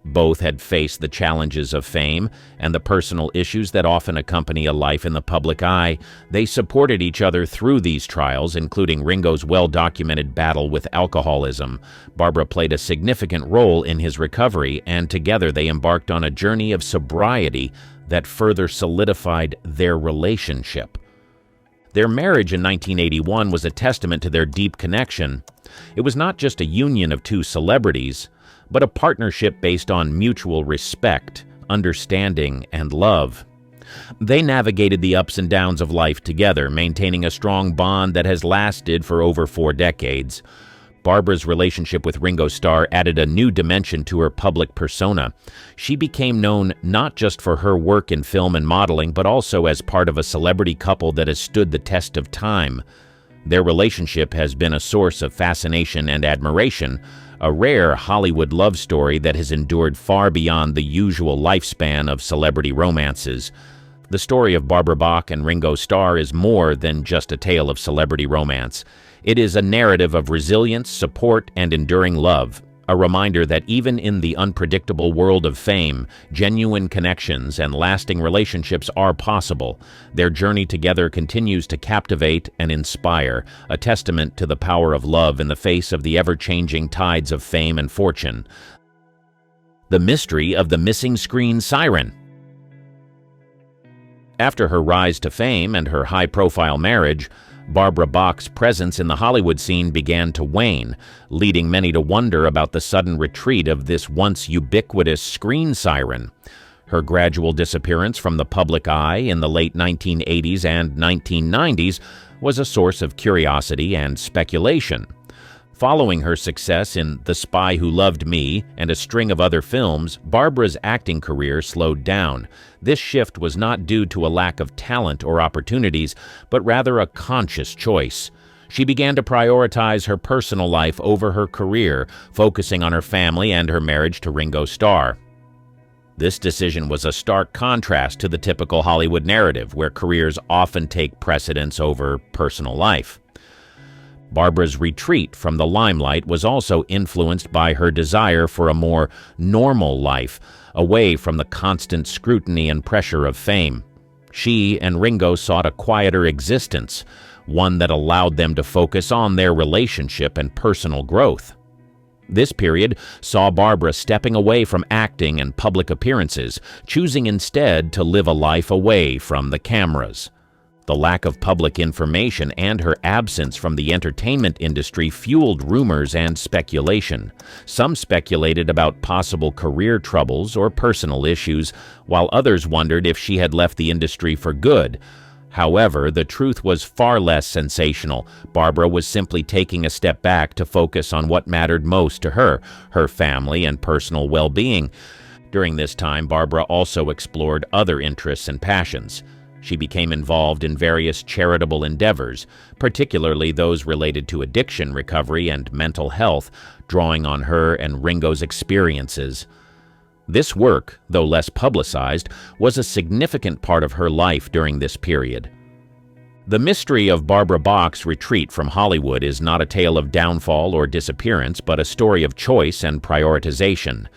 [SPEAKER 2] Both had faced the challenges of fame and the personal issues that often accompany a life in the public eye. They supported each other through these trials, including Ringo's well-documented battle with alcoholism. Barbara played a significant role in his recovery, and together they embarked on a journey of sobriety that further solidified their relationship. Their marriage in 1981 was a testament to their deep connection. It was not just a union of two celebrities, but a partnership based on mutual respect, understanding, and love. They navigated the ups and downs of life together, maintaining a strong bond that has lasted for over 4 decades. Barbara's relationship with Ringo Starr added a new dimension to her public persona. She became known not just for her work in film and modeling, but also as part of a celebrity couple that has stood the test of time. Their relationship has been a source of fascination and admiration, a rare Hollywood love story that has endured far beyond the usual lifespan of celebrity romances. The story of Barbara Bach and Ringo Starr is more than just a tale of celebrity romance. It is a narrative of resilience, support, and enduring love, a reminder that even in the unpredictable world of fame, genuine connections and lasting relationships are possible. Their journey together continues to captivate and inspire, a testament to the power of love in the face of the ever-changing tides of fame and fortune. The mystery of the missing screen siren. After her rise to fame and her high-profile marriage, Barbara Bach's presence in the Hollywood scene began to wane, leading many to wonder about the sudden retreat of this once ubiquitous screen siren. Her gradual disappearance from the public eye in the late 1980s and 1990s was a source of curiosity and speculation. Following her success in The Spy Who Loved Me and a string of other films, Barbara's acting career slowed down. This shift was not due to a lack of talent or opportunities, but rather a conscious choice. She began to prioritize her personal life over her career, focusing on her family and her marriage to Ringo Starr. This decision was a stark contrast to the typical Hollywood narrative, where careers often take precedence over personal life. Barbara's retreat from the limelight was also influenced by her desire for a more normal life, away from the constant scrutiny and pressure of fame. She and Ringo sought a quieter existence, one that allowed them to focus on their relationship and personal growth. This period saw Barbara stepping away from acting and public appearances, choosing instead to live a life away from the cameras. The lack of public information and her absence from the entertainment industry fueled rumors and speculation. Some speculated about possible career troubles or personal issues, while others wondered if she had left the industry for good. However, the truth was far less sensational. Barbara was simply taking a step back to focus on what mattered most to her, her family and personal well-being. During this time, Barbara also explored other interests and passions. She became involved in various charitable endeavors, particularly those related to addiction recovery and mental health, drawing on her and Ringo's experiences. This work, though less publicized, was a significant part of her life during this period. The mystery of Barbara Bach's retreat from Hollywood is not a tale of downfall or disappearance, but a story of choice and prioritization.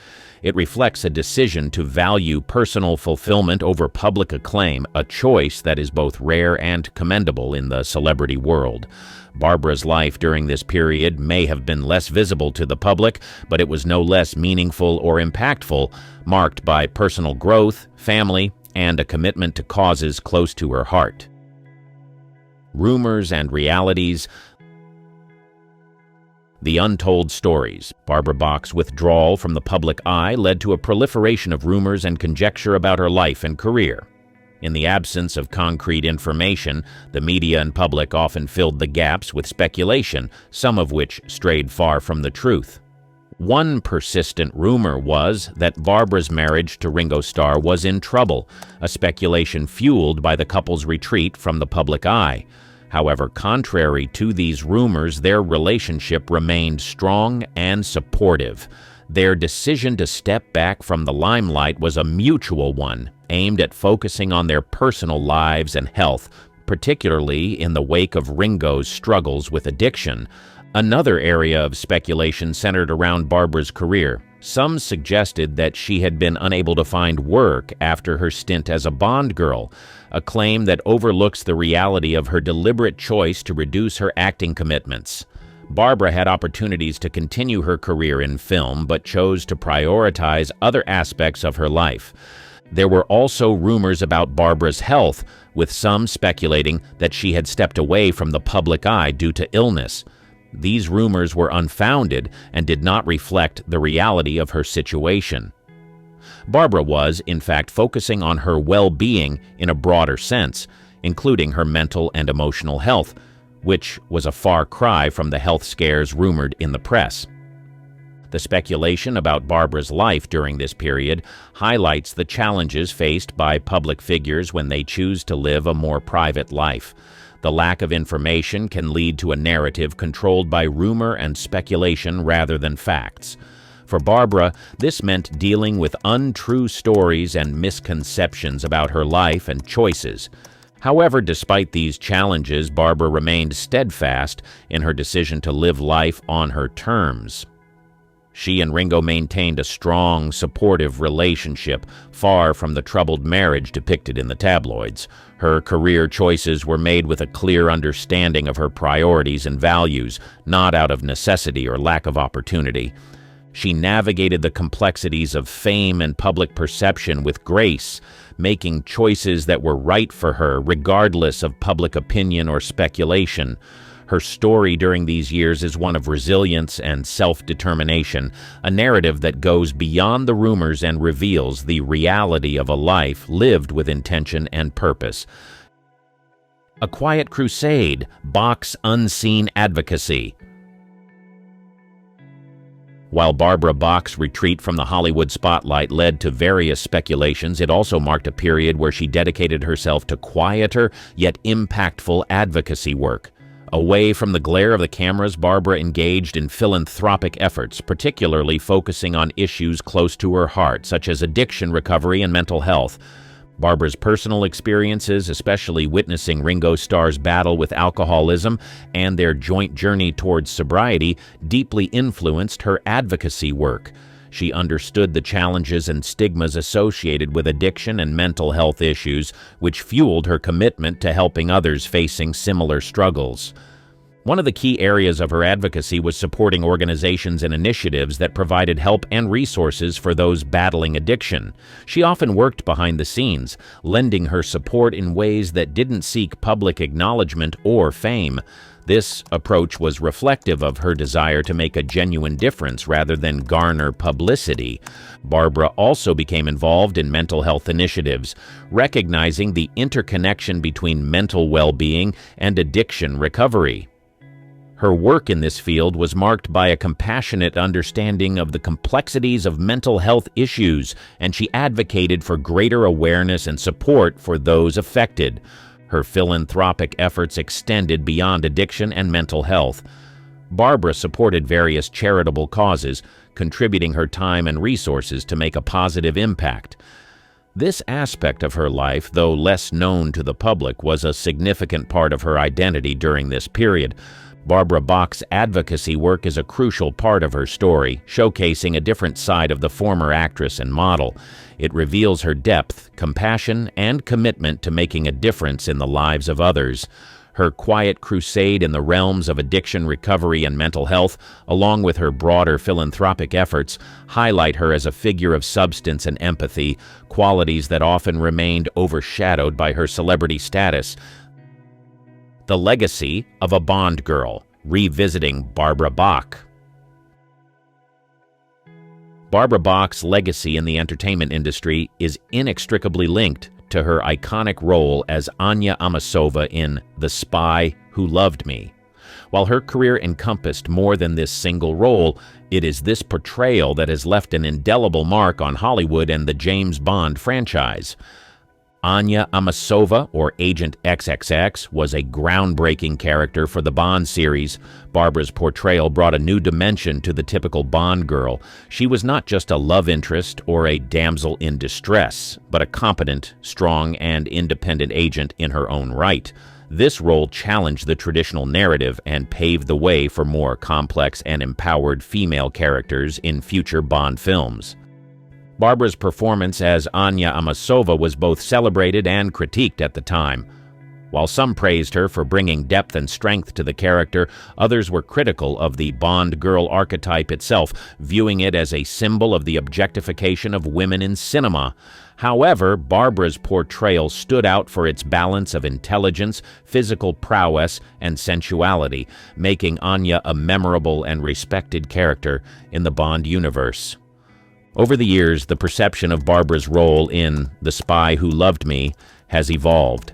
[SPEAKER 2] It reflects a decision to value personal fulfillment over public acclaim, a choice that is both rare and commendable in the celebrity world. Barbara's life during this period may have been less visible to the public, but it was no less meaningful or impactful, marked by personal growth, family, and a commitment to causes close to her heart. Rumors and realities. The untold stories. Barbara Bach's withdrawal from the public eye led to a proliferation of rumors and conjecture about her life and career. In the absence of concrete information, the media and public often filled the gaps with speculation, some of which strayed far from the truth. One persistent rumor was that Barbara's marriage to Ringo Starr was in trouble, a speculation fueled by the couple's retreat from the public eye. However, contrary to these rumors, their relationship remained strong and supportive. Their decision to step back from the limelight was a mutual one, aimed at focusing on their personal lives and health, particularly in the wake of Ringo's struggles with addiction. Another area of speculation centered around Barbara's career. Some suggested that she had been unable to find work after her stint as a Bond girl, a claim that overlooks the reality of her deliberate choice to reduce her acting commitments. Barbara had opportunities to continue her career in film, but chose to prioritize other aspects of her life. There were also rumors about Barbara's health, with some speculating that she had stepped away from the public eye due to illness. These rumors were unfounded and did not reflect the reality of her situation. Barbara was, in fact, focusing on her well-being in a broader sense, including her mental and emotional health, which was a far cry from the health scares rumored in the press. The speculation about Barbara's life during this period highlights the challenges faced by public figures when they choose to live a more private life. The lack of information can lead to a narrative controlled by rumor and speculation rather than facts. For Barbara, this meant dealing with untrue stories and misconceptions about her life and choices. However, despite these challenges, Barbara remained steadfast in her decision to live life on her terms. She and Ringo maintained a strong, supportive relationship, far from the troubled marriage depicted in the tabloids. Her career choices were made with a clear understanding of her priorities and values, not out of necessity or lack of opportunity. She navigated the complexities of fame and public perception with grace, making choices that were right for her, regardless of public opinion or speculation. Her story during these years is one of resilience and self-determination, a narrative that goes beyond the rumors and reveals the reality of a life lived with intention and purpose. A Quiet Crusade, Bach's unseen advocacy. While Barbara Bach's retreat from the Hollywood spotlight led to various speculations, it also marked a period where she dedicated herself to quieter yet impactful advocacy work. Away from the glare of the cameras, Barbara engaged in philanthropic efforts, particularly focusing on issues close to her heart, such as addiction recovery and mental health. Barbara's personal experiences, especially witnessing Ringo Starr's battle with alcoholism and their joint journey towards sobriety, deeply influenced her advocacy work. She understood the challenges and stigmas associated with addiction and mental health issues, which fueled her commitment to helping others facing similar struggles. One of the key areas of her advocacy was supporting organizations and initiatives that provided help and resources for those battling addiction. She often worked behind the scenes, lending her support in ways that didn't seek public acknowledgement or fame. This approach was reflective of her desire to make a genuine difference rather than garner publicity. Barbara also became involved in mental health initiatives, recognizing the interconnection between mental well-being and addiction recovery. Her work in this field was marked by a compassionate understanding of the complexities of mental health issues, and she advocated for greater awareness and support for those affected. Her philanthropic efforts extended beyond addiction and mental health. Barbara supported various charitable causes, contributing her time and resources to make a positive impact. This aspect of her life, though less known to the public, was a significant part of her identity during this period. Barbara Bach's advocacy work is a crucial part of her story, showcasing a different side of the former actress and model. It reveals her depth, compassion, and commitment to making a difference in the lives of others. Her quiet crusade in the realms of addiction recovery and mental health, along with her broader philanthropic efforts, highlight her as a figure of substance and empathy, qualities that often remained overshadowed by her celebrity status. The Legacy of a Bond Girl, revisiting Barbara Bach. Barbara Bach's legacy in the entertainment industry is inextricably linked to her iconic role as Anya Amasova in The Spy Who Loved Me. While her career encompassed more than this single role, it is this portrayal that has left an indelible mark on Hollywood and the James Bond franchise. Anya Amasova, or Agent XXX, was a groundbreaking character for the Bond series. Barbara's portrayal brought a new dimension to the typical Bond girl. She was not just a love interest or a damsel in distress, but a competent, strong, and independent agent in her own right. This role challenged the traditional narrative and paved the way for more complex and empowered female characters in future Bond films. Barbara's performance as Anya Amasova was both celebrated and critiqued at the time. While some praised her for bringing depth and strength to the character, others were critical of the Bond girl archetype itself, viewing it as a symbol of the objectification of women in cinema. However, Barbara's portrayal stood out for its balance of intelligence, physical prowess, and sensuality, making Anya a memorable and respected character in the Bond universe. Over the years, the perception of Barbara's role in The Spy Who Loved Me has evolved.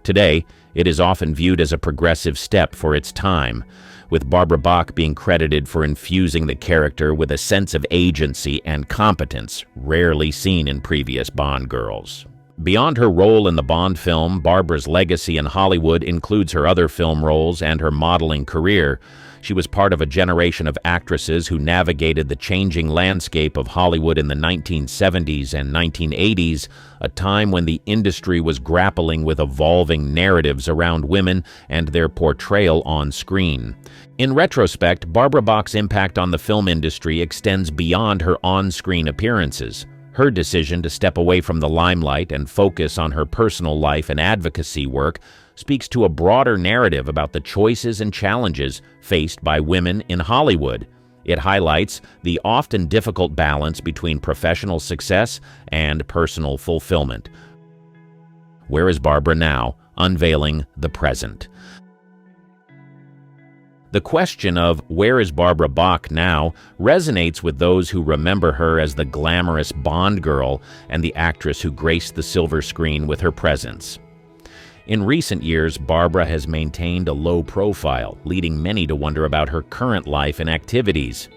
[SPEAKER 2] Today, it is often viewed as a progressive step for its time, with Barbara Bach being credited for infusing the character with a sense of agency and competence rarely seen in previous Bond girls. Beyond her role in the Bond film, Barbara's legacy in Hollywood includes her other film roles and her modeling career. She was part of a generation of actresses who navigated the changing landscape of Hollywood in the 1970s and 1980s, a time when the industry was grappling with evolving narratives around women and their portrayal on screen. In retrospect, Barbara Bach's impact on the film industry extends beyond her on-screen appearances. Her decision to step away from the limelight and focus on her personal life and advocacy work speaks to a broader narrative about the choices and challenges faced by women in Hollywood. It highlights the often difficult balance between professional success and personal fulfillment. Where is Barbara now, unveiling the present? The question of where is Barbara Bach now resonates with those who remember her as the glamorous Bond girl and the actress who graced the silver screen with her presence. In recent years, Barbara has maintained a low profile, leading many to wonder about her current life and activities.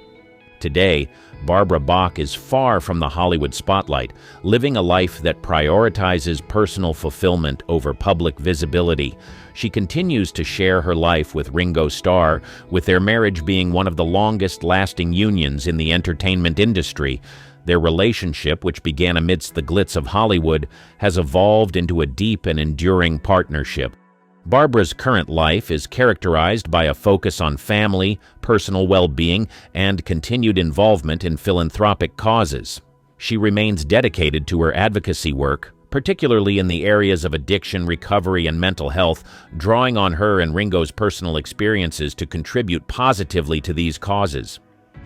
[SPEAKER 2] Today, Barbara Bach is far from the Hollywood spotlight, living a life that prioritizes personal fulfillment over public visibility. She continues to share her life with Ringo Starr, with their marriage being one of the longest-lasting unions in the entertainment industry. Their relationship, which began amidst the glitz of Hollywood, has evolved into a deep and enduring partnership. Barbara's current life is characterized by a focus on family, personal well-being, and continued involvement in philanthropic causes. She remains dedicated to her advocacy work, particularly in the areas of addiction, recovery, and mental health, drawing on her and Ringo's personal experiences to contribute positively to these causes.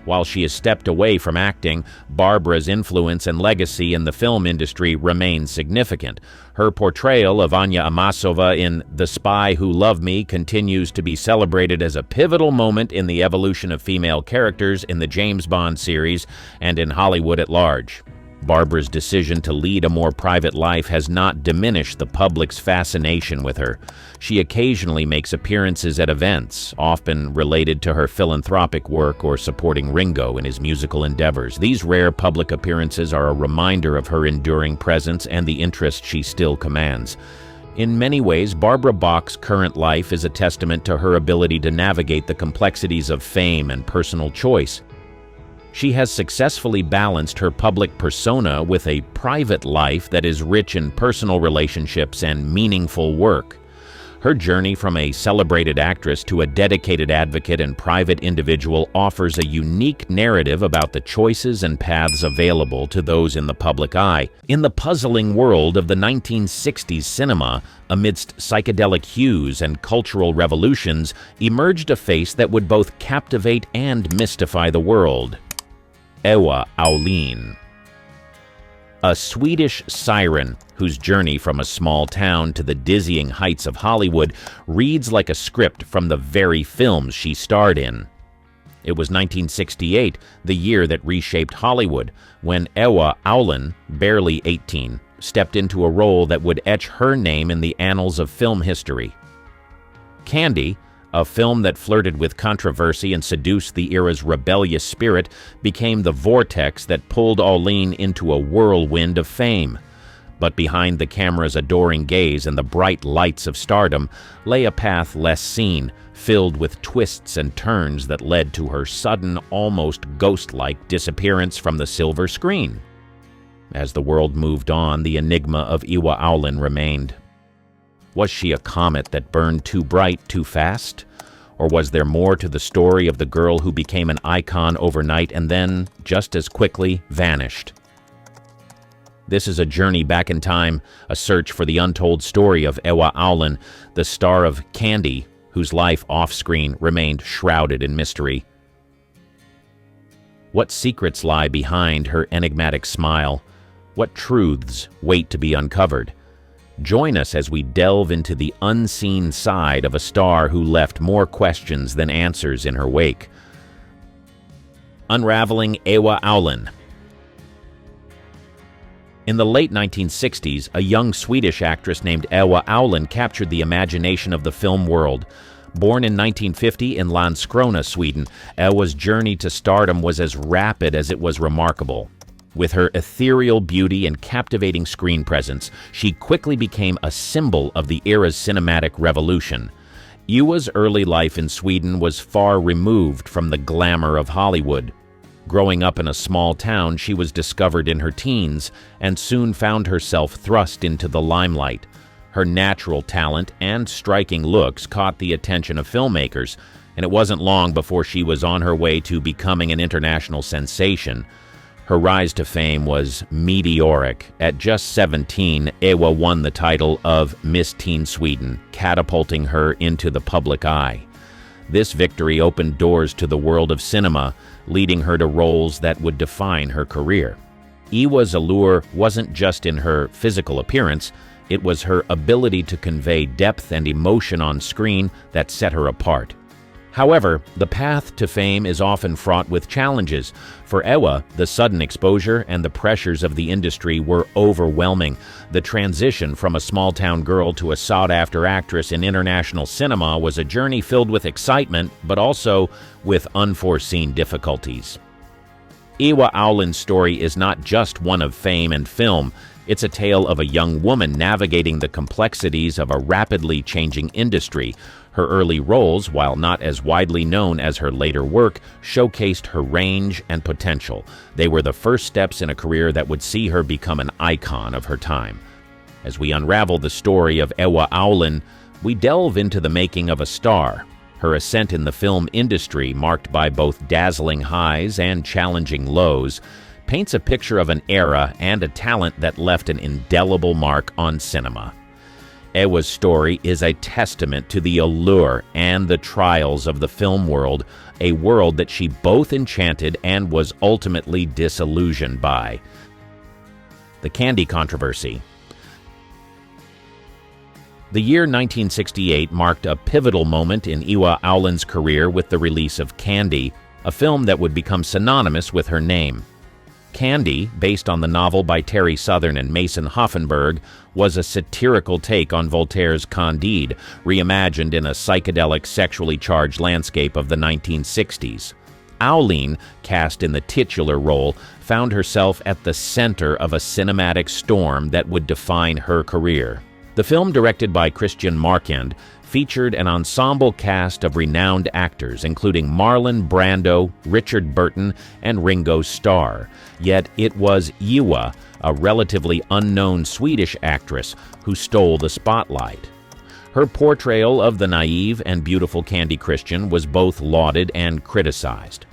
[SPEAKER 2] While she has stepped away from acting, Barbara's influence and legacy in the film industry remains significant. Her portrayal of Anya Amasova in The Spy Who Loved Me continues to be celebrated as a pivotal moment in the evolution of female characters in the James Bond series and in Hollywood at large. Barbara's decision to lead a more private life has not diminished the public's fascination with her. She occasionally makes appearances at events, often related to her philanthropic work or supporting Ringo in his musical endeavors. These rare public appearances are a reminder of her enduring presence and the interest she still commands. In many ways, Barbara Bach's current life is a testament to her ability to navigate the complexities of fame and personal choice. She has successfully balanced her public persona with a private life that is rich in personal relationships and meaningful work. Her journey from a celebrated actress to a dedicated advocate and private individual offers a unique narrative about the choices and paths available to those in the public eye. In the puzzling world of the 1960s cinema, amidst psychedelic hues and cultural revolutions, emerged a face that would both captivate and mystify the world. Ewa Aulin. A Swedish siren whose journey from a small town to the dizzying heights of Hollywood reads like a script from the very films she starred in. It was 1968, the year that reshaped Hollywood, when Ewa Aulin, barely 18, stepped into a role that would etch her name in the annals of film history. Candy, a film that flirted with controversy and seduced the era's rebellious spirit, became the vortex that pulled Aulin into a whirlwind of fame. But behind the camera's adoring gaze and the bright lights of stardom lay a path less seen, filled with twists and turns that led to her sudden, almost ghost-like disappearance from the silver screen. As the world moved on, the enigma of Ewa Aulin remained. Was she a comet that burned too bright, too fast? Or was there more to the story of the girl who became an icon overnight and then, just as quickly, vanished? This is a journey back in time, a search for the untold story of Ewa Aulin, the star of Candy, whose life off-screen remained shrouded in mystery. What secrets lie behind her enigmatic smile? What truths wait to be uncovered? Join us as we delve into the unseen side of a star who left more questions than answers in her wake. Unraveling Ewa Aulin. In the late 1960s, a young Swedish actress named Ewa Aulin captured the imagination of the film world. Born in 1950 in Landskrona, Sweden, Ewa's journey to stardom was as rapid as it was remarkable. With her ethereal beauty and captivating screen presence, she quickly became a symbol of the era's cinematic revolution. Ewa's early life in Sweden was far removed from the glamour of Hollywood. Growing up in a small town, she was discovered in her teens and soon found herself thrust into the limelight. Her natural talent and striking looks caught the attention of filmmakers, and it wasn't long before she was on her way to becoming an international sensation. Her rise to fame was meteoric. At just 17, Ewa won the title of Miss Teen Sweden, catapulting her into the public eye. This victory opened doors to the world of cinema, leading her to roles that would define her career. Ewa's allure wasn't just in her physical appearance, it was her ability to convey depth and emotion on screen that set her apart. However, the path to fame is often fraught with challenges. For Ewa, the sudden exposure and the pressures of the industry were overwhelming. The transition from a small-town girl to a sought-after actress in international cinema was a journey filled with excitement, but also with unforeseen difficulties. Iwer Owlin's story is not just one of fame and film. It's a tale of a young woman navigating the complexities of a rapidly changing industry. Her early roles, while not as widely known as her later work, showcased her range and potential. They were the first steps in a career that would see her become an icon of her time. As we unravel the story of Iwer Owlin, we delve into the making of a star. Her ascent in the film industry, marked by both dazzling highs and challenging lows, paints a picture of an era and a talent that left an indelible mark on cinema. Ewa's story is a testament to the allure and the trials of the film world, a world that she both enchanted and was ultimately disillusioned by. The Candy controversy. The year 1968 marked a pivotal moment in Iwer Owlin's career with the release of Candy, a film that would become synonymous with her name. Candy, based on the novel by Terry Southern and Mason Hoffenberg, was a satirical take on Voltaire's Candide, reimagined in a psychedelic, sexually charged landscape of the 1960s. Owlin, cast in the titular role, found herself at the center of a cinematic storm that would define her career. The film, directed by Christian Marquand, featured an ensemble cast of renowned actors, including Marlon Brando, Richard Burton, and Ringo Starr. Yet it was Iwer, a relatively unknown Swedish actress, who stole the spotlight. Her portrayal of the naive and beautiful Candy Christian was both lauded and criticized.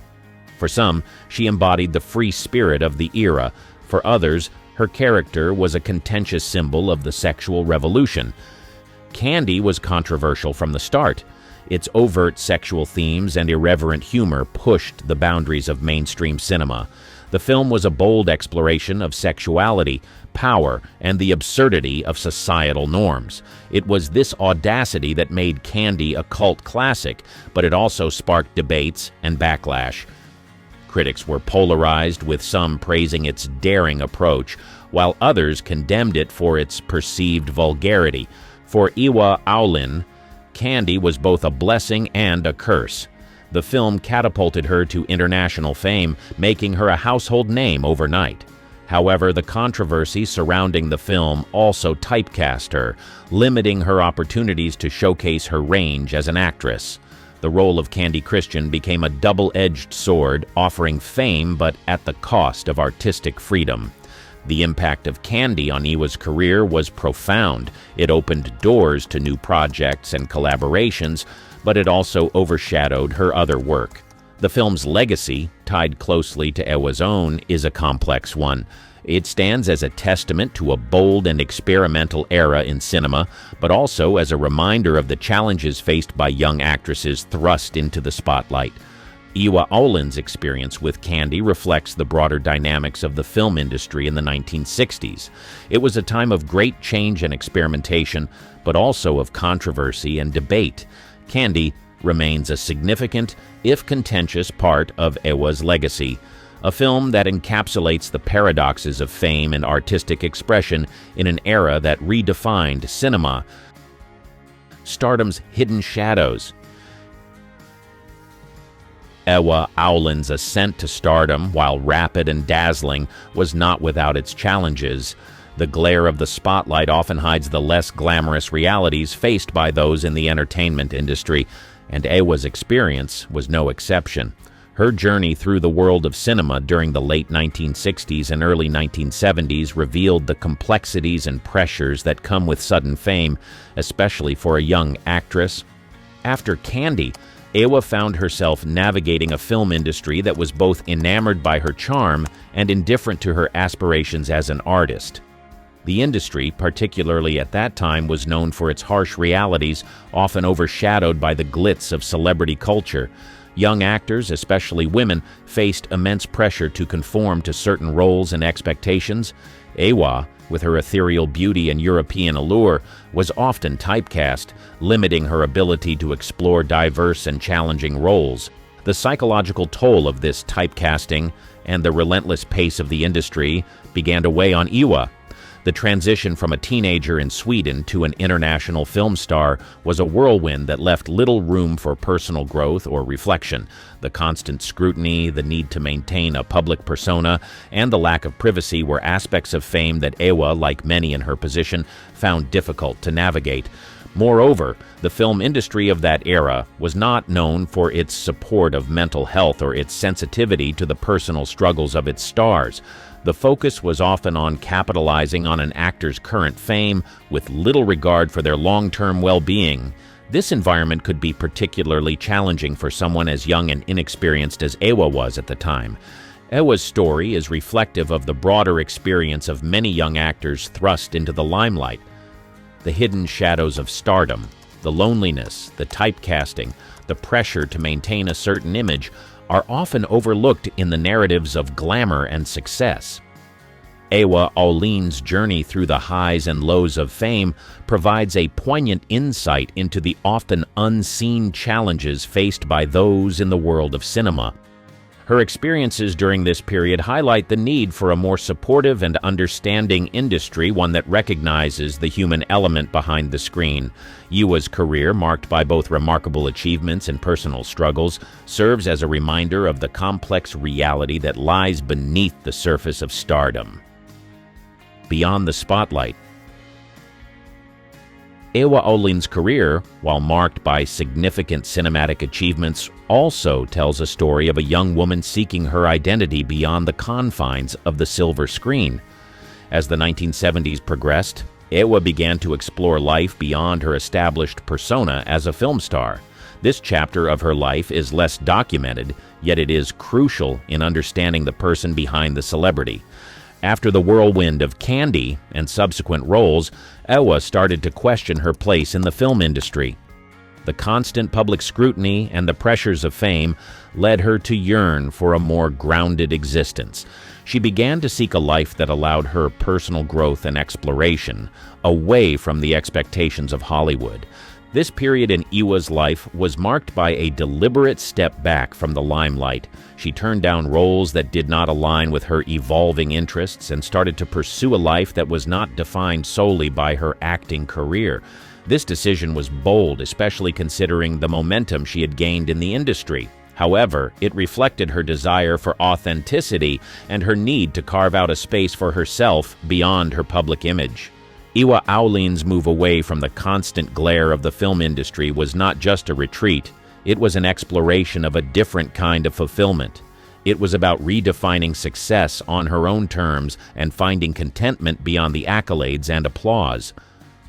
[SPEAKER 2] For some, she embodied the free spirit of the era. For others, her character was a contentious symbol of the sexual revolution. Candy was controversial from the start. Its overt sexual themes and irreverent humor pushed the boundaries of mainstream cinema. The film was a bold exploration of sexuality, power, and the absurdity of societal norms. It was this audacity that made Candy a cult classic, but it also sparked debates and backlash. Critics were polarized, with some praising its daring approach, while others condemned it for its perceived vulgarity. For Iwer Owlin, Candy was both a blessing and a curse. The film catapulted her to international fame, making her a household name overnight. However, the controversy surrounding the film also typecast her, limiting her opportunities to showcase her range as an actress. The role of Candy Christian became a double-edged sword, offering fame but at the cost of artistic freedom. The impact of Candy on Iwer's career was profound. It opened doors to new projects and collaborations, but it also overshadowed her other work. The film's legacy, tied closely to Ewa's own, is a complex one. It stands as a testament to a bold and experimental era in cinema, but also as a reminder of the challenges faced by young actresses thrust into the spotlight. Iwer Owlin's experience with Candy reflects the broader dynamics of the film industry in the 1960s. It was a time of great change and experimentation, but also of controversy and debate. Candy remains a significant, if contentious, part of Ewa's legacy. A film that encapsulates the paradoxes of fame and artistic expression in an era that redefined cinema. Stardom's hidden shadows. Iwer Owlin's ascent to stardom, while rapid and dazzling, was not without its challenges. The glare of the spotlight often hides the less glamorous realities faced by those in the entertainment industry, and Ewa's experience was no exception. Her journey through the world of cinema during the late 1960s and early 1970s revealed the complexities and pressures that come with sudden fame, especially for a young actress. After Candy, Ewa found herself navigating a film industry that was both enamored by her charm and indifferent to her aspirations as an artist. The industry, particularly at that time, was known for its harsh realities, often overshadowed by the glitz of celebrity culture. Young actors, especially women, faced immense pressure to conform to certain roles and expectations. Ewa, with her ethereal beauty and European allure, was often typecast, limiting her ability to explore diverse and challenging roles. The psychological toll of this typecasting and the relentless pace of the industry began to weigh on Ewa. The transition from a teenager in Sweden to an international film star was a whirlwind that left little room for personal growth or reflection. The constant scrutiny, the need to maintain a public persona, and the lack of privacy were aspects of fame that Ewa, like many in her position, found difficult to navigate. Moreover, the film industry of that era was not known for its support of mental health or its sensitivity to the personal struggles of its stars. The focus was often on capitalizing on an actor's current fame with little regard for their long-term well-being. This environment could be particularly challenging for someone as young and inexperienced as Ewa was at the time. Ewa's story is reflective of the broader experience of many young actors thrust into the limelight. The hidden shadows of stardom, the loneliness, the typecasting, the pressure to maintain a certain image are often overlooked in the narratives of glamour and success. Ewa Aulin's journey through the highs and lows of fame provides a poignant insight into the often unseen challenges faced by those in the world of cinema. Her experiences during this period highlight the need for a more supportive and understanding industry, one that recognizes the human element behind the screen. Ewa's career, marked by both remarkable achievements and personal struggles, serves as a reminder of the complex reality that lies beneath the surface of stardom. Beyond the spotlight. Ewa Aulin's career, while marked by significant cinematic achievements, also tells a story of a young woman seeking her identity beyond the confines of the silver screen. As the 1970s progressed, Ewa began to explore life beyond her established persona as a film star. This chapter of her life is less documented, yet it is crucial in understanding the person behind the celebrity. After the whirlwind of Candy and subsequent roles, Ewa started to question her place in the film industry. The constant public scrutiny and the pressures of fame led her to yearn for a more grounded existence. She began to seek a life that allowed her personal growth and exploration, away from the expectations of Hollywood. This period in Ewa's life was marked by a deliberate step back from the limelight. She turned down roles that did not align with her evolving interests and started to pursue a life that was not defined solely by her acting career. This decision was bold, especially considering the momentum she had gained in the industry. However, it reflected her desire for authenticity and her need to carve out a space for herself beyond her public image. Ewa Aulin's move away from the constant glare of the film industry was not just a retreat, it was an exploration of a different kind of fulfillment. It was about redefining success on her own terms and finding contentment beyond the accolades and applause.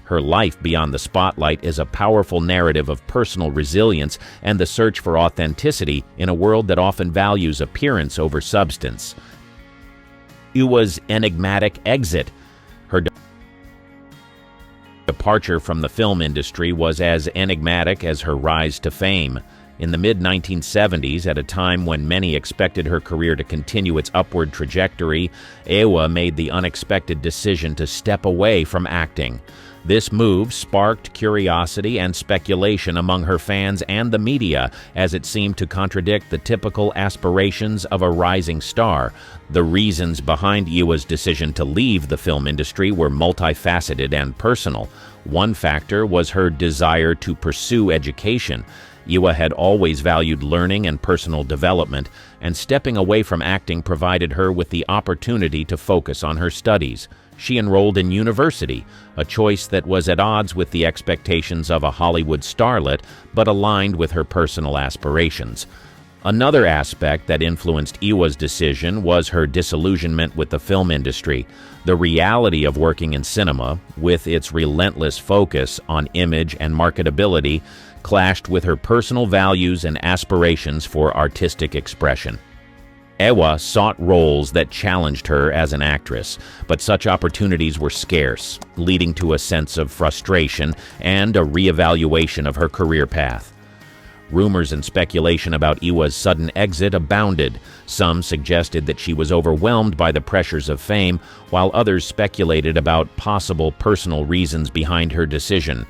[SPEAKER 2] Her life beyond the spotlight is a powerful narrative of personal resilience and the search for authenticity in a world that often values appearance over substance. Ewa's enigmatic exit. Her departure from the film industry was as enigmatic as her rise to fame. In the mid-1970s, at a time when many expected her career to continue its upward trajectory, Ewa made the unexpected decision to step away from acting. This move sparked curiosity and speculation among her fans and the media, as it seemed to contradict the typical aspirations of a rising star. The reasons behind Ewa's decision to leave the film industry were multifaceted and personal. One factor was her desire to pursue education. Ewa had always valued learning and personal development, and stepping away from acting provided her with the opportunity to focus on her studies. She enrolled in university, a choice that was at odds with the expectations of a Hollywood starlet, but aligned with her personal aspirations. Another aspect that influenced Ewa's decision was her disillusionment with the film industry. The reality of working in cinema, with its relentless focus on image and marketability, clashed with her personal values and aspirations for artistic expression. Ewa sought roles that challenged her as an actress, but such opportunities were scarce, leading to a sense of frustration and a reevaluation of her career path. Rumors and speculation about Iwa's sudden exit abounded. Some suggested that she was overwhelmed by the pressures of fame, while others speculated about possible personal reasons behind her decision.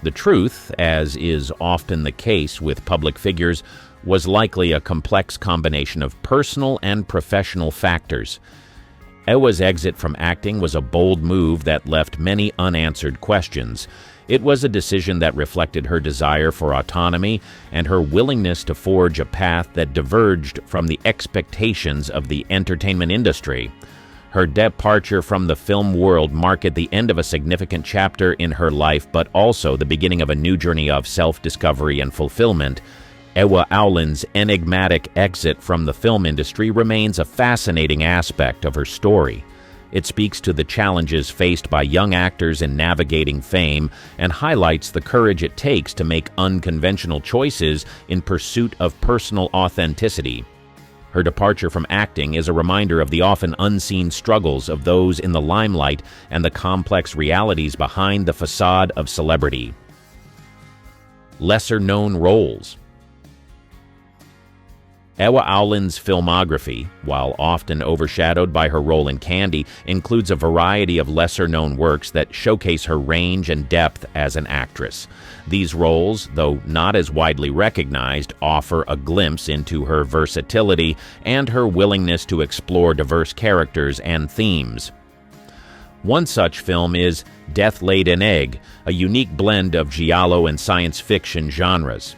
[SPEAKER 2] The truth, as is often the case with public figures, was likely a complex combination of personal and professional factors. Iwa's exit from acting was a bold move that left many unanswered questions. It was a decision that reflected her desire for autonomy and her willingness to forge a path that diverged from the expectations of the entertainment industry. Her departure from the film world marked the end of a significant chapter in her life, but also the beginning of a new journey of self-discovery and fulfillment. Iwa Owlin's enigmatic exit from the film industry remains a fascinating aspect of her story. It speaks to the challenges faced by young actors in navigating fame and highlights the courage it takes to make unconventional choices in pursuit of personal authenticity. Her departure from acting is a reminder of the often unseen struggles of those in the limelight and the complex realities behind the facade of celebrity. Lesser-known roles. Iwa Owlin's filmography, while often overshadowed by her role in Candy, includes a variety of lesser-known works that showcase her range and depth as an actress. These roles, though not as widely recognized, offer a glimpse into her versatility and her willingness to explore diverse characters and themes. One such film is Death Laid an Egg, a unique blend of giallo and science fiction genres.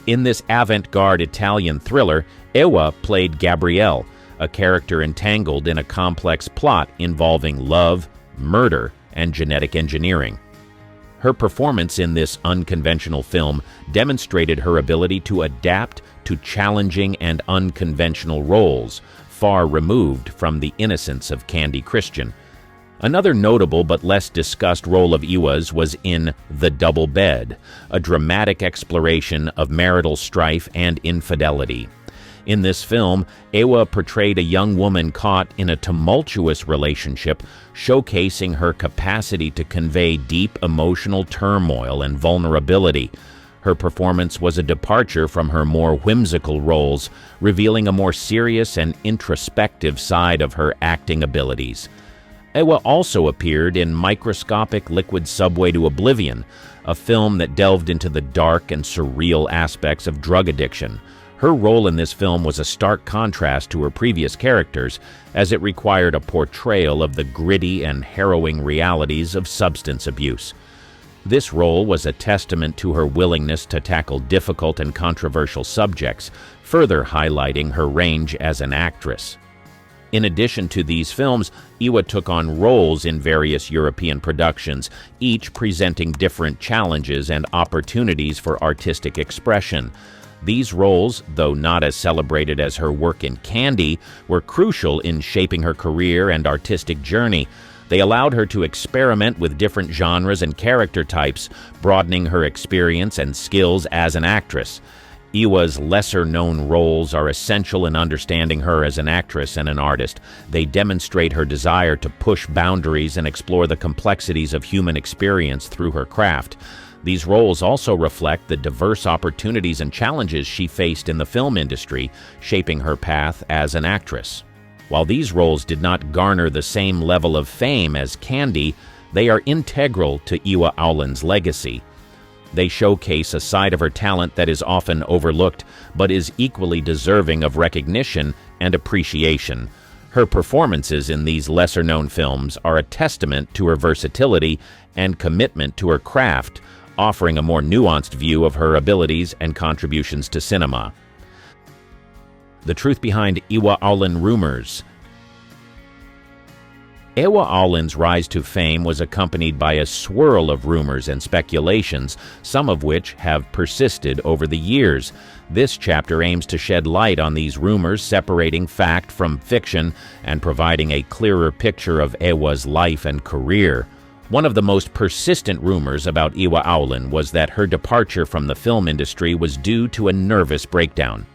[SPEAKER 2] In this avant-garde Italian thriller, Iwa played Gabrielle, a character entangled in a complex plot involving love, murder, and genetic engineering. Her performance in this unconventional film demonstrated her ability to adapt to challenging and unconventional roles, far removed from the innocence of Candy Christian. Another notable but less discussed role of Iwa's was in The Double Bed, a dramatic exploration of marital strife and infidelity. In this film, Iwa portrayed a young woman caught in a tumultuous relationship, showcasing her capacity to convey deep emotional turmoil and vulnerability. Her performance was a departure from her more whimsical roles, revealing a more serious and introspective side of her acting abilities. Iwa also appeared in Microscopic Liquid Subway to Oblivion, a film that delved into the dark and surreal aspects of drug addiction. Her role in this film was a stark contrast to her previous characters, as it required a portrayal of the gritty and harrowing realities of substance abuse. This role was a testament to her willingness to tackle difficult and controversial subjects, further highlighting her range as an actress. In addition to these films, Iwa took on roles in various European productions, each presenting different challenges and opportunities for artistic expression. These roles, though not as celebrated as her work in Candy, were crucial in shaping her career and artistic journey. They allowed her to experiment with different genres and character types, broadening her experience and skills as an actress. Iwa's lesser-known roles are essential in understanding her as an actress and an artist. They demonstrate her desire to push boundaries and explore the complexities of human experience through her craft. These roles also reflect the diverse opportunities and challenges she faced in the film industry, shaping her path as an actress. While these roles did not garner the same level of fame as Candy, they are integral to Iwa Owlin's legacy. They showcase a side of her talent that is often overlooked, but is equally deserving of recognition and appreciation. Her performances in these lesser-known films are a testament to her versatility and commitment to her craft, offering a more nuanced view of her abilities and contributions to cinema. The truth behind Iwa Owlin rumors. Iwa Owlin's rise to fame was accompanied by a swirl of rumors and speculations, some of which have persisted over the years. This chapter aims to shed light on these rumors, separating fact from fiction and providing a clearer picture of Iwa's life and career. One of the most persistent rumors about Iwa Owlin was that her departure from the film industry was due to a nervous breakdown.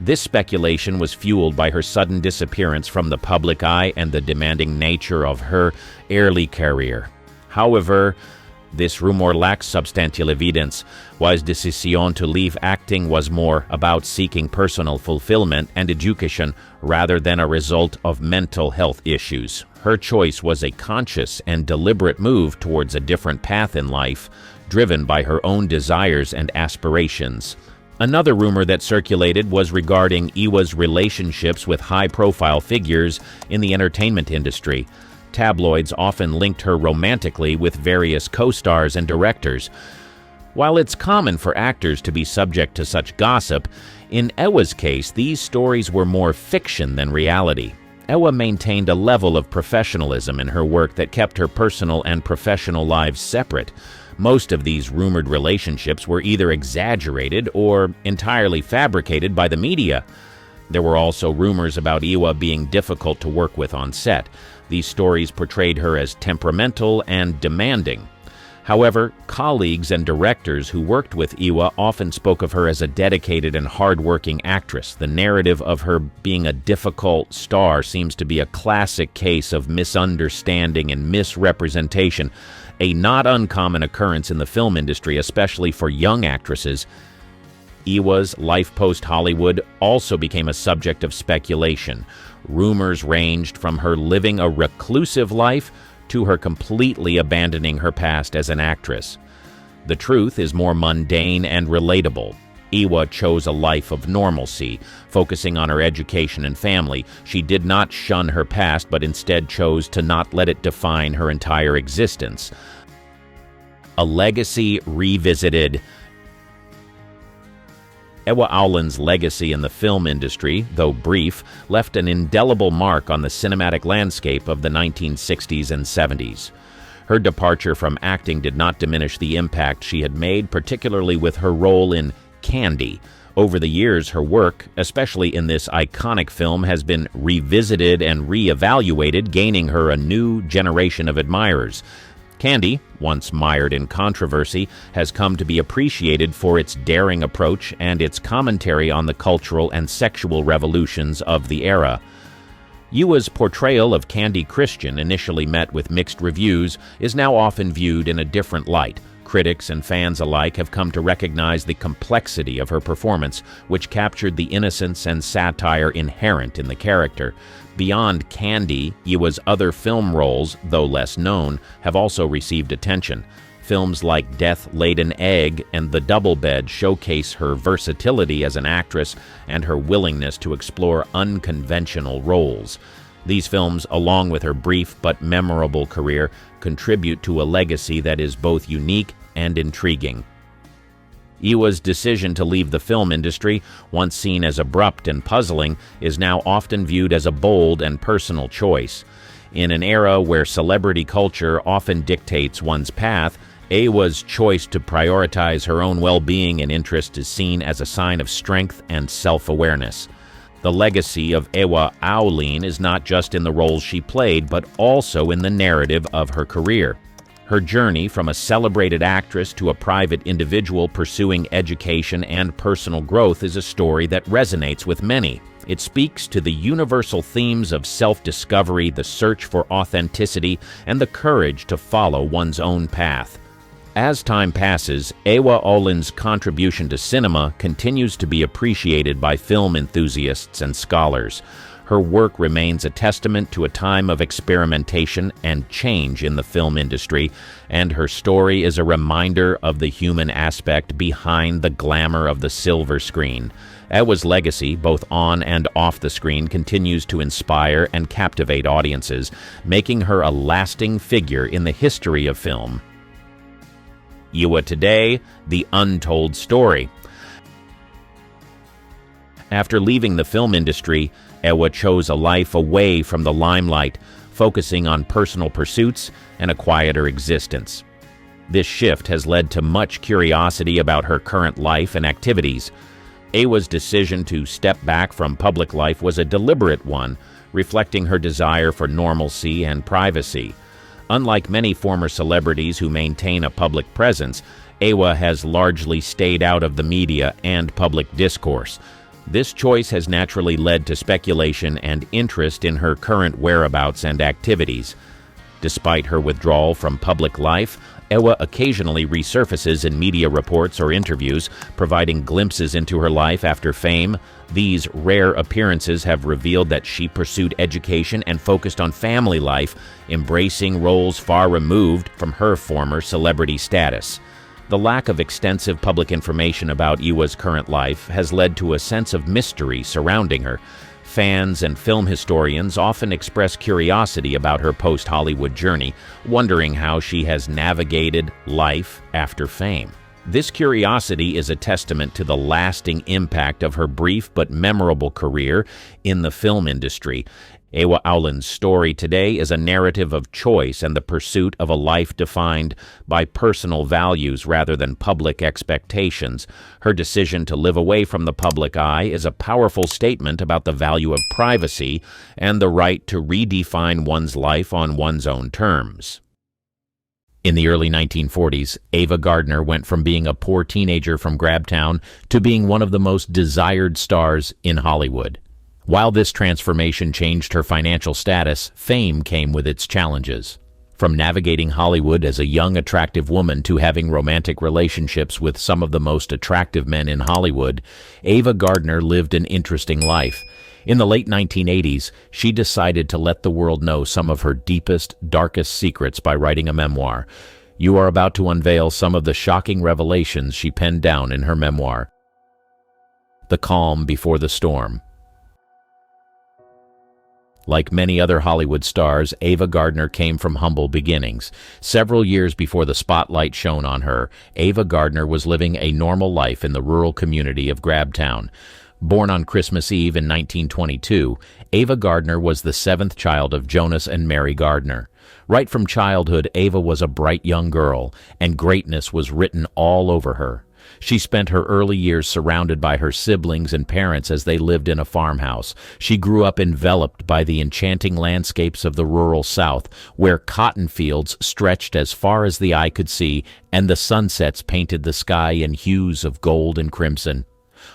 [SPEAKER 2] This speculation was fueled by her sudden disappearance from the public eye and the demanding nature of her early career. However, This rumor lacks substantial evidence. Wise's decision to leave acting was more about seeking personal fulfillment and education rather than a result of mental health issues. Her choice was a conscious and deliberate move towards a different path in life, driven by her own desires and aspirations. Another rumor that circulated was regarding Iwa's relationships with high-profile figures in the entertainment industry. Tabloids often linked her romantically with various co-stars and directors. While it's common for actors to be subject to such gossip, in Iwa's case, these stories were more fiction than reality. Iwa maintained a level of professionalism in her work that kept her personal and professional lives separate. Most of these rumored relationships were either exaggerated or entirely fabricated by the media. There were also rumors about Iwa being difficult to work with on set. These stories portrayed her as temperamental and demanding. However, colleagues and directors who worked with Iwa often spoke of her as a dedicated and hard-working actress. The narrative of her being a difficult star seems to be a classic case of misunderstanding and misrepresentation, a not uncommon occurrence in the film industry, especially for young actresses. Iwa's life post-Hollywood also became a subject of speculation. Rumors ranged from her living a reclusive life to her completely abandoning her past as an actress. The truth is more mundane and relatable. Iwa chose a life of normalcy, focusing on her education and family. She did not shun her past, but instead chose to not let it define her entire existence. A legacy revisited. Iwa Aulin's legacy in the film industry, though brief, left an indelible mark on the cinematic landscape of the 1960s and 70s. Her departure from acting did not diminish the impact she had made, particularly with her role in Candy. Over the years, her work, especially in this iconic film, has been revisited and re-evaluated, gaining her a new generation of admirers. Candy, once mired in controversy, has come to be appreciated for its daring approach and its commentary on the cultural and sexual revolutions of the era. Iwa's portrayal of Candy Christian, initially met with mixed reviews, is now often viewed in a different light. Critics and fans alike have come to recognize the complexity of her performance, which captured the innocence and satire inherent in the character. Beyond Candy, Iwa's other film roles, though less known, have also received attention. Films like Death Laid an Egg and The Double Bed showcase her versatility as an actress and her willingness to explore unconventional roles. These films, along with her brief but memorable career, contribute to a legacy that is both unique and intriguing. Iwa's decision to leave the film industry, once seen as abrupt and puzzling, is now often viewed as a bold and personal choice. In an era where celebrity culture often dictates one's path, Iwa's choice to prioritize her own well-being and interest is seen as a sign of strength and self-awareness. The legacy of Iwa Aulin is not just in the roles she played, but also in the narrative of her career. Her journey from a celebrated actress to a private individual pursuing education and personal growth is a story that resonates with many. It speaks to the universal themes of self-discovery, the search for authenticity, and the courage to follow one's own path. As time passes, Iwa Aulin's contribution to cinema continues to be appreciated by film enthusiasts and scholars. Her work remains a testament to a time of experimentation and change in the film industry, and her story is a reminder of the human aspect behind the glamour of the silver screen. Iwa's legacy, both on and off the screen, continues to inspire and captivate audiences, making her a lasting figure in the history of film. Iwa today, the untold story. After leaving the film industry, Iwa chose a life away from the limelight, focusing on personal pursuits and a quieter existence. This shift has led to much curiosity about her current life and activities. Iwa's decision to step back from public life was a deliberate one, reflecting her desire for normalcy and privacy. Unlike many former celebrities who maintain a public presence, Iwa has largely stayed out of the media and public discourse. This choice has naturally led to speculation and interest in her current whereabouts and activities. Despite her withdrawal from public life, Ava occasionally resurfaces in media reports or interviews, providing glimpses into her life after fame. These rare appearances have revealed that she pursued education and focused on family life, embracing roles far removed from her former celebrity status. The lack of extensive public information about Ewa's current life has led to a sense of mystery surrounding her. Fans and film historians often express curiosity about her post-Hollywood journey, wondering how she has navigated life after fame. This curiosity is a testament to the lasting impact of her brief but memorable career in the film industry. Ewa Owlin's story today is a narrative of choice and the pursuit of a life defined by personal values rather than public expectations. Her decision to live away from the public eye is a powerful statement about the value of privacy and the right to redefine one's life on one's own terms. In the early 1940s, Ava Gardner went from being a poor teenager from Grabtown to being one of the most desired stars in Hollywood. While this transformation changed her financial status, fame came with its challenges. From navigating Hollywood as a young, attractive woman to having romantic relationships with some of the most attractive men in Hollywood, Ava Gardner lived an interesting life. In the late 1980s, she decided to let the world know some of her deepest, darkest secrets by writing a memoir. You are about to unveil some of the shocking revelations she penned down in her memoir. The Calm Before the Storm. Like many other Hollywood stars, Ava Gardner came from humble beginnings. Several years before the spotlight shone on her, Ava Gardner was living a normal life in the rural community of Grabtown. Born on Christmas Eve in 1922, Ava Gardner was the seventh child of Jonas and Mary Gardner. Right from childhood, Ava was a bright young girl, and greatness was written all over her. She spent her early years surrounded by her siblings and parents as they lived in a farmhouse. She grew up enveloped by the enchanting landscapes of the rural South, where cotton fields stretched as far as the eye could see, and the sunsets painted the sky in hues of gold and crimson.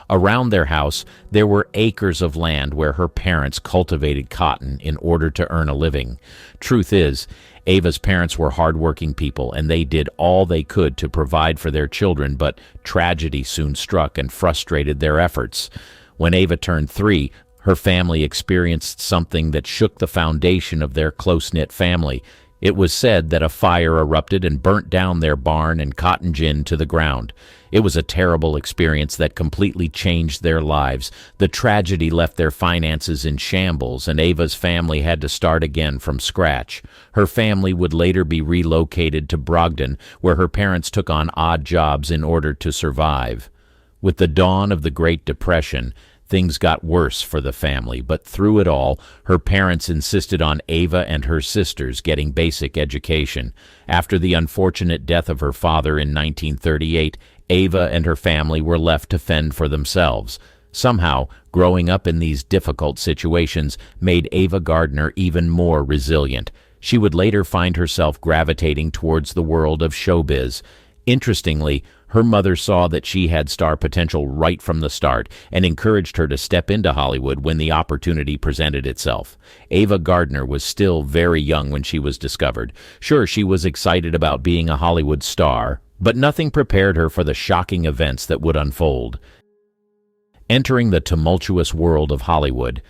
[SPEAKER 2] Around their house, there were acres of land where her parents cultivated cotton in order to earn a living. Truth is, Ava's parents were hardworking people, and they did all they could to provide for their children, but tragedy soon struck and frustrated their efforts. When Ava turned 3, her family experienced something that shook the foundation of their close-knit family. It was said that a fire erupted and burnt down their barn and cotton gin to the ground. It was a terrible experience that completely changed their lives. The tragedy left their finances in shambles, and Ava's family had to start again from scratch. Her family would later be relocated to Brogden, where her parents took on odd jobs in order to survive. With the dawn of the Great Depression, things got worse for the family, but through it all, her parents insisted on Ava and her sisters getting basic education. After the unfortunate death of her father in 1938, Ava and her family were left to fend for themselves. Somehow, growing up in these difficult situations made Ava Gardner even more resilient. She would later find herself gravitating towards the world of showbiz. Interestingly, her mother saw that she had star potential right from the start and encouraged her to step into Hollywood when the opportunity presented itself. Ava Gardner was still very young when she was discovered. Sure, she was excited about being a Hollywood star, but nothing prepared her for the shocking events that would unfold. Entering the tumultuous world of Hollywood,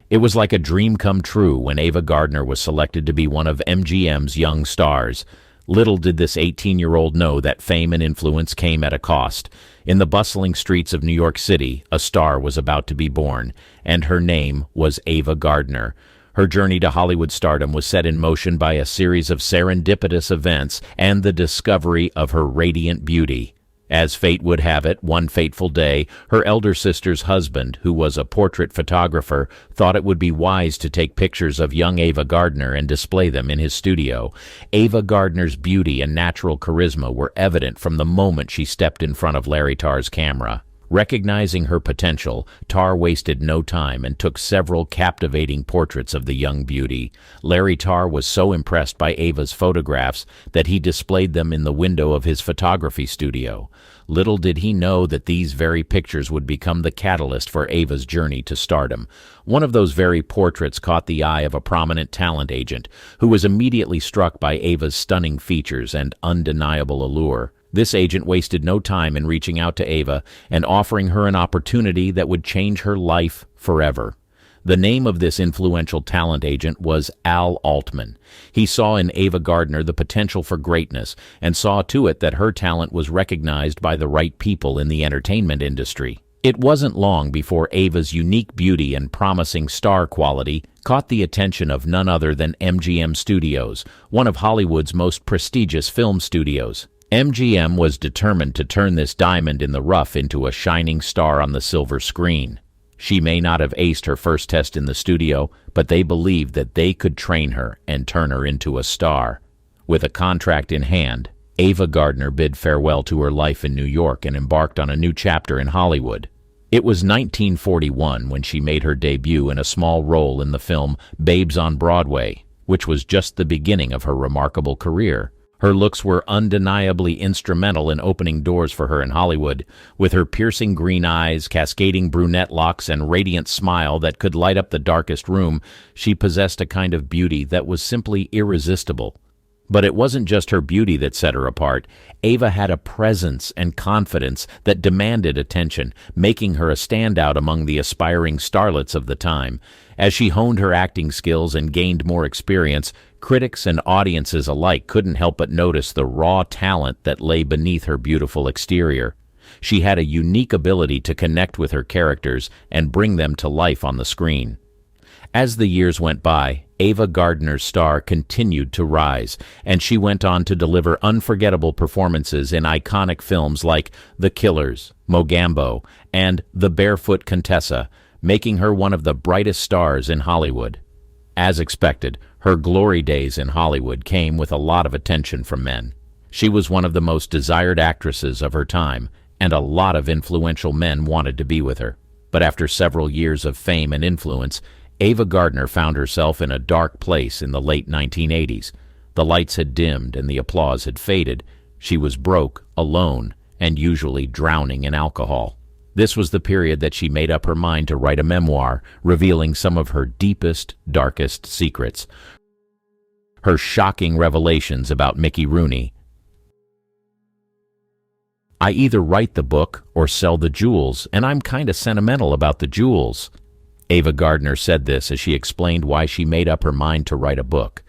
[SPEAKER 2] it was like a dream come true when Ava Gardner was selected to be one of MGM's young stars. Little did this 18-year-old know that fame and influence came at a cost. In the bustling streets of New York City, a star was about to be born, and her name was Ava Gardner. Her journey to Hollywood stardom was set in motion by a series of serendipitous events and the discovery of her radiant beauty. As fate would have it, one fateful day, her elder sister's husband, who was a portrait photographer, thought it would be wise to take pictures of young Ava Gardner and display them in his studio. Ava Gardner's beauty and natural charisma were evident from the moment she stepped in front of Larry Tarr's camera. Recognizing her potential, Tarr wasted no time and took several captivating portraits of the young beauty. Larry Tarr was so impressed by Ava's photographs that he displayed them in the window of his photography studio. Little did he know that these very pictures would become the catalyst for Ava's journey to stardom. One of those very portraits caught the eye of a prominent talent agent, who was immediately struck by Ava's stunning features and undeniable allure. This agent wasted no time in reaching out to Ava and offering her an opportunity that would change her life forever. The name of this influential talent agent was Al Altman. He saw in Ava Gardner the potential for greatness and saw to it that her talent was recognized by the right people in the entertainment industry. It wasn't long before Ava's unique beauty and promising star quality caught the attention of none other than MGM Studios, one of Hollywood's most prestigious film studios. MGM was determined to turn this diamond in the rough into a shining star on the silver screen. She may not have aced her first test in the studio, but they believed that they could train her and turn her into a star. With a contract in hand, Ava Gardner bid farewell to her life in New York and embarked on a new chapter in Hollywood. It was 1941 when she made her debut in a small role in the film Babes on Broadway, which was just the beginning of her remarkable career. Her looks were undeniably instrumental in opening doors for her in Hollywood. With her piercing green eyes, cascading brunette locks, and radiant smile that could light up the darkest room, she possessed a kind of beauty that was simply irresistible. But it wasn't just her beauty that set her apart. Ava had a presence and confidence that demanded attention, making her a standout among the aspiring starlets of the time. As she honed her acting skills and gained more experience, critics and audiences alike couldn't help but notice the raw talent that lay beneath her beautiful exterior. She had a unique ability to connect with her characters and bring them to life on the screen. As the years went by, Ava Gardner's star continued to rise, and she went on to deliver unforgettable performances in iconic films like The Killers, Mogambo, and The Barefoot Contessa, making her one of the brightest stars in Hollywood. As expected, her glory days in Hollywood came with a lot of attention from men. She was one of the most desired actresses of her time, and a lot of influential men wanted to be with her. But after several years of fame and influence, Ava Gardner found herself in a dark place in the late 1980s. The lights had dimmed and the applause had faded. She was broke, alone, and usually drowning in alcohol. This was the period that she made up her mind to write a memoir, revealing some of her deepest, darkest secrets. Her shocking revelations about Mickey Rooney. "I either write the book or sell the jewels, and I'm kinda sentimental about the jewels." Ava Gardner said this as she explained why she made up her mind to write a book.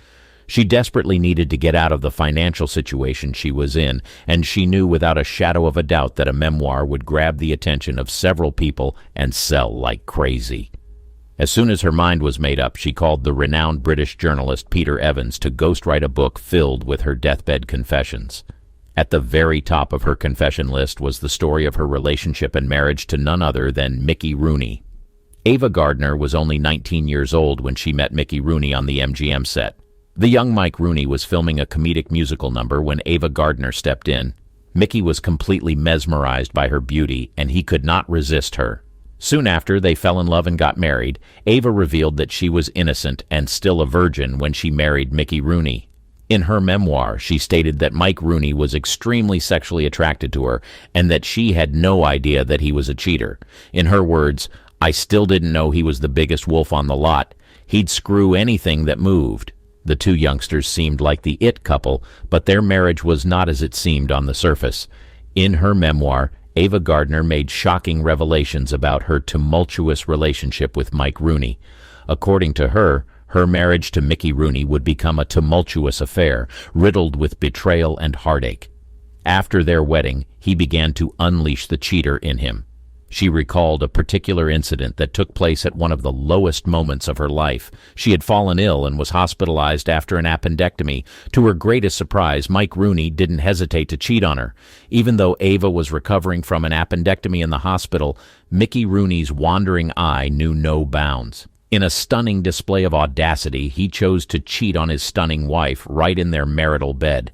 [SPEAKER 2] She desperately needed to get out of the financial situation she was in, and she knew without a shadow of a doubt that a memoir would grab the attention of several people and sell like crazy. As soon as her mind was made up, she called the renowned British journalist Peter Evans to ghostwrite a book filled with her deathbed confessions. At the very top of her confession list was the story of her relationship and marriage to none other than Mickey Rooney. Ava Gardner was only 19 years old when she met Mickey Rooney on the MGM set. The young Mike Rooney was filming a comedic musical number when Ava Gardner stepped in. Mickey was completely mesmerized by her beauty, and he could not resist her. Soon after, they fell in love and got married. Ava revealed that she was innocent and still a virgin when she married Mickey Rooney. In her memoir, she stated that Mike Rooney was extremely sexually attracted to her and that she had no idea that he was a cheater. In her words, "I still didn't know he was the biggest wolf on the lot. He'd screw anything that moved." The two youngsters seemed like the it couple, but their marriage was not as it seemed on the surface. In her memoir, Ava Gardner made shocking revelations about her tumultuous relationship with Mike Rooney. According to her, her marriage to Mickey Rooney would become a tumultuous affair, riddled with betrayal and heartache. After their wedding, he began to unleash the cheater in him. She recalled a particular incident that took place at one of the lowest moments of her life. She had fallen ill and was hospitalized after an appendectomy. To her greatest surprise, Mike Rooney didn't hesitate to cheat on her. Even though Ava was recovering from an appendectomy in the hospital, Mickey Rooney's wandering eye knew no bounds. In a stunning display of audacity, he chose to cheat on his stunning wife right in their marital bed.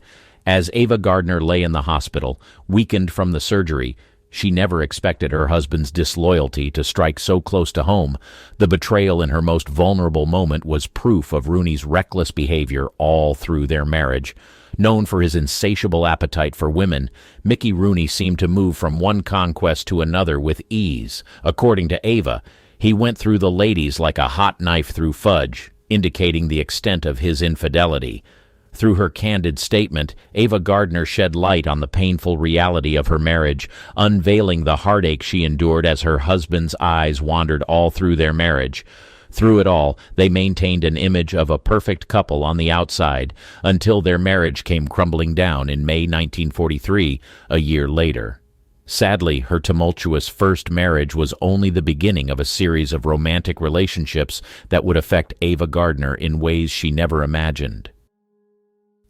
[SPEAKER 2] As Ava Gardner lay in the hospital, weakened from the surgery, She never expected her husband's disloyalty to strike so close to home. The betrayal in her most vulnerable moment was proof of Rooney's reckless behavior all through their marriage. Known for his insatiable appetite for women, Mickey Rooney seemed to move from one conquest to another with ease. According to Ava, he went through the ladies like a hot knife through fudge, indicating the extent of his infidelity. Through her candid statement, Ava Gardner shed light on the painful reality of her marriage, unveiling the heartache she endured as her husband's eyes wandered all through their marriage. Through it all, they maintained an image of a perfect couple on the outside, until their marriage came crumbling down in May 1943, a year later. Sadly, her tumultuous first marriage was only the beginning of a series of romantic relationships that would affect Ava Gardner in ways she never imagined.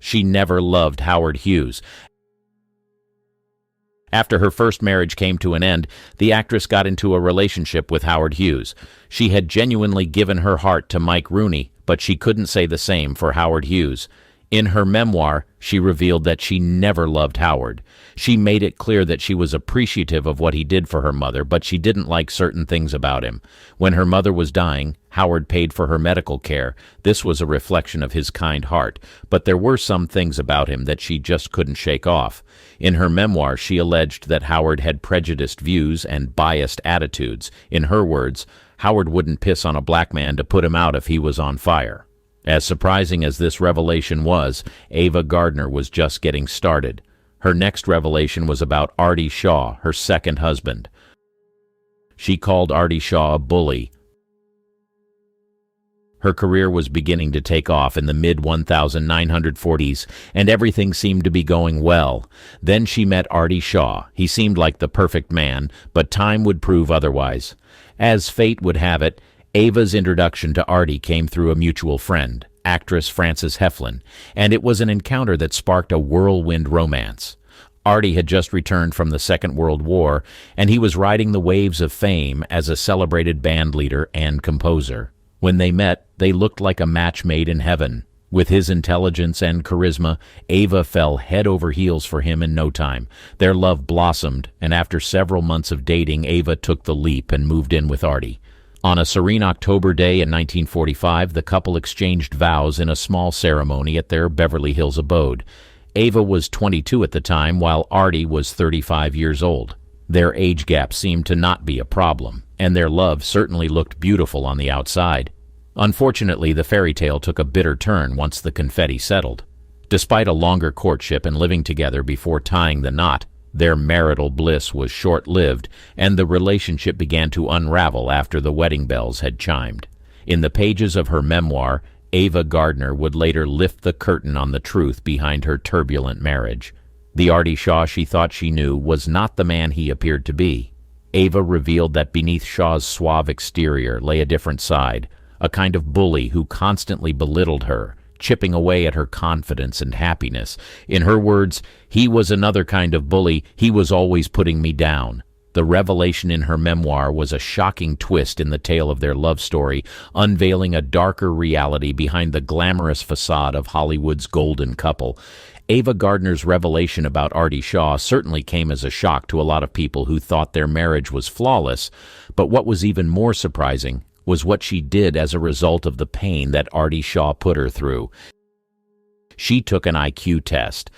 [SPEAKER 2] She never loved Howard Hughes. After her first marriage came to an end, the actress got into a relationship with Howard Hughes. She had genuinely given her heart to Mike Rooney, but she couldn't say the same for Howard Hughes. In her memoir, she revealed that she never loved Howard. She made it clear that she was appreciative of what he did for her mother, but she didn't like certain things about him. When her mother was dying, Howard paid for her medical care. This was a reflection of his kind heart, but there were some things about him that she just couldn't shake off. In her memoir, she alleged that Howard had prejudiced views and biased attitudes. In her words, Howard wouldn't piss on a black man to put him out if he was on fire. As surprising as this revelation was, Ava Gardner was just getting started. Her next revelation was about Artie Shaw, her second husband. She called Artie Shaw a bully. Her career was beginning to take off in the mid-1940s, and everything seemed to be going well. Then she met Artie Shaw. He seemed like the perfect man, but time would prove otherwise. As fate would have it, Ava's introduction to Artie came through a mutual friend, actress Frances Heflin, and it was an encounter that sparked a whirlwind romance. Artie had just returned from the Second World War, and he was riding the waves of fame as a celebrated band leader and composer. When they met, they looked like a match made in heaven. With his intelligence and charisma, Ava fell head over heels for him in no time. Their love blossomed, and after several months of dating, Ava took the leap and moved in with Artie. On a serene October day in 1945, the couple exchanged vows in a small ceremony at their Beverly Hills abode. Ava was 22 at the time, while Artie was 35 years old. Their age gap seemed to not be a problem, and their love certainly looked beautiful on the outside. Unfortunately, the fairy tale took a bitter turn once the confetti settled. Despite a longer courtship and living together before tying the knot, their marital bliss was short-lived, and the relationship began to unravel after the wedding bells had chimed. In the pages of her memoir, Ava Gardner would later lift the curtain on the truth behind her turbulent marriage. The Artie Shaw she thought she knew was not the man he appeared to be. Ava revealed that beneath Shaw's suave exterior lay a different side, a kind of bully who constantly belittled her, chipping away at her confidence and happiness. In her words, he was another kind of bully. He was always putting me down. The revelation in her memoir was a shocking twist in the tale of their love story, unveiling a darker reality behind the glamorous facade of Hollywood's golden couple. Ava Gardner's revelation about Artie Shaw certainly came as a shock to a lot of people who thought their marriage was flawless, but what was even more surprising was what she did as a result of the pain that Artie Shaw put her through. She took an IQ test.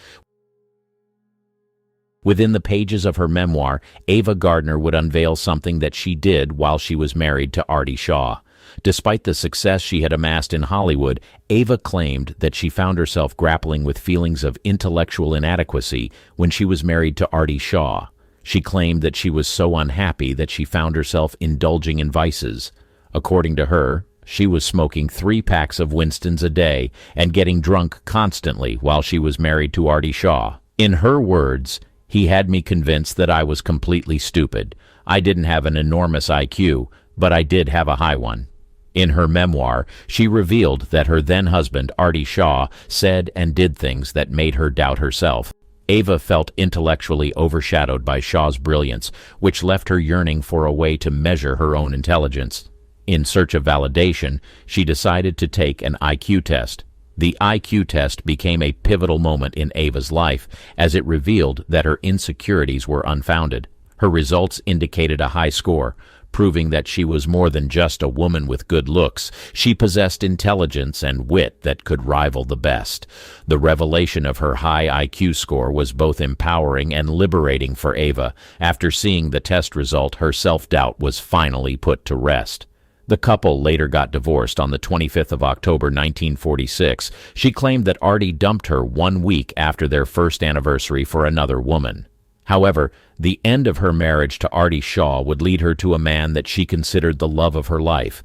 [SPEAKER 2] Within the pages of her memoir, Ava Gardner would unveil something that she did while she was married to Artie Shaw. Despite the success she had amassed in Hollywood, Ava claimed that she found herself grappling with feelings of intellectual inadequacy when she was married to Artie Shaw. She claimed that she was so unhappy that she found herself indulging in vices. According to her, she was smoking 3 packs of Winston's a day and getting drunk constantly while she was married to Artie Shaw. In her words, he had me convinced that I was completely stupid. I didn't have an enormous IQ, but I did have a high one. In her memoir, she revealed that her then-husband, Artie Shaw, said and did things that made her doubt herself. Ava felt intellectually overshadowed by Shaw's brilliance, which left her yearning for a way to measure her own intelligence. In search of validation, she decided to take an IQ test. The IQ test became a pivotal moment in Ava's life, as it revealed that her insecurities were unfounded. Her results indicated a high score, proving that she was more than just a woman with good looks. She possessed intelligence and wit that could rival the best. The revelation of her high IQ score was both empowering and liberating for Ava. After seeing the test result, her self-doubt was finally put to rest. The couple later got divorced on the 25th of October 1946. She claimed that Artie dumped her 1 week after their first anniversary for another woman. However, the end of her marriage to Artie Shaw would lead her to a man that she considered the love of her life,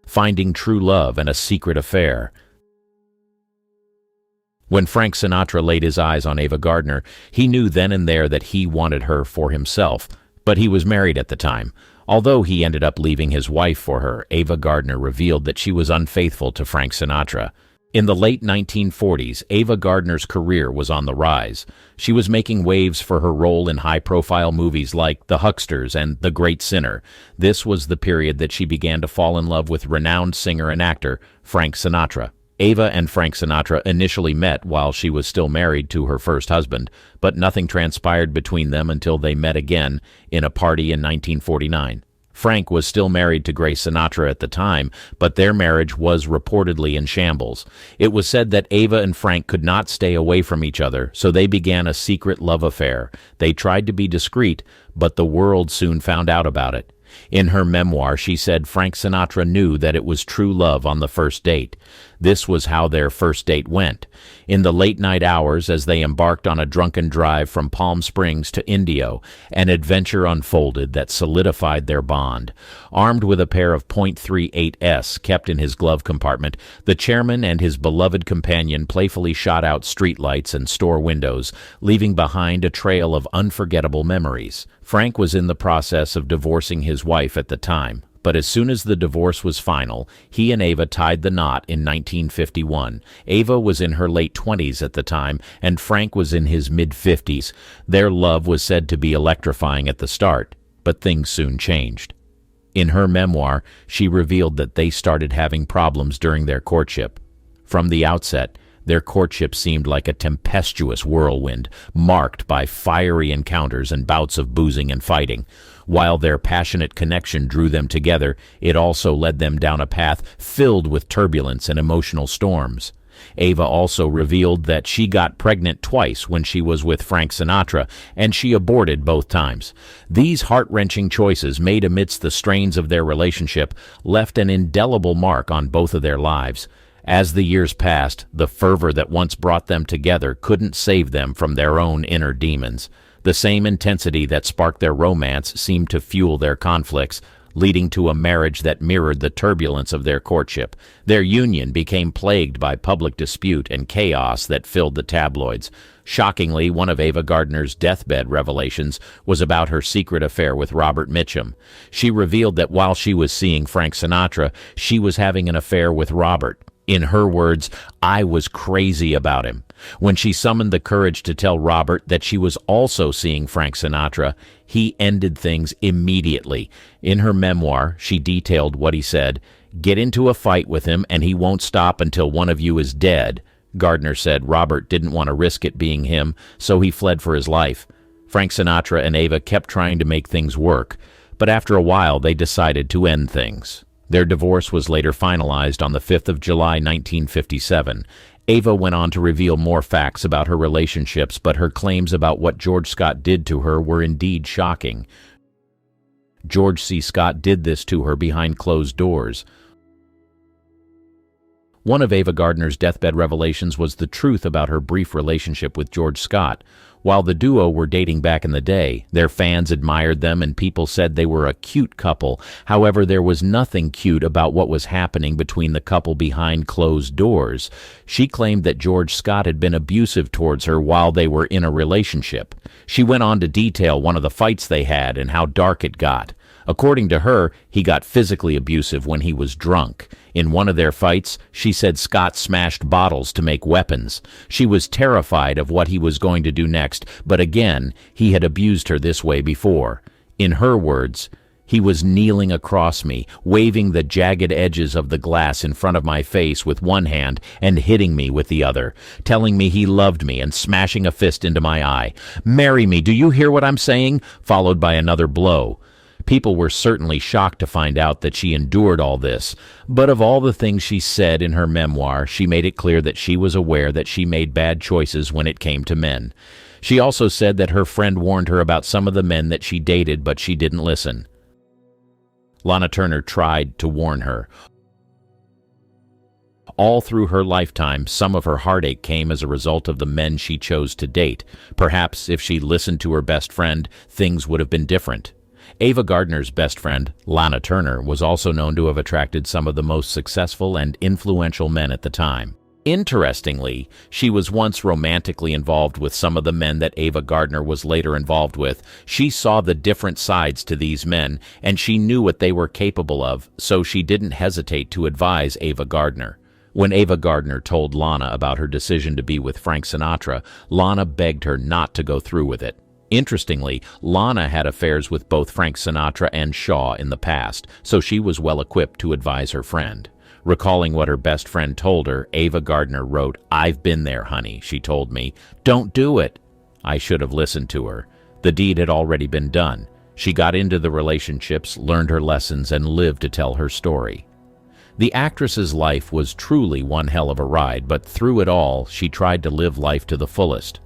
[SPEAKER 2] finding true love and a secret affair. When Frank Sinatra laid his eyes on Ava Gardner, he knew then and there that he wanted her for himself, but he was married at the time. Although he ended up leaving his wife for her, Ava Gardner revealed that she was unfaithful to Frank Sinatra. In the late 1940s, Ava Gardner's career was on the rise. She was making waves for her role in high-profile movies like The Hucksters and The Great Sinner. This was the period that she began to fall in love with renowned singer and actor Frank Sinatra. Ava and Frank Sinatra initially met while she was still married to her first husband, but nothing transpired between them until they met again in a party in 1949. Frank was still married to Grace Sinatra at the time, but their marriage was reportedly in shambles. It was said that Ava and Frank could not stay away from each other, so they began a secret love affair. They tried to be discreet, but the world soon found out about it. In her memoir, she said Frank Sinatra knew that it was true love on the first date. This was how their first date went. In the late-night hours, as they embarked on a drunken drive from Palm Springs to Indio, an adventure unfolded that solidified their bond. Armed with a pair of .38s kept in his glove compartment, the chairman and his beloved companion playfully shot out streetlights and store windows, leaving behind a trail of unforgettable memories. Frank was in the process of divorcing his wife at the time, but as soon as the divorce was final, he and Ava tied the knot in 1951. Ava was in her late 20s at the time, and Frank was in his mid-50s. Their love was said to be electrifying at the start, but things soon changed. In her memoir, she revealed that they started having problems during their courtship. From the outset, their courtship seemed like a tempestuous whirlwind, marked by fiery encounters and bouts of boozing and fighting. While their passionate connection drew them together, it also led them down a path filled with turbulence and emotional storms. Ava also revealed that she got pregnant twice when she was with Frank Sinatra, and she aborted both times. These heart-wrenching choices made amidst the strains of their relationship left an indelible mark on both of their lives. As the years passed, the fervor that once brought them together couldn't save them from their own inner demons. The same intensity that sparked their romance seemed to fuel their conflicts, leading to a marriage that mirrored the turbulence of their courtship. Their union became plagued by public dispute and chaos that filled the tabloids. Shockingly, one of Ava Gardner's deathbed revelations was about her secret affair with Robert Mitchum. She revealed that while she was seeing Frank Sinatra, she was having an affair with Robert. In her words, "I was crazy about him." When she summoned the courage to tell Robert that she was also seeing Frank Sinatra, he ended things immediately. In her memoir, she detailed what he said: "Get into a fight with him and he won't stop until one of you is dead." Gardner said Robert didn't want to risk it being him, so he fled for his life. Frank Sinatra and Ava kept trying to make things work, but after a while they decided to end things. Their divorce was later finalized on the 5th of July, 1957. Ava went on to reveal more facts about her relationships, but her claims about what George Scott did to her were indeed shocking. George C. Scott did this to her behind closed doors. One of Ava Gardner's deathbed revelations was the truth about her brief relationship with George Scott. While the duo were dating back in the day, their fans admired them and people said they were a cute couple. However, there was nothing cute about what was happening between the couple behind closed doors. She claimed that George Scott had been abusive towards her while they were in a relationship. She went on to detail one of the fights they had and how dark it got. According to her, he got physically abusive when he was drunk. In one of their fights, she said Scott smashed bottles to make weapons. She was terrified of what he was going to do next, but again, he had abused her this way before. In her words, He was kneeling across me, waving the jagged edges of the glass in front of my face with one hand and hitting me with the other, telling me he loved me and smashing a fist into my eye. "Marry me, do you hear what I'm saying?" Followed by another blow. People were certainly shocked to find out that she endured all this, but of all the things she said in her memoir, she made it clear that she was aware that she made bad choices when it came to men. She also said that her friend warned her about some of the men that she dated, but she didn't listen. Lana Turner tried to warn her. All through her lifetime, some of her heartache came as a result of the men she chose to date. Perhaps if she listened to her best friend, things would have been different. Ava Gardner's best friend, Lana Turner, was also known to have attracted some of the most successful and influential men at the time. Interestingly, she was once romantically involved with some of the men that Ava Gardner was later involved with. She saw the different sides to these men, and she knew what they were capable of, so she didn't hesitate to advise Ava Gardner. When Ava Gardner told Lana about her decision to be with Frank Sinatra, Lana begged her not to go through with it. Interestingly, Lana had affairs with both Frank Sinatra and Shaw in the past, so she was well equipped to advise her friend. Recalling what her best friend told her, Ava Gardner wrote, "I've been there, honey," she told me. "Don't do it." I should have listened to her. The deed had already been done. She got into the relationships, learned her lessons, and lived to tell her story. The actress's life was truly one hell of a ride, but through it all, she tried to live life to the fullest.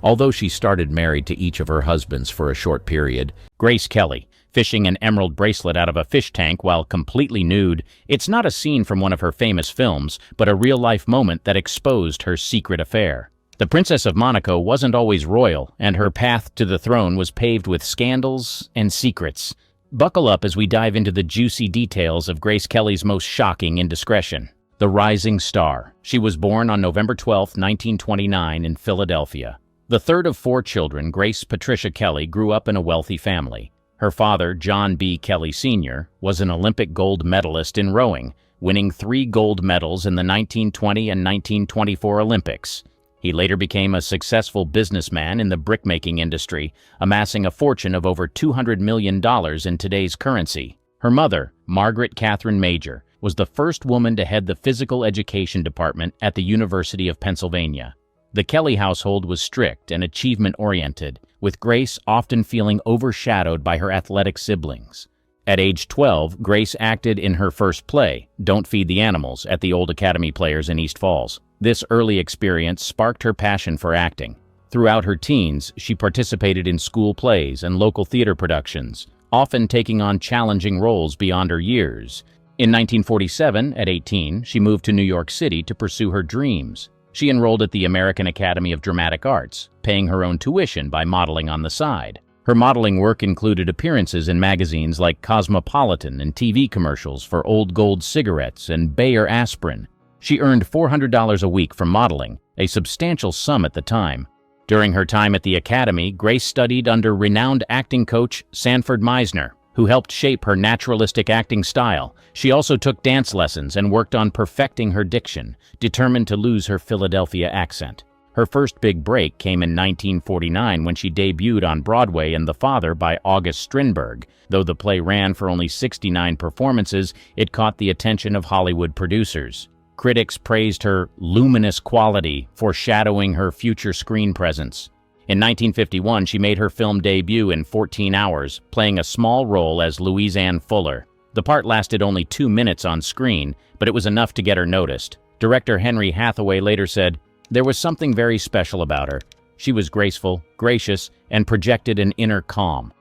[SPEAKER 2] Although she started married to each of her husbands for a short period,
[SPEAKER 1] Grace Kelly, fishing an emerald bracelet out of a fish tank while completely nude, it's not a scene from one of her famous films, but a real-life moment that exposed her secret affair. The Princess of Monaco wasn't always royal, and her path to the throne was paved with scandals and secrets. Buckle up as we dive into the juicy details of Grace Kelly's most shocking indiscretion. The rising star. She was born on November 12, 1929 in Philadelphia. The third of 4 children, Grace Patricia Kelly grew up in a wealthy family. Her father, John B. Kelly Sr., was an Olympic gold medalist in rowing, winning 3 gold medals in the 1920 and 1924 Olympics. He later became a successful businessman in the brickmaking industry, amassing a fortune of over $200 million in today's currency. Her mother, Margaret Catherine Major, was the first woman to head the physical education department at the University of Pennsylvania. The Kelly household was strict and achievement-oriented, with Grace often feeling overshadowed by her athletic siblings. At age 12, Grace acted in her first play, Don't Feed the Animals, at the Old Academy Players in East Falls. This early experience sparked her passion for acting. Throughout her teens, she participated in school plays and local theater productions, often taking on challenging roles beyond her years. In 1947, at 18, she moved to New York City to pursue her dreams. She enrolled at the American Academy of Dramatic Arts, paying her own tuition by modeling on the side. Her modeling work included appearances in magazines like Cosmopolitan and TV commercials for Old Gold cigarettes and Bayer aspirin. She earned $400 a week from modeling, a substantial sum at the time. During her time at the Academy, Grace studied under renowned acting coach Sanford Meisner, who helped shape her naturalistic acting style. She also took dance lessons and worked on perfecting her diction, determined to lose her Philadelphia accent. Her first big break came in 1949 when she debuted on Broadway in The Father by August Strindberg. Though the play ran for only 69 performances, it caught the attention of Hollywood producers. Critics praised her luminous quality, foreshadowing her future screen presence. In 1951, she made her film debut in 14 Hours, playing a small role as Louise Ann Fuller. The part lasted only 2 minutes on screen, but it was enough to get her noticed. Director Henry Hathaway later said, "There was something very special about her. She was graceful, gracious, and projected an inner calm."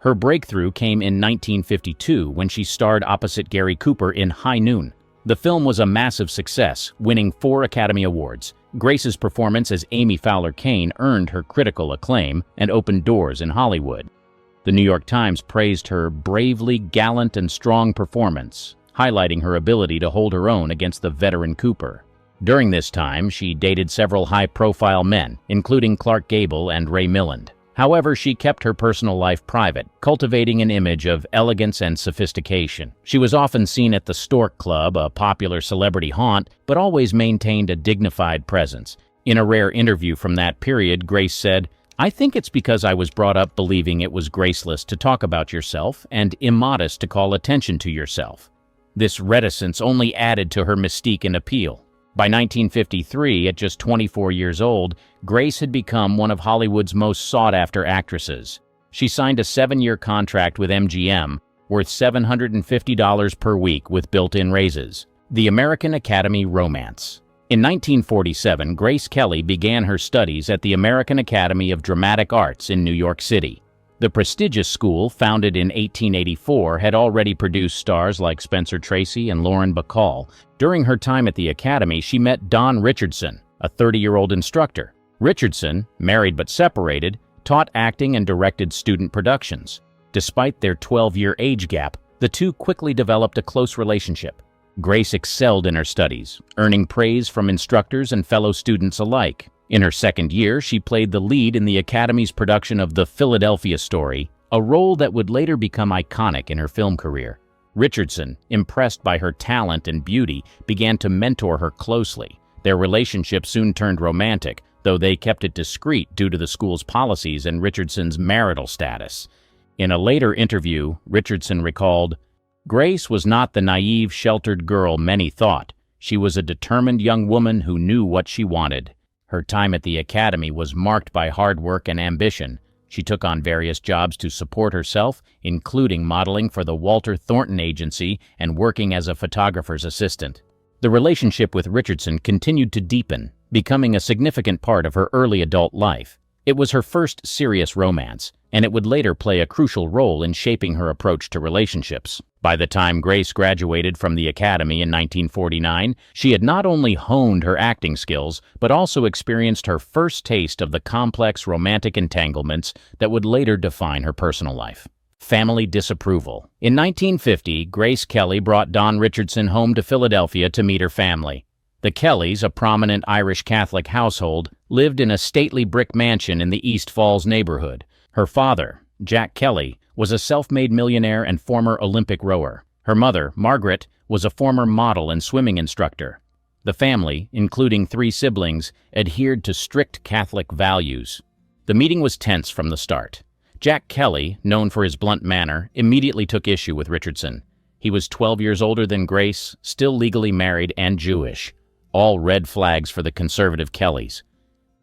[SPEAKER 1] Her breakthrough came in 1952 when she starred opposite Gary Cooper in High Noon. The film was a massive success, winning 4 Academy Awards. Grace's performance as Amy Fowler Kane earned her critical acclaim and opened doors in Hollywood. The New York Times praised her bravely gallant and strong performance, highlighting her ability to hold her own against the veteran Cooper. During this time, she dated several high-profile men, including Clark Gable and Ray Milland. However, she kept her personal life private, cultivating an image of elegance and sophistication. She was often seen at the Stork Club, a popular celebrity haunt, but always maintained a dignified presence. In a rare interview from that period, Grace said, I think it's because I was brought up believing it was graceless to talk about yourself and immodest to call attention to yourself. This reticence only added to her mystique and appeal. By 1953, at just 24 years old, Grace had become one of Hollywood's most sought-after actresses. She signed a 7-year contract with MGM, worth $750 per week with built-in raises. The American Academy Romance. In 1947, Grace Kelly began her studies at the American Academy of Dramatic Arts in New York City. The prestigious school, founded in 1884, had already produced stars like Spencer Tracy and Lauren Bacall. During her time at the Academy, she met Don Richardson, a 30-year-old instructor. Richardson, married but separated, taught acting and directed student productions. Despite their 12-year age gap, the two quickly developed a close relationship. Grace excelled in her studies, earning praise from instructors and fellow students alike. In her second year, she played the lead in the Academy's production of The Philadelphia Story, a role that would later become iconic in her film career. Richardson, impressed by her talent and beauty, began to mentor her closely. Their relationship soon turned romantic, though they kept it discreet due to the school's policies and Richardson's marital status. In a later interview, Richardson recalled, "Grace was not the naive, sheltered girl many thought. She was a determined young woman who knew what she wanted. Her time at the Academy was marked by hard work and ambition. She took on various jobs to support herself, including modeling for the Walter Thornton Agency and working as a photographer's assistant." The relationship with Richardson continued to deepen, becoming a significant part of her early adult life. It was her first serious romance, and it would later play a crucial role in shaping her approach to relationships. By the time Grace graduated from the Academy in 1949, she had not only honed her acting skills, but also experienced her first taste of the complex romantic entanglements that would later define her personal life. Family disapproval. In 1950, Grace Kelly brought Don Richardson home to Philadelphia to meet her family. The Kellys, a prominent Irish Catholic household, lived in a stately brick mansion in the East Falls neighborhood. Her father, Jack Kelly, was a self-made millionaire and former Olympic rower. Her mother, Margaret, was a former model and swimming instructor. The family, including 3 siblings, adhered to strict Catholic values. The meeting was tense from the start. Jack Kelly, known for his blunt manner, immediately took issue with Richardson. He was 12 years older than Grace, still legally married and Jewish. All red flags for the conservative Kellys.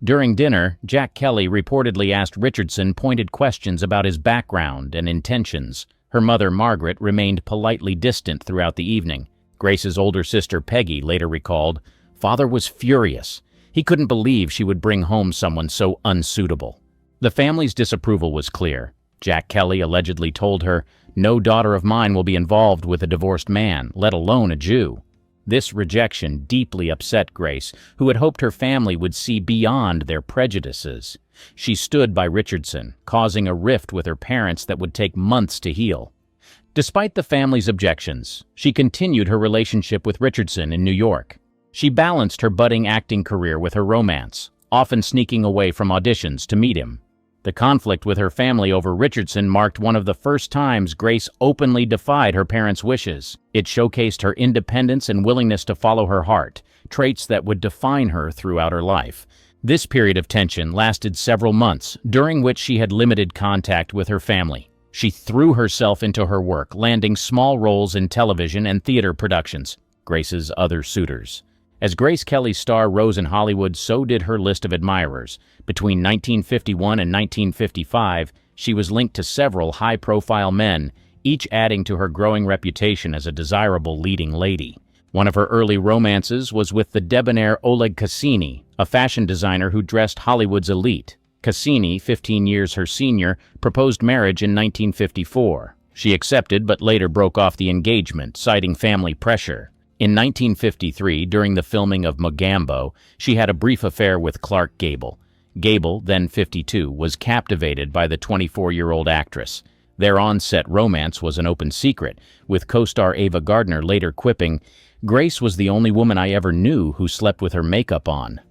[SPEAKER 1] During dinner, Jack Kelly reportedly asked Richardson pointed questions about his background and intentions. Her mother, Margaret, remained politely distant throughout the evening. Grace's older sister, Peggy, later recalled, "Father was furious. He couldn't believe she would bring home someone so unsuitable." The family's disapproval was clear. Jack Kelly allegedly told her, "No daughter of mine will be involved with a divorced man, let alone a Jew." This rejection deeply upset Grace, who had hoped her family would see beyond their prejudices. She stood by Richardson, causing a rift with her parents that would take months to heal. Despite the family's objections, she continued her relationship with Richardson in New York. She balanced her budding acting career with her romance, often sneaking away from auditions to meet him. The conflict with her family over Richardson marked one of the first times Grace openly defied her parents' wishes. It showcased her independence and willingness to follow her heart, traits that would define her throughout her life. This period of tension lasted several months, during which she had limited contact with her family. She threw herself into her work, landing small roles in television and theater productions. Grace's other suitors. As Grace Kelly's star rose in Hollywood, so did her list of admirers. Between 1951 and 1955, she was linked to several high-profile men, each adding to her growing reputation as a desirable leading lady. One of her early romances was with the debonair Oleg Cassini, a fashion designer who dressed Hollywood's elite. Cassini, 15 years her senior, proposed marriage in 1954. She accepted but later broke off the engagement, citing family pressure. In 1953, during the filming of Mogambo, she had a brief affair with Clark Gable. Gable, then 52, was captivated by the 24-year-old actress. Their on-set romance was an open secret, with co-star Ava Gardner later quipping, "Grace was the only woman I ever knew who slept with her makeup on."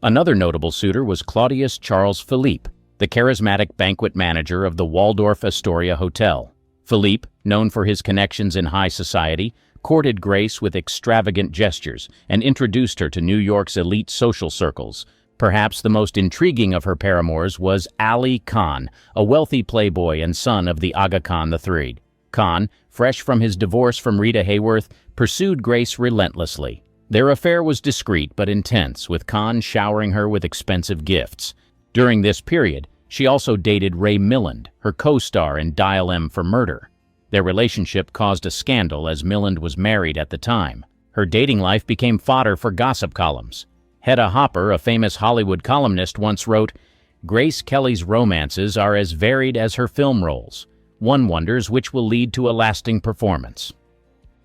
[SPEAKER 1] Another notable suitor was Claudius Charles Philippe, the charismatic banquet manager of the Waldorf Astoria Hotel. Philippe, known for his connections in high society, courted Grace with extravagant gestures and introduced her to New York's elite social circles. Perhaps the most intriguing of her paramours was Ali Khan, a wealthy playboy and son of the Aga Khan III. Khan, fresh from his divorce from Rita Hayworth, pursued Grace relentlessly. Their affair was discreet but intense, with Khan showering her with expensive gifts. During this period, she also dated Ray Milland, her co-star in Dial M for Murder. Their relationship caused a scandal as Milland was married at the time. Her dating life became fodder for gossip columns. Hedda Hopper, a famous Hollywood columnist, once wrote, "Grace Kelly's romances are as varied as her film roles. One wonders which will lead to a lasting performance."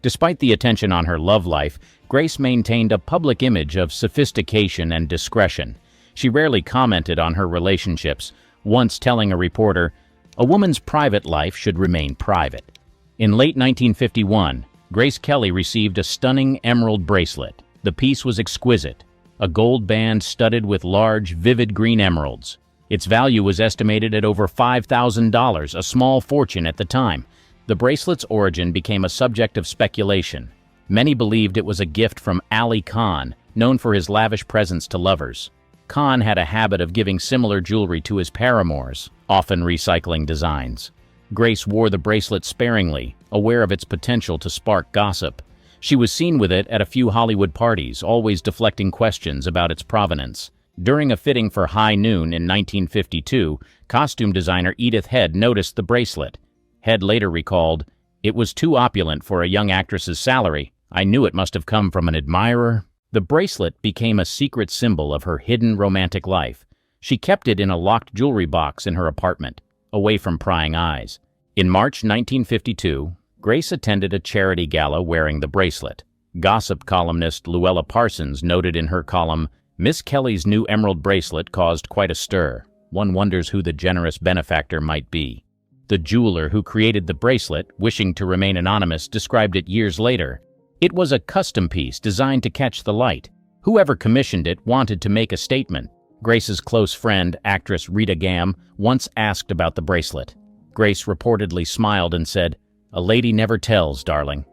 [SPEAKER 1] Despite the attention on her love life, Grace maintained a public image of sophistication and discretion. She rarely commented on her relationships, once telling a reporter, "A woman's private life should remain private." In late 1951, Grace Kelly received a stunning emerald bracelet. The piece was exquisite, a gold band studded with large, vivid green emeralds. Its value was estimated at over $5,000, a small fortune at the time. The bracelet's origin became a subject of speculation. Many believed it was a gift from Ali Khan, known for his lavish presents to lovers. Khan had a habit of giving similar jewelry to his paramours, often recycling designs. Grace wore the bracelet sparingly, aware of its potential to spark gossip. She was seen with it at a few Hollywood parties, always deflecting questions about its provenance. During a fitting for High Noon in 1952, costume designer Edith Head noticed the bracelet. Head later recalled, "It was too opulent for a young actress's salary. I knew it must have come from an admirer." The bracelet became a secret symbol of her hidden romantic life. She kept it in a locked jewelry box in her apartment, away from prying eyes. In March 1952, Grace attended a charity gala wearing the bracelet. Gossip columnist Luella Parsons noted in her column, "Miss Kelly's new emerald bracelet caused quite a stir. One wonders who the generous benefactor might be." The jeweler who created the bracelet, wishing to remain anonymous, described it years later. "It was a custom piece designed to catch the light. Whoever commissioned it wanted to make a statement." Grace's close friend, actress Rita Gam, once asked about the bracelet. Grace reportedly smiled and said, "A lady never tells, darling."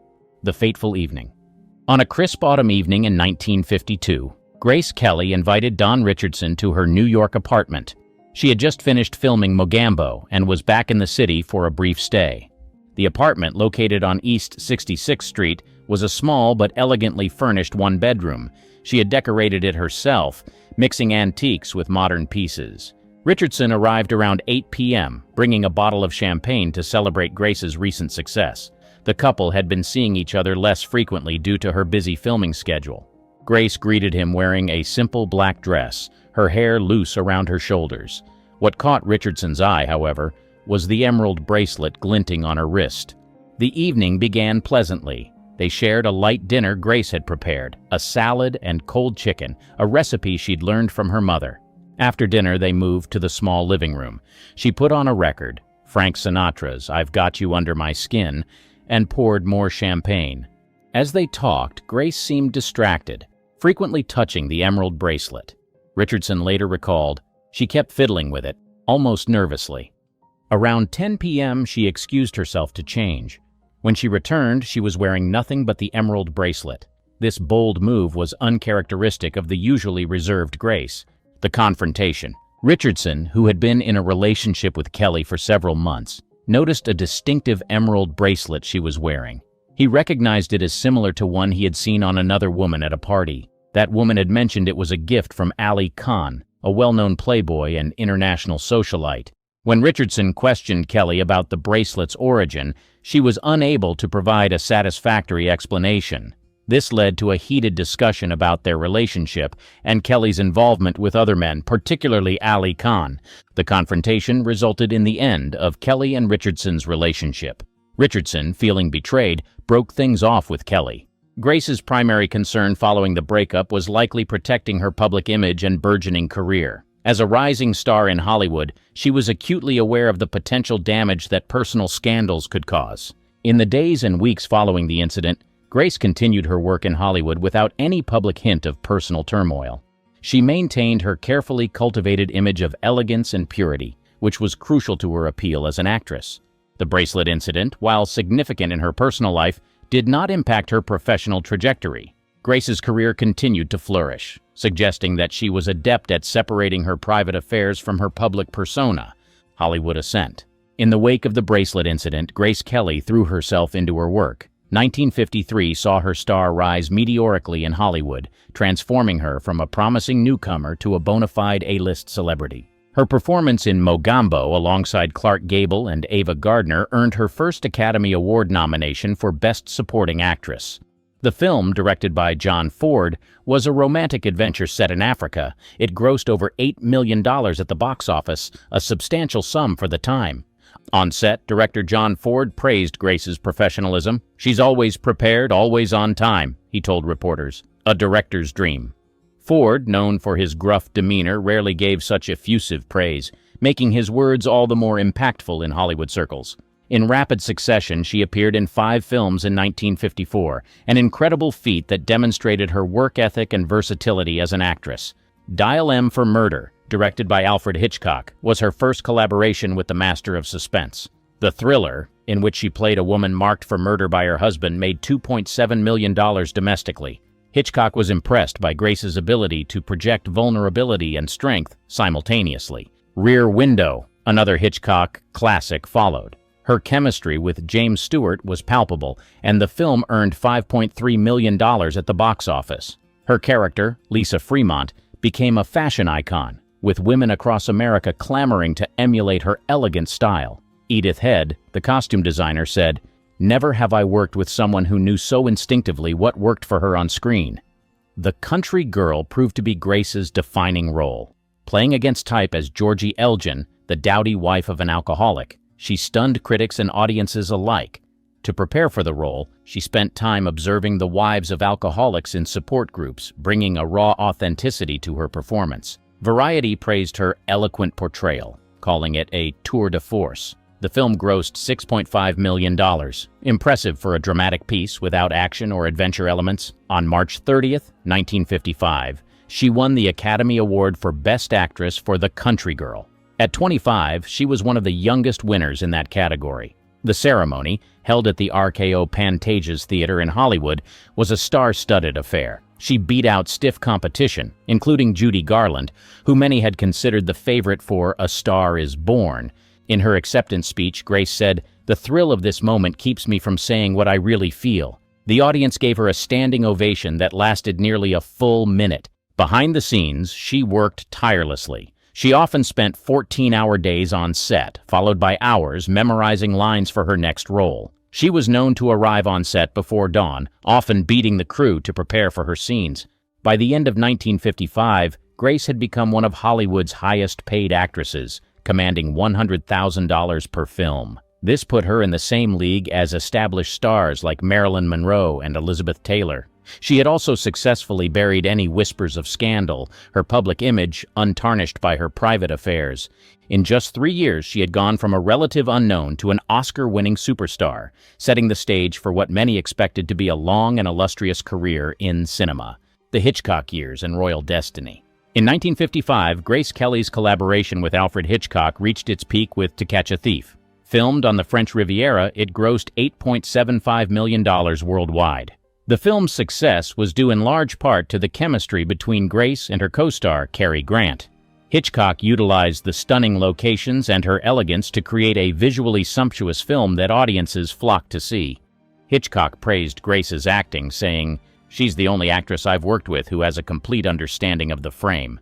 [SPEAKER 1] The fateful evening. On a crisp autumn evening in 1952, Grace Kelly invited Don Richardson to her New York apartment. She had just finished filming Mogambo and was back in the city for a brief stay. The apartment, located on East 66th Street, was a small but elegantly furnished one-bedroom. She had decorated it herself, mixing antiques with modern pieces. Richardson arrived around 8 p.m., bringing a bottle of champagne to celebrate Grace's recent success. The couple had been seeing each other less frequently due to her busy filming schedule. Grace greeted him wearing a simple black dress, her hair loose around her shoulders. What caught Richardson's eye, however, was the emerald bracelet glinting on her wrist. The evening began pleasantly. They shared a light dinner Grace had prepared, a salad and cold chicken, a recipe she'd learned from her mother. After dinner, they moved to the small living room. She put on a record, Frank Sinatra's "I've Got You Under My Skin," and poured more champagne. As they talked, Grace seemed distracted, frequently touching the emerald bracelet. Richardson later recalled, she kept fiddling with it, almost nervously. Around 10 p.m., she excused herself to change. When she returned, she was wearing nothing but the emerald bracelet. This bold move was uncharacteristic of the usually reserved Grace. The confrontation. Richardson, who had been in a relationship with Kelly for several months, noticed a distinctive emerald bracelet she was wearing. He recognized it as similar to one he had seen on another woman at a party. That woman had mentioned it was a gift from Ali Khan, a well-known playboy and international socialite. When Richardson questioned Kelly about the bracelet's origin, she was unable to provide a satisfactory explanation. This led to a heated discussion about their relationship and Kelly's involvement with other men, particularly Ali Khan. The confrontation resulted in the end of Kelly and Richardson's relationship. Richardson, feeling betrayed, broke things off with Kelly. Grace's primary concern following the breakup was likely protecting her public image and burgeoning career. As a rising star in Hollywood, she was acutely aware of the potential damage that personal scandals could cause. In the days and weeks following the incident, Grace continued her work in Hollywood without any public hint of personal turmoil. She maintained her carefully cultivated image of elegance and purity, which was crucial to her appeal as an actress. The bracelet incident, while significant in her personal life, did not impact her professional trajectory. Grace's career continued to flourish. suggesting that she was adept at separating her private affairs from her public persona. Hollywood assent. In the wake of the bracelet incident, Grace Kelly threw herself into her work. 1953 saw her star rise meteorically in Hollywood, transforming her from a promising newcomer to a bona fide A-list celebrity. Her performance in Mogambo alongside Clark Gable and Ava Gardner earned her first Academy Award nomination for Best Supporting Actress. The film, directed by John Ford, was a romantic adventure set in Africa. It grossed over $8 million at the box office, a substantial sum for the time. On set, director John Ford praised Grace's professionalism. "She's always prepared, always on time," he told reporters. A director's dream. Ford, known for his gruff demeanor, rarely gave such effusive praise, making his words all the more impactful in Hollywood circles. In rapid succession, she appeared in 5 films in 1954, an incredible feat that demonstrated her work ethic and versatility as an actress. Dial M for Murder, directed by Alfred Hitchcock, was her first collaboration with the master of suspense. The Thriller, in which she played a woman marked for murder by her husband, made $2.7 million domestically. Hitchcock was impressed by Grace's ability to project vulnerability and strength simultaneously. Rear Window, another Hitchcock classic, followed. Her chemistry with James Stewart was palpable, and the film earned $5.3 million at the box office. Her character, Lisa Fremont, became a fashion icon, with women across America clamoring to emulate her elegant style. Edith Head, the costume designer, said, "Never have I worked with someone who knew so instinctively what worked for her on screen." The country girl proved to be Grace's defining role. Playing against type as Georgie Elgin, the dowdy wife of an alcoholic, she stunned critics and audiences alike. To prepare for the role, she spent time observing the wives of alcoholics in support groups, bringing a raw authenticity to her performance. Variety praised her eloquent portrayal, calling it a tour de force. The film grossed $6.5 million, impressive for a dramatic piece without action or adventure elements. On March 30th, 1955, she won the Academy Award for Best Actress for The Country Girl. At 25, she was one of the youngest winners in that category. The ceremony, held at the RKO Pantages Theater in Hollywood, was a star-studded affair. She beat out stiff competition, including Judy Garland, who many had considered the favorite for A Star is Born. In her acceptance speech, Grace said, "The thrill of this moment keeps me from saying what I really feel." The audience gave her a standing ovation that lasted nearly a full minute. Behind the scenes, she worked tirelessly. She often spent 14-hour days on set, followed by hours memorizing lines for her next role. She was known to arrive on set before dawn, often beating the crew to prepare for her scenes. By the end of 1955, Grace had become one of Hollywood's highest-paid actresses, commanding $100,000 per film. This put her in the same league as established stars like Marilyn Monroe and Elizabeth Taylor. She had also successfully buried any whispers of scandal, her public image untarnished by her private affairs. In just 3 years, she had gone from a relative unknown to an Oscar-winning superstar, setting the stage for what many expected to be a long and illustrious career in cinema. The Hitchcock years and royal destiny. In 1955, Grace Kelly's collaboration with Alfred Hitchcock reached its peak with To Catch a Thief. Filmed on the French Riviera, it grossed $8.75 million worldwide. The film's success was due in large part to the chemistry between Grace and her co-star, Cary Grant. Hitchcock utilized the stunning locations and her elegance to create a visually sumptuous film that audiences flocked to see. Hitchcock praised Grace's acting, saying, "She's the only actress I've worked with who has a complete understanding of the frame."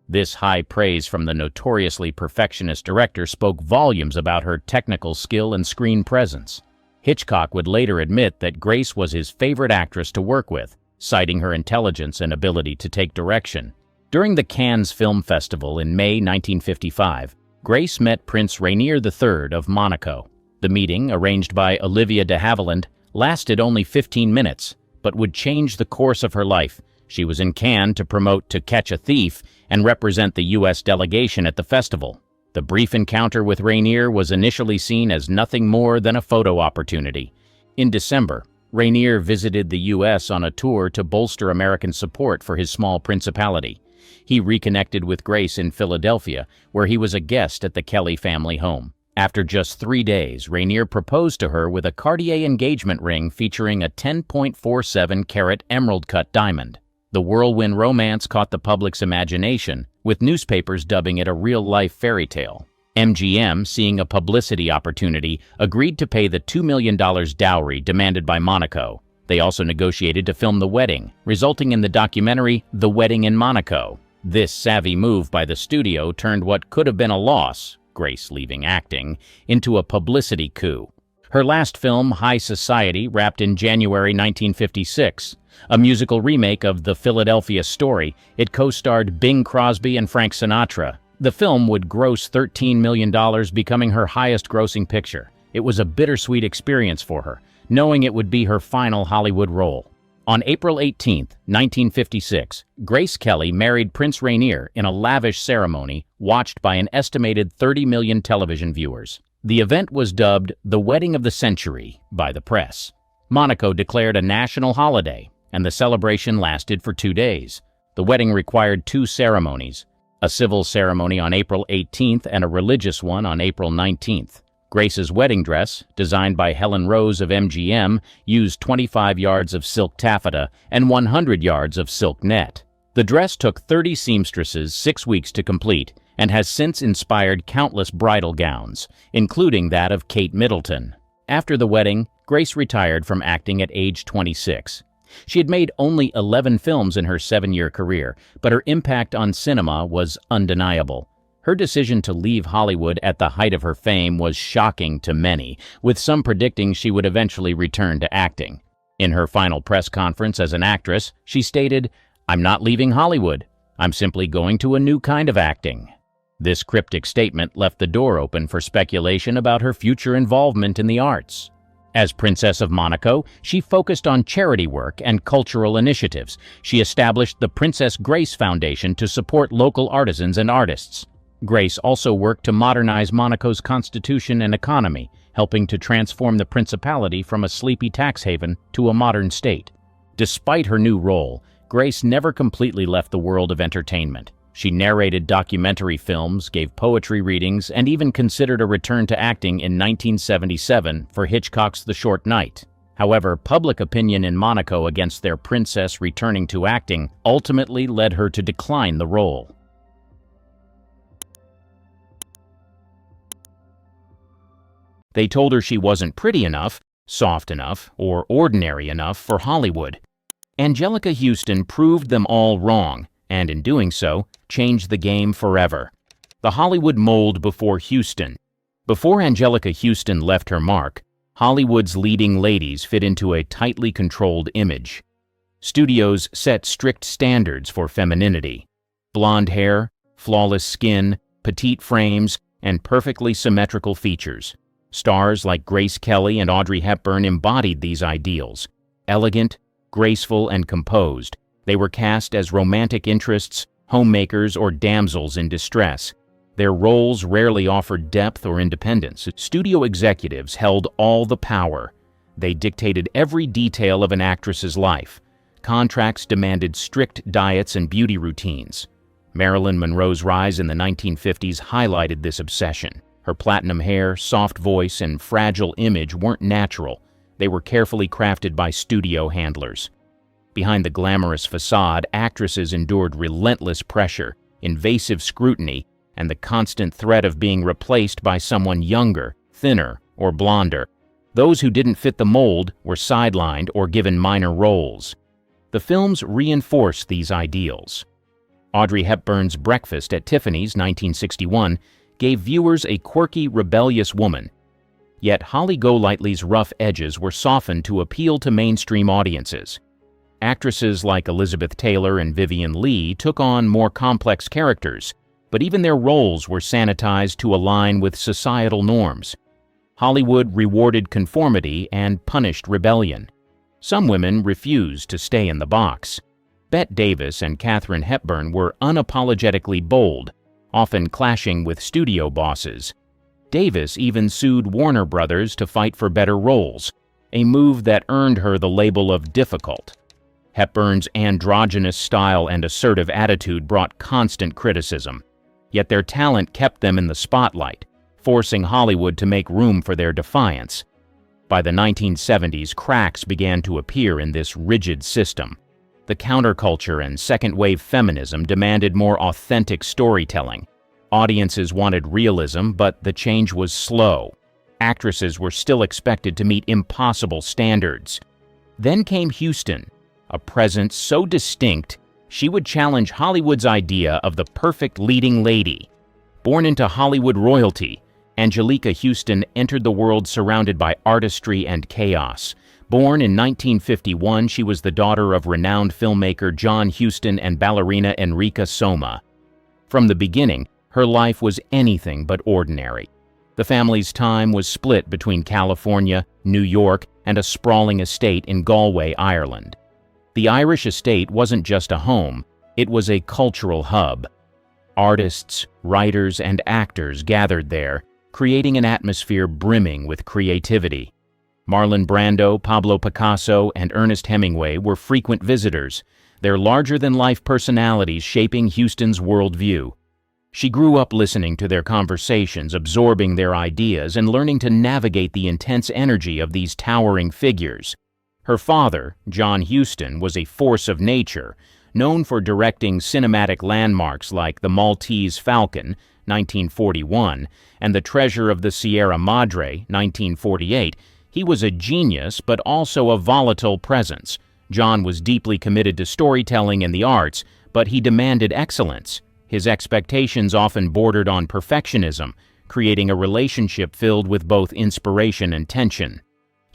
[SPEAKER 1] This high praise from the notoriously perfectionist director spoke volumes about her technical skill and screen presence. Hitchcock would later admit that Grace was his favorite actress to work with, citing her intelligence and ability to take direction. During the Cannes Film Festival in May 1955, Grace met Prince Rainier III of Monaco. The meeting, arranged by Olivia de Havilland, lasted only 15 minutes, but would change the course of her life. She was in Cannes to promote To Catch a Thief and represent the U.S. delegation at the festival. The brief encounter with Rainier was initially seen as nothing more than a photo opportunity. In December, Rainier visited the U.S. on a tour to bolster American support for his small principality. He reconnected with Grace in Philadelphia, where he was a guest at the Kelly family home. After just 3 days, Rainier proposed to her with a Cartier engagement ring featuring a 10.47-carat emerald-cut diamond. The whirlwind romance caught the public's imagination, with newspapers dubbing it a real-life fairy tale. MGM, seeing a publicity opportunity, agreed to pay the $2 million dowry demanded by Monaco. They also negotiated to film the wedding, resulting in the documentary The Wedding in Monaco. This savvy move by the studio turned what could have been a loss, Grace leaving acting, into a publicity coup. Her last film, High Society, wrapped in January 1956. A musical remake of The Philadelphia Story, it co-starred Bing Crosby and Frank Sinatra. The film would gross $13 million, becoming her highest-grossing picture. It was a bittersweet experience for her, knowing it would be her final Hollywood role. On April 18, 1956, Grace Kelly married Prince Rainier in a lavish ceremony watched by an estimated 30 million television viewers. The event was dubbed the Wedding of the Century by the press. Monaco declared a national holiday, and the celebration lasted for 2 days. The wedding required 2 ceremonies, a civil ceremony on April 18th and a religious one on April 19th. Grace's wedding dress, designed by Helen Rose of MGM, used 25 yards of silk taffeta and 100 yards of silk net. The dress took 30 seamstresses 6 weeks to complete and has since inspired countless bridal gowns, including that of Kate Middleton. After the wedding, Grace retired from acting at age 26. She had made only 11 films in her 7-year career, but her impact on cinema was undeniable. Her decision to leave Hollywood at the height of her fame was shocking to many, with some predicting she would eventually return to acting. In her final press conference as an actress, she stated, "I'm not leaving Hollywood. I'm simply going to a new kind of acting." This cryptic statement left the door open for speculation about her future involvement in the arts. As Princess of Monaco, she focused on charity work and cultural initiatives. She established the Princess Grace Foundation to support local artisans and artists. Grace also worked to modernize Monaco's constitution and economy, helping to transform the principality from a sleepy tax haven to a modern state. Despite her new role, Grace never completely left the world of entertainment. She narrated documentary films, gave poetry readings, and even considered a return to acting in 1977 for Hitchcock's The Short Night. However, public opinion in Monaco against their princess returning to acting ultimately led her to decline the role. They told her she wasn't pretty enough, soft enough, or ordinary enough for Hollywood. Anjelica Huston proved them all wrong, and in doing so, changed the game forever. The Hollywood mold before Huston. Before Anjelica Huston left her mark, Hollywood's leading ladies fit into a tightly controlled image. Studios set strict standards for femininity. Blonde hair, flawless skin, petite frames, and perfectly symmetrical features. Stars like Grace Kelly and Audrey Hepburn embodied these ideals. Elegant, graceful, and composed, they were cast as romantic interests, homemakers, or damsels in distress. Their roles rarely offered depth or independence. Studio executives held all the power. They dictated every detail of an actress's life. Contracts demanded strict diets and beauty routines. Marilyn Monroe's rise in the 1950s highlighted this obsession. Her platinum hair, soft voice, and fragile image weren't natural. They were carefully crafted by studio handlers. Behind the glamorous facade, actresses endured relentless pressure, invasive scrutiny, and the constant threat of being replaced by someone younger, thinner, or blonder. Those who didn't fit the mold were sidelined or given minor roles. The films reinforced these ideals. Audrey Hepburn's Breakfast at Tiffany's, 1961, gave viewers a quirky, rebellious woman. Yet Holly Golightly's rough edges were softened to appeal to mainstream audiences. Actresses like Elizabeth Taylor and Vivien Leigh took on more complex characters, but even their roles were sanitized to align with societal norms. Hollywood rewarded conformity and punished rebellion. Some women refused to stay in the box. Bette Davis and Katherine Hepburn were unapologetically bold, often clashing with studio bosses. Davis even sued Warner Brothers to fight for better roles, a move that earned her the label of difficult. Hepburn's androgynous style and assertive attitude brought constant criticism, yet their talent kept them in the spotlight, forcing Hollywood to make room for their defiance. By the 1970s, cracks began to appear in this rigid system. The counterculture and second-wave feminism demanded more authentic storytelling. Audiences wanted realism, but the change was slow. Actresses were still expected to meet impossible standards. Then came Houston, a presence so distinct she would challenge Hollywood's idea of the perfect leading lady. Born into Hollywood royalty, Anjelica Huston entered the world surrounded by artistry and chaos. Born in 1951, she was the daughter of renowned filmmaker John Huston and ballerina Enrica Soma. From the beginning, her life was anything but ordinary. The family's time was split between California, New York, and a sprawling estate in Galway, Ireland. The Irish estate wasn't just a home, it was a cultural hub. Artists, writers, and actors gathered there, creating an atmosphere brimming with creativity. Marlon Brando, Pablo Picasso, and Ernest Hemingway were frequent visitors, their larger-than-life personalities shaping Huston's worldview. She grew up listening to their conversations, absorbing their ideas, and learning to navigate the intense energy of these towering figures. Her father, John Huston, was a force of nature, known for directing cinematic landmarks like The Maltese Falcon, 1941, and The Treasure of the Sierra Madre, 1948. He was a genius, but also a volatile presence. John was deeply committed to storytelling and the arts, but he demanded excellence. His expectations often bordered on perfectionism, creating a relationship filled with both inspiration and tension.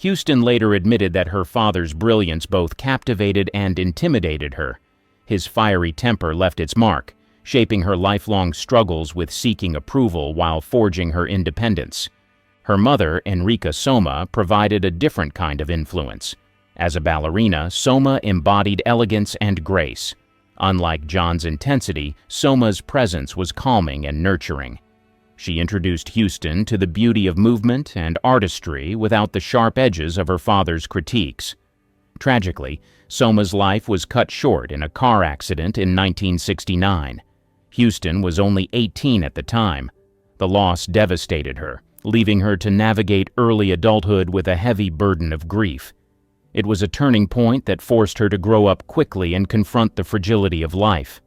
[SPEAKER 1] Huston later admitted that her father's brilliance both captivated and intimidated her. His fiery temper left its mark, shaping her lifelong struggles with seeking approval while forging her independence. Her mother, Enrica Soma, provided a different kind of influence. As a ballerina, Soma embodied elegance and grace. Unlike John's intensity, Soma's presence was calming and nurturing. She introduced Huston to the beauty of movement and artistry without the sharp edges of her father's critiques. Tragically, Soma's life was cut short in a car accident in 1969. Huston was only 18 at the time. The loss devastated her, leaving her to navigate early adulthood with a heavy burden of grief. It was a turning point that forced her to grow up quickly and confront the fragility of life.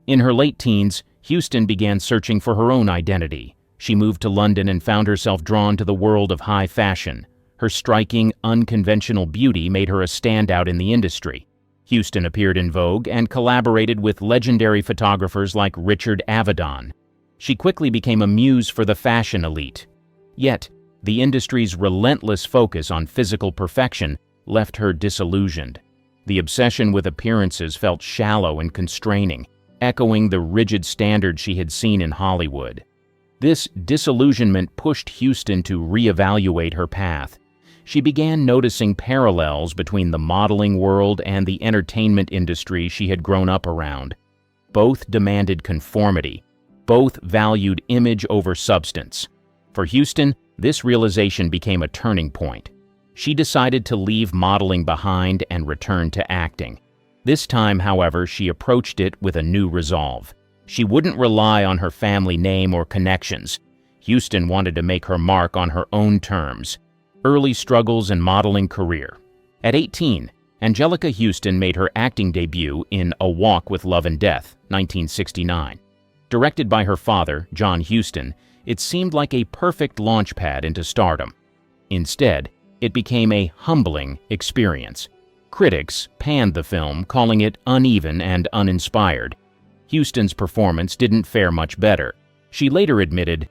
[SPEAKER 1] In her late teens, Huston began searching for her own identity. She moved to London and found herself drawn to the world of high fashion. Her striking, unconventional beauty made her a standout in the industry. Huston appeared in Vogue and collaborated with legendary photographers like Richard Avedon. She quickly became a muse for the fashion elite. Yet, the industry's relentless focus on physical perfection left her disillusioned. The obsession with appearances felt shallow and constraining, echoing the rigid standards she had seen in Hollywood. This disillusionment pushed Huston to reevaluate her path. She began noticing parallels between the modeling world and the entertainment industry she had grown up around. Both demanded conformity. Both valued image over substance. For Huston, this realization became a turning point. She decided to leave modeling behind and return to acting. This time, however, she approached it with a new resolve. She wouldn't rely on her family name or connections. Huston wanted to make her mark on her own terms. Early struggles and modeling career. At 18, Anjelica Huston made her acting debut in A Walk with Love and Death, 1969. Directed by her father, John Huston, it seemed like a perfect launchpad into stardom. Instead, it became a humbling experience. Critics panned the film, calling it uneven and uninspired. Huston's performance didn't fare much better. She later admitted,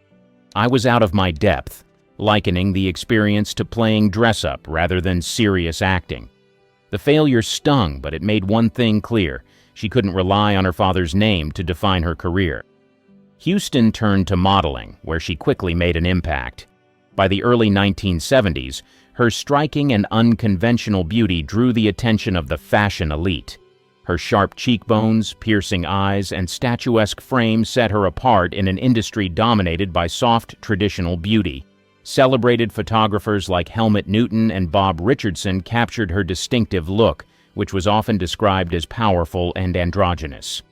[SPEAKER 1] "I was out of my depth," likening the experience to playing dress-up rather than serious acting. The failure stung, but it made one thing clear: she couldn't rely on her father's name to define her career. Huston turned to modeling, where she quickly made an impact. By the early 1970s, her striking and unconventional beauty drew the attention of the fashion elite. Her sharp cheekbones, piercing eyes, and statuesque frame set her apart in an industry dominated by soft, traditional beauty. Celebrated photographers like Helmut Newton and Bob Richardson captured her distinctive look, which was often described as powerful and androgynous.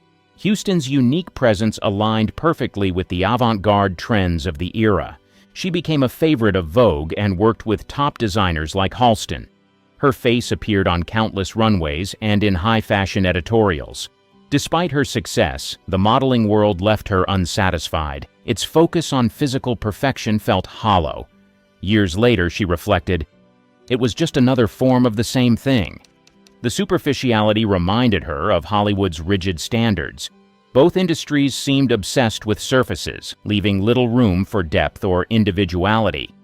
[SPEAKER 1] Huston's unique presence aligned perfectly with the avant-garde trends of the era. She became a favorite of Vogue and worked with top designers like Halston. Her face appeared on countless runways and in high-fashion editorials. Despite her success, the modeling world left her unsatisfied. Its focus on physical perfection felt hollow. Years later, she reflected, "It was just another form of the same thing." The superficiality reminded her of Hollywood's rigid standards. Both industries seemed obsessed with surfaces, leaving little room for depth or individuality.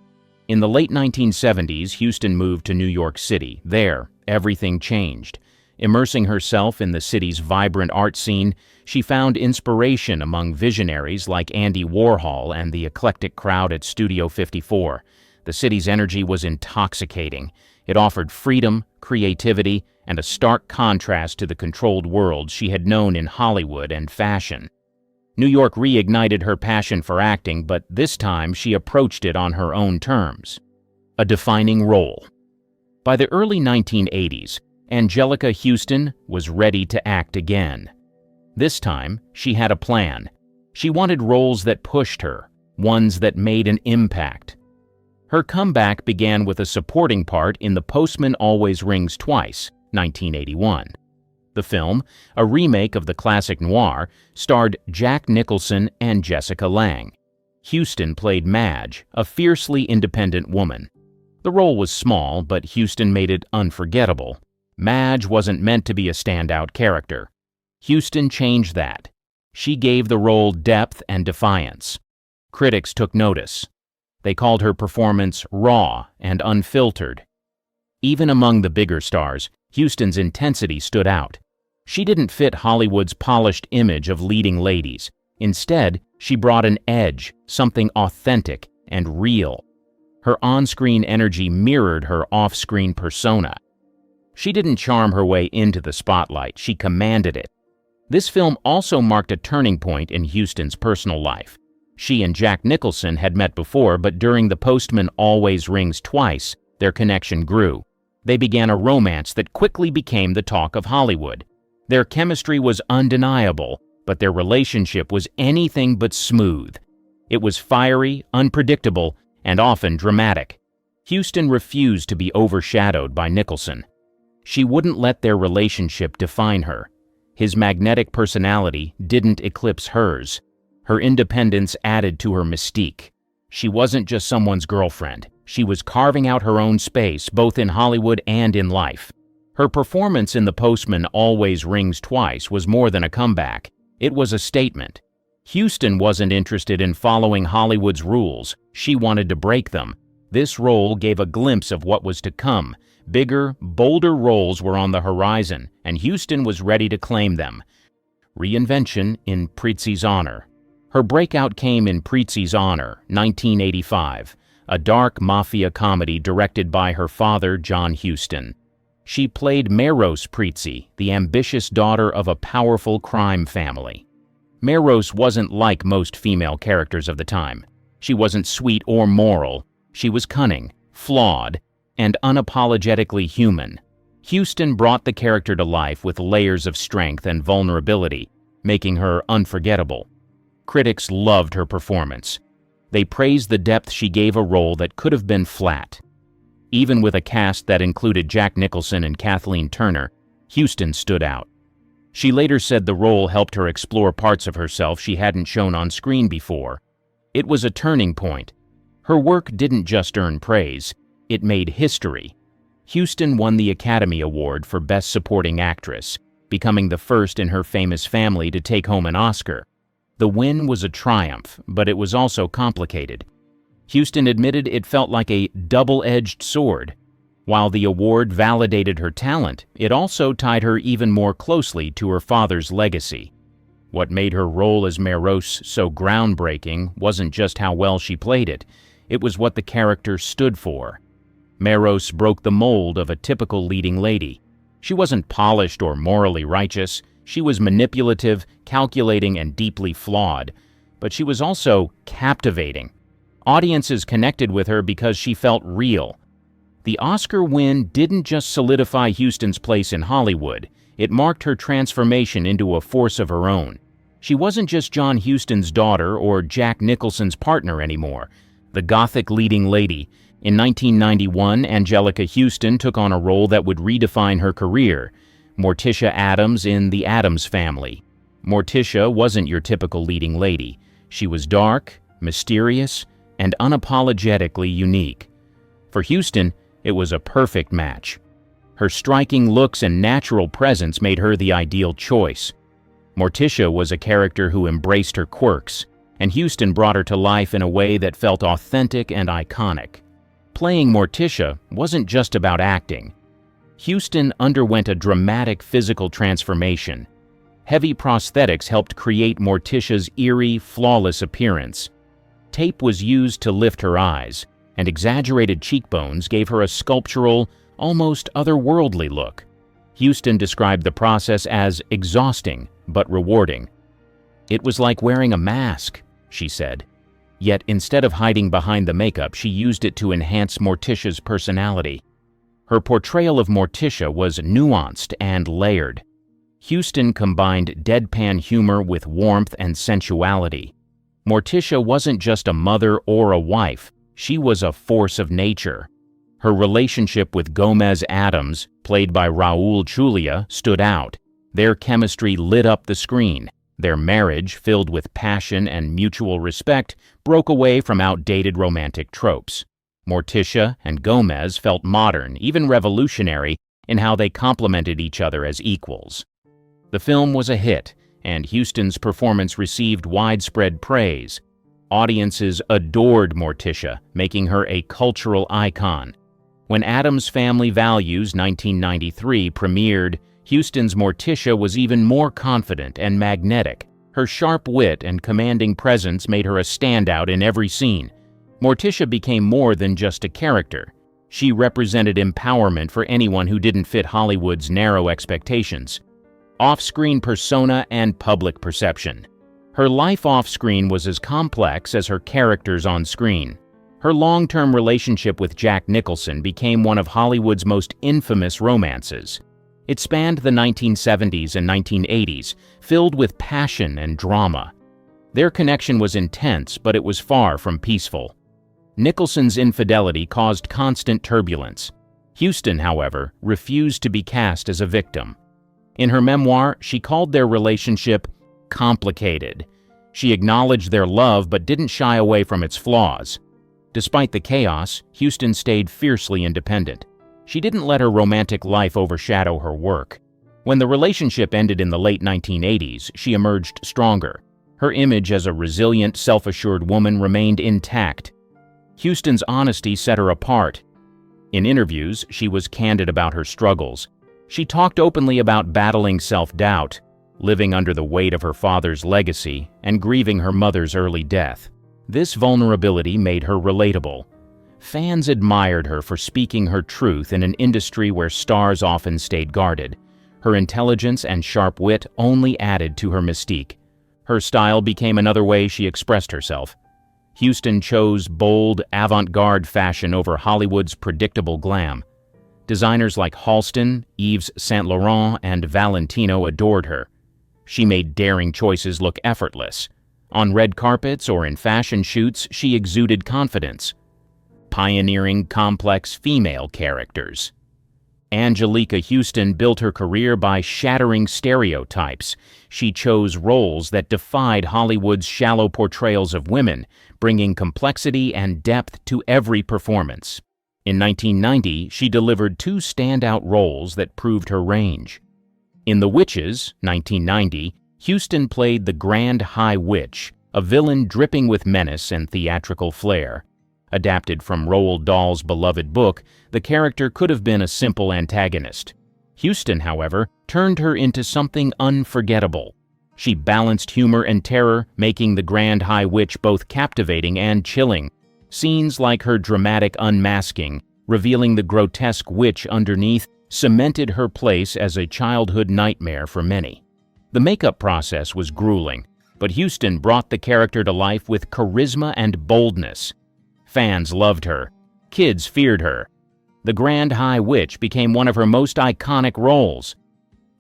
[SPEAKER 1] In the late 1970s, Houston moved to New York City. There, everything changed. Immersing herself in the city's vibrant art scene, she found inspiration among visionaries like Andy Warhol and the eclectic crowd at Studio 54. The city's energy was intoxicating. It offered freedom, creativity, and a stark contrast to the controlled world she had known in Hollywood and fashion. New York reignited her passion for acting, but this time she approached it on her own terms. A defining role. By the early 1980s, Anjelica Huston was ready to act again. This time, she had a plan. She wanted roles that pushed her, ones that made an impact. Her comeback began with a supporting part in The Postman Always Rings Twice, 1981. The film, a remake of the classic noir, starred Jack Nicholson and Jessica Lange. Huston played Madge, a fiercely independent woman. The role was small, but Huston made it unforgettable. Madge wasn't meant to be a standout character. Huston changed that. She gave the role depth and defiance. Critics took notice. They called her performance raw and unfiltered. Even among the bigger stars, Huston's intensity stood out. She didn't fit Hollywood's polished image of leading ladies. Instead, she brought an edge, something authentic and real. Her on-screen energy mirrored her off-screen persona. She didn't charm her way into the spotlight, she commanded it. This film also marked a turning point in Huston's personal life. She and Jack Nicholson had met before, but during The Postman Always Rings Twice, their connection grew. They began a romance that quickly became the talk of Hollywood. Their chemistry was undeniable, but their relationship was anything but smooth. It was fiery, unpredictable, and often dramatic. Huston refused to be overshadowed by Nicholson. She wouldn't let their relationship define her. His magnetic personality didn't eclipse hers. Her independence added to her mystique. She wasn't just someone's girlfriend. She was carving out her own space, both in Hollywood and in life. Her performance in The Postman Always Rings Twice was more than a comeback. It was a statement. Huston wasn't interested in following Hollywood's rules. She wanted to break them. This role gave a glimpse of what was to come. Bigger, bolder roles were on the horizon, and Huston was ready to claim them. Reinvention in Prizzi's honor. Her breakout came in Prizzi's Honor, 1985, a dark mafia comedy directed by her father, John Huston. She played Meros Prizzi, the ambitious daughter of a powerful crime family. Meros wasn't like most female characters of the time. She wasn't sweet or moral. She was cunning, flawed, and unapologetically human. Huston brought the character to life with layers of strength and vulnerability, making her unforgettable. Critics loved her performance. They praised the depth she gave a role that could have been flat. Even with a cast that included Jack Nicholson and Kathleen Turner, Huston stood out. She later said the role helped her explore parts of herself she hadn't shown on screen before. It was a turning point. Her work didn't just earn praise, it made history. Huston won the Academy Award for Best Supporting Actress, becoming the first in her famous family to take home an Oscar. The win was a triumph, but it was also complicated. Huston admitted it felt like a double-edged sword. While the award validated her talent, it also tied her even more closely to her father's legacy. What made her role as Meros so groundbreaking wasn't just how well she played it, it was what the character stood for. Meros broke the mold of a typical leading lady. She wasn't polished or morally righteous. She was manipulative, calculating, and deeply flawed. But she was also captivating. Audiences connected with her because she felt real. The Oscar win didn't just solidify Huston's place in Hollywood. It marked her transformation into a force of her own. She wasn't just John Huston's daughter or Jack Nicholson's partner anymore. The Gothic leading lady In 1991, Anjelica Huston took on a role that would redefine her career, Morticia Addams in The Addams Family. Morticia wasn't your typical leading lady. She was dark, mysterious, and unapologetically unique. For Huston, it was a perfect match. Her striking looks and natural presence made her the ideal choice. Morticia was a character who embraced her quirks, and Huston brought her to life in a way that felt authentic and iconic. Playing Morticia wasn't just about acting. Huston underwent a dramatic physical transformation. Heavy prosthetics helped create Morticia's eerie, flawless appearance. Tape was used to lift her eyes, and exaggerated cheekbones gave her a sculptural, almost otherworldly look. Huston described the process as exhausting but rewarding. "It was like wearing a mask," she said. Yet instead of hiding behind the makeup, she used it to enhance Morticia's personality. Her portrayal of Morticia was nuanced and layered. Huston combined deadpan humor with warmth and sensuality. Morticia wasn't just a mother or a wife, she was a force of nature. Her relationship with Gomez Addams, played by Raul Julia, stood out. Their chemistry lit up the screen. Their marriage, filled with passion and mutual respect, broke away from outdated romantic tropes. Morticia and Gomez felt modern, even revolutionary, in how they complemented each other as equals. The film was a hit, and Huston's performance received widespread praise. Audiences adored Morticia, making her a cultural icon. When Addams Family Values 1993 premiered, Huston's Morticia was even more confident and magnetic. Her sharp wit and commanding presence made her a standout in every scene. Morticia became more than just a character. She represented empowerment for anyone who didn't fit Hollywood's narrow expectations. Off-screen persona and public perception. Her life off-screen was as complex as her characters on screen. Her long-term relationship with Jack Nicholson became one of Hollywood's most infamous romances. It spanned the 1970s and 1980s, filled with passion and drama. Their connection was intense, but it was far from peaceful. Nicholson's infidelity caused constant turbulence. Huston, however, refused to be cast as a victim. In her memoir, she called their relationship complicated. She acknowledged their love but didn't shy away from its flaws. Despite the chaos, Huston stayed fiercely independent. She didn't let her romantic life overshadow her work. When the relationship ended in the late 1980s, she emerged stronger. Her image as a resilient, self-assured woman remained intact. Huston's honesty set her apart. In interviews, she was candid about her struggles. She talked openly about battling self-doubt, living under the weight of her father's legacy, and grieving her mother's early death. This vulnerability made her relatable. Fans admired her for speaking her truth in an industry where stars often stayed guarded. Her intelligence and sharp wit only added to her mystique. Her style became another way she expressed herself. Huston chose bold, avant-garde fashion over Hollywood's predictable glam. Designers like Halston, Yves Saint Laurent, and Valentino adored her. She made daring choices look effortless. On red carpets or in fashion shoots, she exuded confidence. Pioneering complex female characters. Anjelica Huston built her career by shattering stereotypes. She chose roles that defied Hollywood's shallow portrayals of women, bringing complexity and depth to every performance. In 1990, she delivered two standout roles that proved her range. In The Witches, 1990, Huston played the Grand High Witch, a villain dripping with menace and theatrical flair. Adapted from Roald Dahl's beloved book, the character could have been a simple antagonist. Huston, however, turned her into something unforgettable. She balanced humor and terror, making the Grand High Witch both captivating and chilling. Scenes like her dramatic unmasking, revealing the grotesque witch underneath, cemented her place as a childhood nightmare for many. The makeup process was grueling, but Huston brought the character to life with charisma and boldness. Fans loved her. Kids feared her. The Grand High Witch became one of her most iconic roles.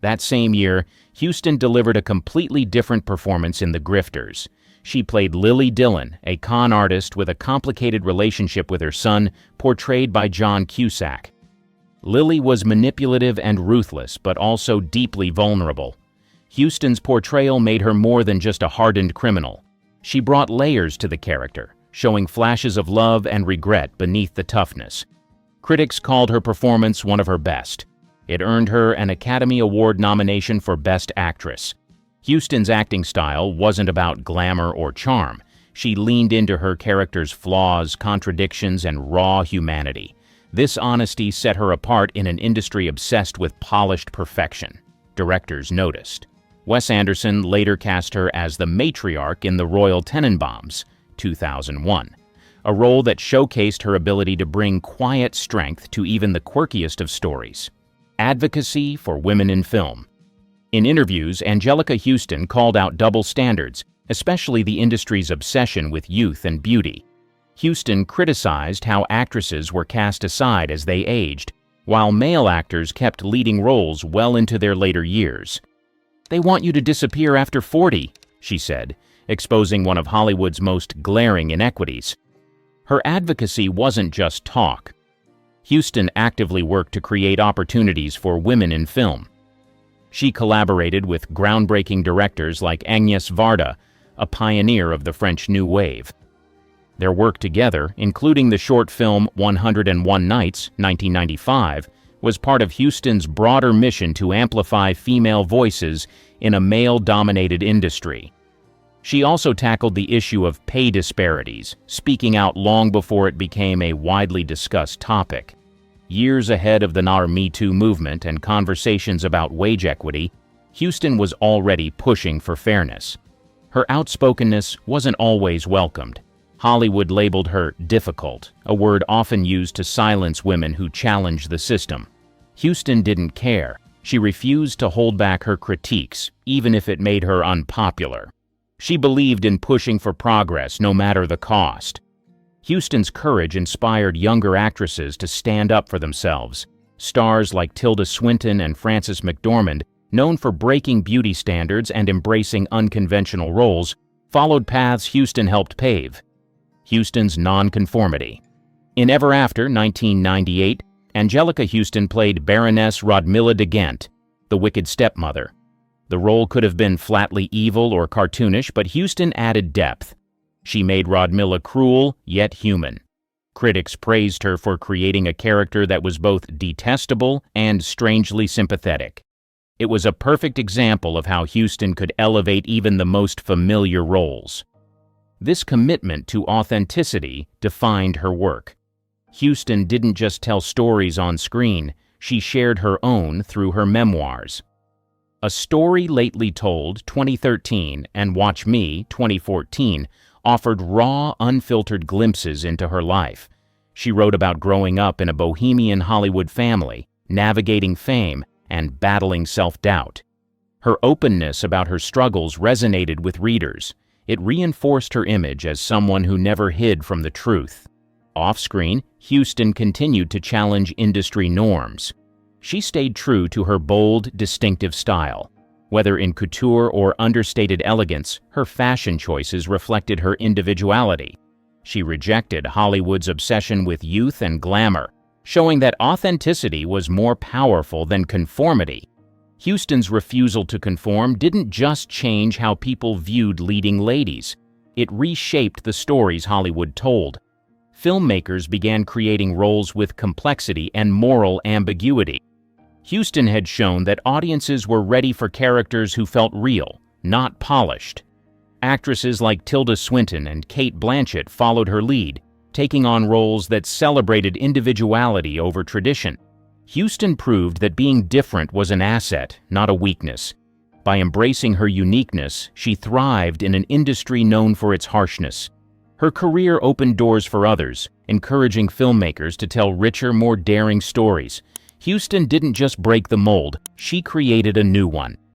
[SPEAKER 1] That same year, Huston delivered a completely different performance in The Grifters. She played Lily Dillon, a con artist with a complicated relationship with her son, portrayed by John Cusack. Lily was manipulative and ruthless, but also deeply vulnerable. Houston's portrayal made her more than just a hardened criminal. She brought layers to the character, showing flashes of love and regret beneath the toughness. Critics called her performance one of her best. It earned her an Academy Award nomination for Best Actress. Houston's acting style wasn't about glamour or charm. She leaned into her character's flaws, contradictions, and raw humanity. This honesty set her apart in an industry obsessed with polished perfection. Directors noticed. Wes Anderson later cast her as the matriarch in The Royal Tenenbaums, 2001, a role that showcased her ability to bring quiet strength to even the quirkiest of stories. Advocacy for women in film. In interviews, Anjelica Huston called out double standards, especially the industry's obsession with youth and beauty. Huston criticized how actresses were cast aside as they aged, while male actors kept leading roles well into their later years. "They want you to disappear after 40, she said, exposing one of Hollywood's most glaring inequities. Her advocacy wasn't just talk. Huston actively worked to create opportunities for women in film. She collaborated with groundbreaking directors like Agnès Varda, a pioneer of the French New Wave. Their work together, including the short film 101 Nights, 1995, was part of Huston's broader mission to amplify female voices in a male-dominated industry. She also tackled the issue of pay disparities, speaking out long before it became a widely discussed topic. Years ahead of the Me Too movement and conversations about wage equity, Huston was already pushing for fairness. Her outspokenness wasn't always welcomed. Hollywood labeled her difficult, a word often used to silence women who challenge the system. Huston didn't care. She refused to hold back her critiques, even if it made her unpopular. She believed in pushing for progress no matter the cost. Huston's courage inspired younger actresses to stand up for themselves. Stars like Tilda Swinton and Frances McDormand, known for breaking beauty standards and embracing unconventional roles, followed paths Huston helped pave. Huston's nonconformity. In Ever After, 1998, Anjelica Huston played Baroness Rodmilla de Ghent, the wicked stepmother. The role could have been flatly evil or cartoonish, but Huston added depth. She made Rodmilla cruel, yet human. Critics praised her for creating a character that was both detestable and strangely sympathetic. It was a perfect example of how Huston could elevate even the most familiar roles. This commitment to authenticity defined her work. Huston didn't just tell stories on screen, she shared her own through her memoirs. A Story Lately Told, 2013, and Watch Me, 2014, offered raw, unfiltered glimpses into her life. She wrote about growing up in a bohemian Hollywood family, navigating fame, and battling self-doubt. Her openness about her struggles resonated with readers. It reinforced her image as someone who never hid from the truth. Off-screen, Huston continued to challenge industry norms. She stayed true to her bold, distinctive style. Whether in couture or understated elegance, her fashion choices reflected her individuality. She rejected Hollywood's obsession with youth and glamour, showing that authenticity was more powerful than conformity. Huston's refusal to conform didn't just change how people viewed leading ladies. It reshaped the stories Hollywood told. Filmmakers began creating roles with complexity and moral ambiguity. Huston had shown that audiences were ready for characters who felt real, not polished. Actresses like Tilda Swinton and Cate Blanchett followed her lead, taking on roles that celebrated individuality over tradition. Huston proved that being different was an asset, not a weakness. By embracing her uniqueness, she thrived in an industry known for its harshness. Her career opened doors for others, encouraging filmmakers to tell richer, more daring stories. Huston didn't just break the mold, she created a new one.